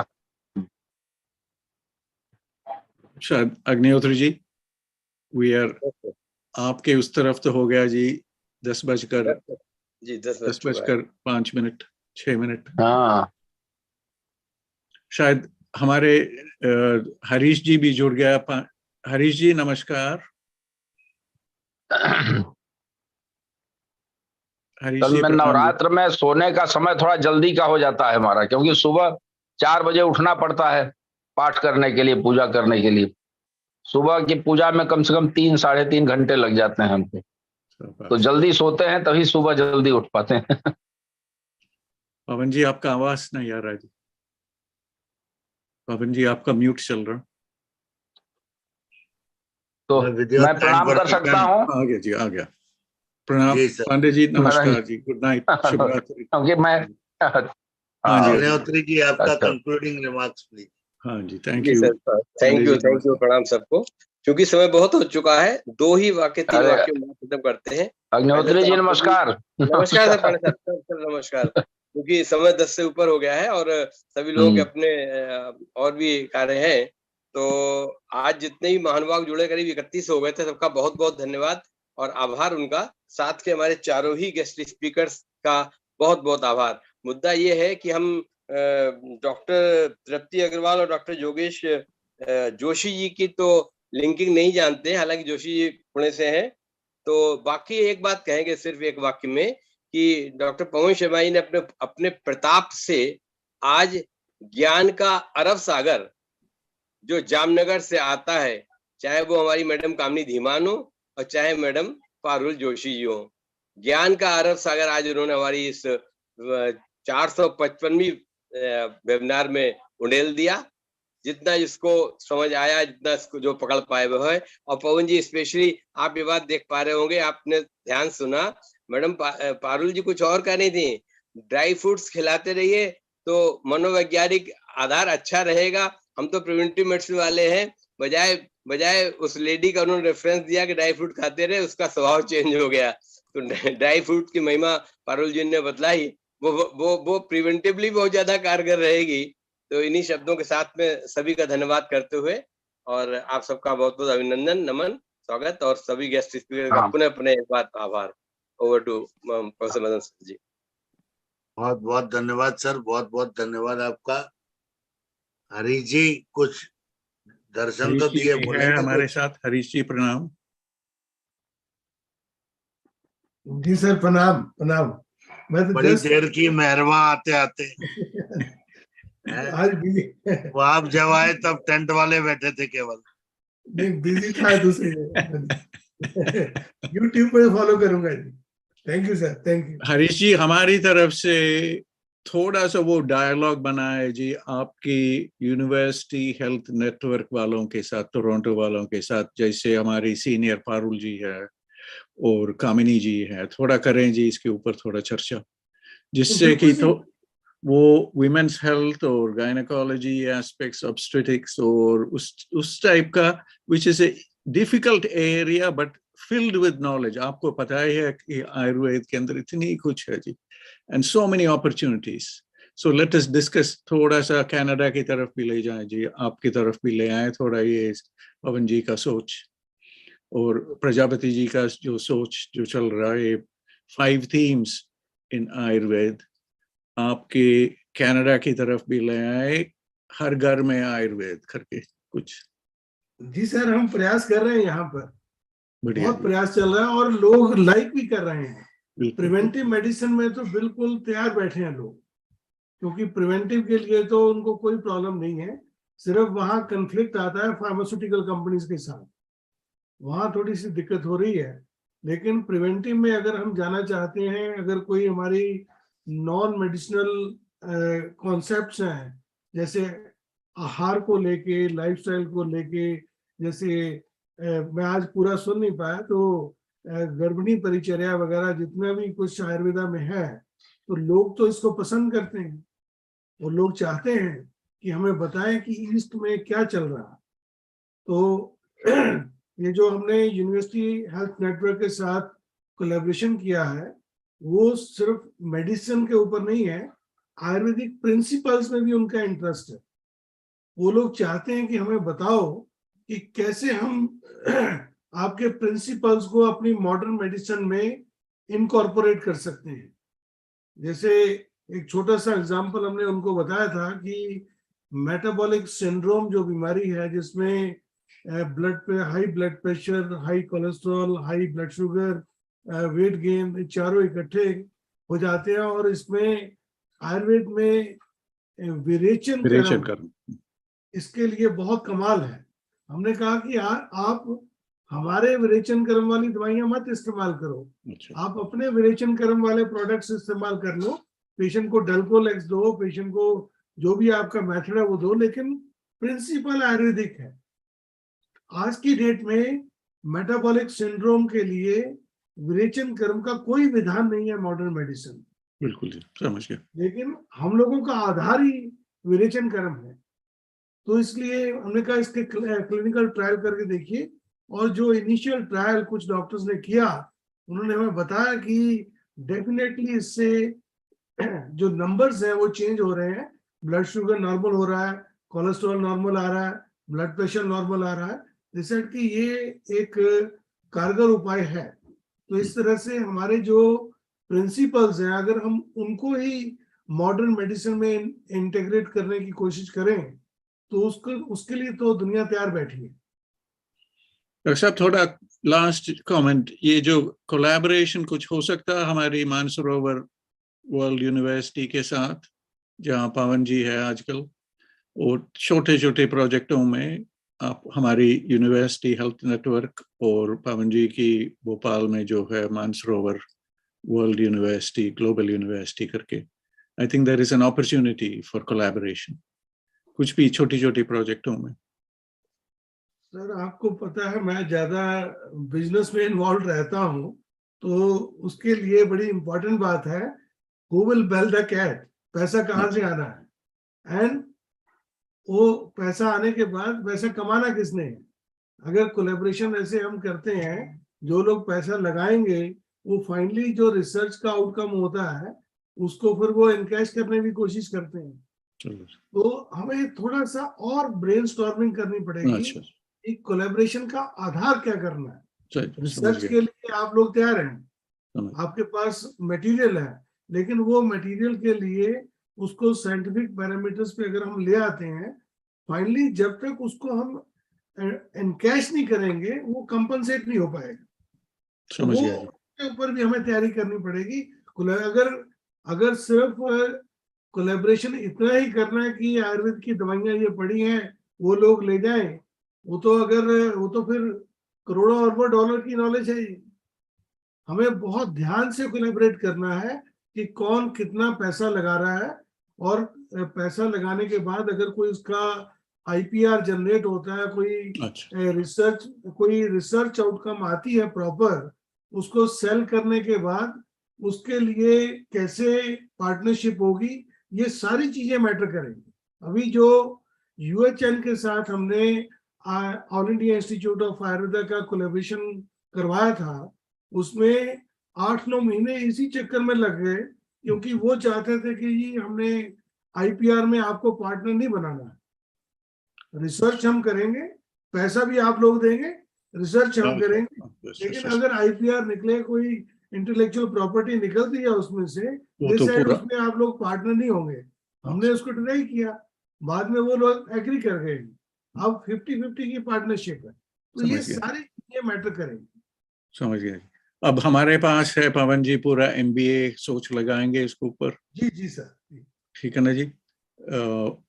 शायद अग्निहोत्री जी वी आर आपके उस तरफ तो हो गया जी 10:05 6 मिनट। हाँ शायद हमारे हरीश जी भी जुड़ गया। हरीश जी नमस्कार। हरीश कल जी मैं प्रणाम जी। नवरात्र में सोने का समय थोड़ा जल्दी का हो जाता है हमारा, क्योंकि सुबह 4 बजे उठना पड़ता है पाठ करने के लिए, पूजा करने के लिए। सुबह की पूजा में कम से कम 3-3.5 घंटे लग जाते हैं हमको, तो जल्दी सोते हैं तभी सुबह जल्दी उठ पाते हैं। पवन जी आपका आवाज नहीं आ रहा जी। पवन जी आपका म्यूट चल रहा। तो मैं प्रणाम कर सकता हूँ? आ गया जी, आ गया। प्रणाम जी सर। पांडे जी, नमस्कार जी, गुड नाइट, शुभ रात्रि। क्योंकि मैं हाँ जी अग्निहोत्री जी आपका अच्छा। Concluding remarks please. हाँ जी, थैंक जी यू। सर, थैंक यू, प्रणाम सबको। क्योंकि समय बहुत हो चुका है, 2 ही वाक्य 3 वाक्य में खत्म करते हैं। अग्निहोत्री जी नमस्कार। नमस्कार सर, पांडे साहब सर नमस्कार। क्योंकि समय 10 से ऊपर हो गया है और सभी लोगों के अपने और भी कार्य हैं, तो आज जितने भी महानुभाव जुड़े करीब 31 हो गए थे, सबका बहुत बहुत धन्यवाद और आभार उनका। साथ के हमारे चारों ही गेस्ट स्पीकर्स का बहुत बहुत आभार। मुद्दा ये है कि हम डॉक्टर तृप्ति अग्रवाल और डॉक्टर योगेश जोशी जी की तो लिंकिंग नहीं जानते हैं, हालांकि जोशी जी पुणे से हैं। तो बाकी एक बात कहेंगे सिर्फ एक वाक्य में कि डॉक्टर पवन शर्मा जी ने अपने प्रताप से आज ज्ञान का अरब सागर जो जामनगर से आता है, चाहे वो हमारी मैडम कामिनी धीमान हो और चाहे मैडम पारुल जोशी जी हो, ज्ञान का अरब सागर आज उन्होंने हमारी इस 455वीं वेबिनार में उंडेल दिया। जितना इसको समझ आया, जितना इसको जो पकड़ पाए वो है। और पवन जी स्पेशली आप ये बात देख पा रहे होंगे, आपने ध्यान सुना, मैडम पारुल जी कुछ और कह रही थी, ड्राई फ्रूट्स खिलाते रहिए तो मनोवैज्ञानिक आधार अच्छा रहेगा। हम तो प्रिवेंटिव मेडिसिन वाले हैं, बजाय उस लेडी का उन्होंने रेफरेंस दिया कि ड्राई फ्रूट खाते रहे, उसका स्वभाव चेंज हो गया। तो ड्राई फ्रूट की महिमा पारुल जी ने बतलाई, वो प्रिवेंटिवली बहुत ज्यादा कारगर रहेगी। तो इन्हीं शब्दों के साथ में सभी का धन्यवाद करते हुए और आप सबका बहुत बहुत अभिनंदन, नमन, स्वागत और सभी गेस्ट स्पीकर का पुनः पुनः एक बार आभार। Over to professor Madan sir ji. बहुत बहुत धन्यवाद सर, बहुत बहुत धन्यवाद आपका। हरीश जी कुछ दर्शन तो दिए, बोलेंगे हमारे साथ। हरीश जी प्रणाम। जी सर प्रणाम प्रणाम। मैं तो बड़ी देर की मेहरबा आते आते आज भी वो आप जब आए तब टेंट वाले बैठे थे केवल। नहीं बिजी था दूसरी यूट्यूब पर फॉलो करूंगा जी। Thank you sir, thank you. Harish ji हमारी तरफ से थोड़ा सा वो डायलॉग बनाए जी आपकी यूनिवर्सिटी हेल्थ नेटवर्क वालों के साथ, टोरंटो वालों के साथ, जैसे हमारी सीनियर पारुल जी है और कामिनी जी है, थोड़ा करें जी इसके ऊपर थोड़ा चर्चा, जिससे कि तो वो विमेन्स हेल्थ और गायनेकोलॉजी एस्पेक्ट्स, ऑब्स्टेट्रिक्स और उस टाइप का, which is a difficult area but filled with knowledge। आपको पता ही है कि आयुर्वेद के अंदर इतनी कुछ है जी, and so many opportunities। So let us discuss, थोड़ा सा कनाडा की तरफ भी ले जाएं जी, आपकी तरफ भी ले आए थोड़ा, ये पवन जी का सोच और प्रजापति जी का जो सोच जो चल रहा है, 5 themes इन आयुर्वेद, आपके कनाडा की तरफ भी ले आए, हर घर में आयुर्वेद करके कुछ। जी सर, हम प्रयास कर रहे हैं, यहाँ पर बढ़िया बहुत जी, प्रयास चल रहा है और लोग लाइक भी कर रहे हैं। बिल्कुल। प्रिवेंटिव मेडिसिन में तो बिल्कुल तैयार बैठे हैं लोग, क्योंकि प्रिवेंटिव के लिए तो उनको कोई प्रॉब्लम नहीं है, सिर्फ वहाँ कन्फ्लिक्ट आता है फार्मास्यूटिकल कंपनीज के साथ, वहाँ थोड़ी सी दिक्कत हो रही है। लेकिन प्रिवेंटिव में अगर हम जाना चाहते हैं, अगर कोई हमारी नॉन मेडिसिनल कॉन्सेप्ट्स हैं, जैसे आहार को लेके, लाइफस्टाइल को लेके, जैसे मैं आज पूरा सुन नहीं पाया, तो गर्भिणी परिचर्या वगैरह जितना भी कुछ आयुर्वेदा में है, तो लोग तो इसको पसंद करते हैं और लोग चाहते हैं कि हमें बताएं कि ईस्ट में क्या चल रहा है। तो ये जो हमने यूनिवर्सिटी हेल्थ नेटवर्क के साथ कोलैबोरेशन किया है, वो सिर्फ मेडिसिन के ऊपर नहीं है, आयुर्वेदिक प्रिंसिपल्स में भी उनका इंटरेस्ट है। वो लोग चाहते हैं कि हमें बताओ कि कैसे हम आपके प्रिंसिपल्स को अपनी मॉडर्न मेडिसिन में इनकॉर्पोरेट कर सकते हैं। जैसे एक छोटा सा एग्जांपल हमने उनको बताया था कि मेटाबॉलिक सिंड्रोम जो बीमारी है, जिसमें high blood pressure, high cholesterol, high blood sugar, weight gain, चारों इकट्ठे हो जाते हैं, और इसमें आयुर्वेद में विरेचन कर्म इसके लिए बहुत कमाल है। हमने कहा कि आप हमारे विरेचन कर्म वाली दवाइयां मत इस्तेमाल करो, आप अपने विरेचन कर्म वाले प्रोडक्ट्स इस्तेमाल कर लो, पेशेंट को डल्कोलेक्स दो, पेशेंट को जो भी आपका मेथड है वो दो, लेकिन प्रिंसिपल आयुर्वेदिक है। आज की डेट में मेटाबॉलिक सिंड्रोम के लिए विरेचन कर्म का कोई विधान नहीं है मॉडर्न मेडिसिन। बिल्कुल जी, समझ गया। लेकिन हम लोगों का आधार ही विरेचन कर्म है, तो इसलिए हमने कहा इसके क्लिनिकल ट्रायल करके देखिए। और जो इनिशियल ट्रायल कुछ डॉक्टर्स ने किया, उन्होंने हमें बताया कि डेफिनेटली इससे जो नंबर्स हैं वो चेंज हो रहे हैं, ब्लड शुगर नॉर्मल हो रहा है, कोलेस्ट्रॉल नॉर्मल आ रहा है, ब्लड प्रेशर नॉर्मल आ रहा है। रिसर्च की ये एक कारगर उपाय है। तो इस तरह से हमारे जो प्रिंसिपल्स हैं, अगर हम उनको ही मॉडर्न मेडिसिन में इंटीग्रेट करने की कोशिश करें, तो उसके लिए तो दुनिया तैयार बैठी है। डॉक्टर साहब, थोड़ा लास्ट कमेंट, ये जो कोलैबोरेशन कुछ हो सकता है हमारी मानसरोवर वर्ल्ड यूनिवर्सिटी के साथ, जहाँ पवन जी है आजकल, और छोटे छोटे प्रोजेक्टों में आप हमारी यूनिवर्सिटी हेल्थ नेटवर्क और पवन जी की भोपाल में जो है Mansarovar World University, Global University करके, I think there is an opportunity for collaboration, कुछ भी छोटी छोटी प्रोजेक्टों में। सर, आपको पता है मैं ज्यादा बिजनेस में इन्वॉल्व रहता हूँ, तो उसके लिए बड़ी इंपॉर्टेंट बात है, who will bell the cat, पैसा कहाँ से आना है, एंड वो पैसा आने के बाद पैसा कमाना किसने है। अगर कोलैबोरेशन ऐसे हम करते हैं, जो लोग पैसा लगाएंगे वो फाइनली जो रिसर्च का आउटकम होता है उसको फिर वो एनकैश करने की कोशिश करते हैं। तो हमें थोड़ा सा और ब्रेनस्टॉर्मिंग करनी पड़ेगी कि कोलैबोरेशन का आधार क्या करना है। रिसर्च के लिए आप लोग तैयार हैं, आपके पास मटेरियल है, लेकिन वो मटेरियल के लिए उसको साइंटिफिक पैरामीटर्स पे अगर हम ले आते हैं, फाइनली जब तक उसको हम एनकैश नहीं करेंगे वो कंपनसेट नहीं हो पाएगा। समझ गया। उसके ऊपर भी हमें तैयारी करनी पड़ेगी। अगर सिर्फ कोलैबोरेशन इतना ही करना है कि आयुर्वेद की दवाइयां ये पड़ी हैं वो लोग ले जाएं, वो तो फिर करोड़ों अरबों डॉलर की नॉलेज है। हमें बहुत ध्यान से कोलैबोरेट करना है कि कौन कितना पैसा लगा रहा है, और पैसा लगाने के बाद अगर कोई उसका आईपीआर जनरेट होता है, कोई रिसर्च आउटकम आती है प्रॉपर, उसको सेल करने के बाद उसके लिए कैसे पार्टनरशिप होगी, ये सारी चीजें मैटर करेंगी। अभी जो यूएचएन के साथ हमने all India Institute of Ayurveda का कोलैबोरेशन करवाया था, उसमें 8-9 महीने इसी चक्कर में लग गए, क्योंकि वो चाहते थे कि जी हमने आईपीआर में आपको पार्टनर नहीं बनाना है। रिसर्च हम करेंगे, पैसा भी आप लोग देंगे, रिसर्च हम करेंगे, लेकिन अगर आईपीआर निकले, कोई इंटेलेक्चुअल प्रॉपर्टी निकलती है उसमें से, तो उसमें आप लोग पार्टनर नहीं होंगे। हमने उसको डिनाई किया, बाद में वो लोग एग्री कर गए, अब 50-50 की पार्टनरशिप है। तो ये सारी चीजें मैटर करेंगी। समझ गए। अब हमारे पास है पवन जी पूरा एमबीए सोच लगाएंगे इसके ऊपर। जी जी सर, ठीक है ना जी।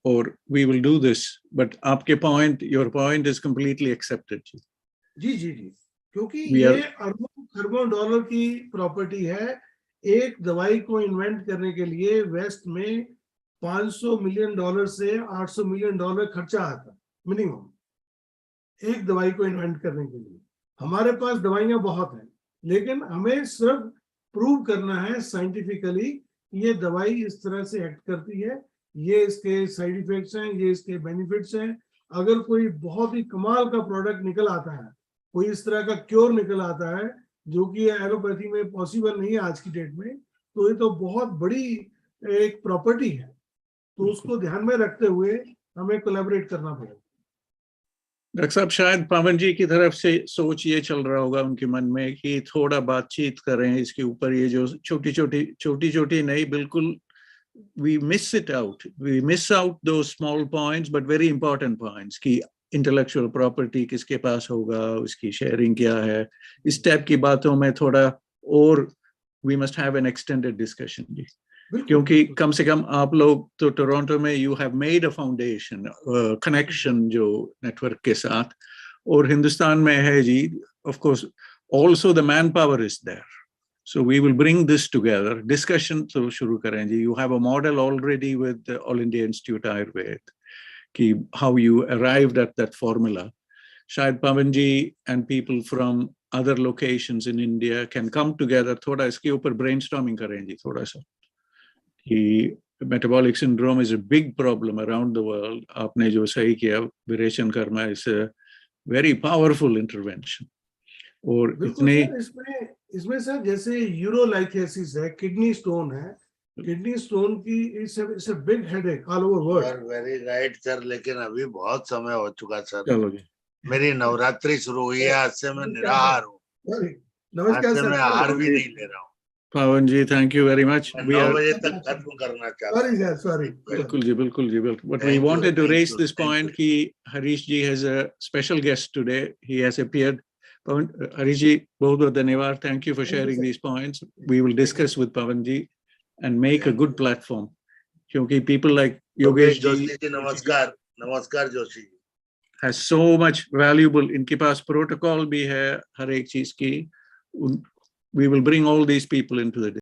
और we will do this, but आपके point, your point is completely accepted जी। जी जी जी, क्योंकि ये अरबों खरबों डॉलर की प्रॉपर्टी है। एक दवाई को इन्वेंट करने के लिए वेस्ट में $500 मिलियन से $800 मिलियन खर्चा आता मिनिमम, एक दवाई को इन्वेंट करने के लिए। हमारे पास दवाइयां बहुत हैं, लेकिन हमें सिर्फ प्रूव करना है साइंटिफिकली ये दवाई इस तरह से एक्ट करती है, ये इसके साइड इफेक्ट्स हैं, ये इसके बेनिफिट्स हैं। अगर कोई बहुत ही कमाल का प्रोडक्ट निकल आता है, कोई इस तरह का क्योर निकल आता है जो कि एलोपैथी में पॉसिबल नहीं है आज की डेट में, तो ये तो बहुत बड़ी एक प्रॉपर्टी है। तो उसको ध्यान में रखते हुए हमें कोलैबोरेट करना पड़ेगा। डॉक्टर साहब, शायद पवन जी की तरफ से सोच ये चल रहा होगा उनके मन में कि थोड़ा बातचीत करें इसके ऊपर। ये जो छोटी छोटी नहीं, बिल्कुल we miss it out. We miss out those small points, but very important points कि intellectual property किसके पास होगा, उसकी sharing क्या है, इस टाइप की बातों में थोड़ा और we must have an extended discussion जी। क्योंकि कम से कम आप लोग तो टोरंटो में you have made a foundation, connection जो network के साथ, और हिंदुस्तान में है जी, of course also the manpower is there. So we will bring this together. Discussion so shuru karen ji. You have a model already with the All India Institute Ayurveda, ki how you arrived at that formula. Shayad Pavan ji and people from other locations in India can come together. Thoda iske upar brainstorming karen ji, thoda sa. Ki metabolic syndrome is a big problem around the world. Aapne jo sahi kiya, vireshan karma is a very powerful intervention. और इतने इसमें sir जैसे यूरोलाइथेसिस है, kidney stone है, kidney stone की it's a big headache all over world. Very right sir, लेकिन अभी बहुत समय हो चुका सर। चलो जी, मेरी नवरात्रि शुरू हुई है, आज से मैं निराहार हूँ, नमस्कार आज से सर, मैं आहार भी नहीं ले रहा हूँ। पवन जी, थैंक यू वेरी मच। 9 बजे तक खत्म करना चाहता हूँ। सॉरी बिल्कुल जी, बिल्कुल जी, बिल्कुल। But we wanted to raise this point कि हरीश जी has a special guest today. He has appeared. Harish ji, बहुत बहुत धन्यवाद. Thank you for sharing these points. We will discuss with Pavan ji and make a good platform. क्योंकि people like Yogesh Joshi ji, नमस्कार। नमस्कार Joshi, has so much valuable, इनके पास protocol भी है हर एक चीज की. We will bring all these people into the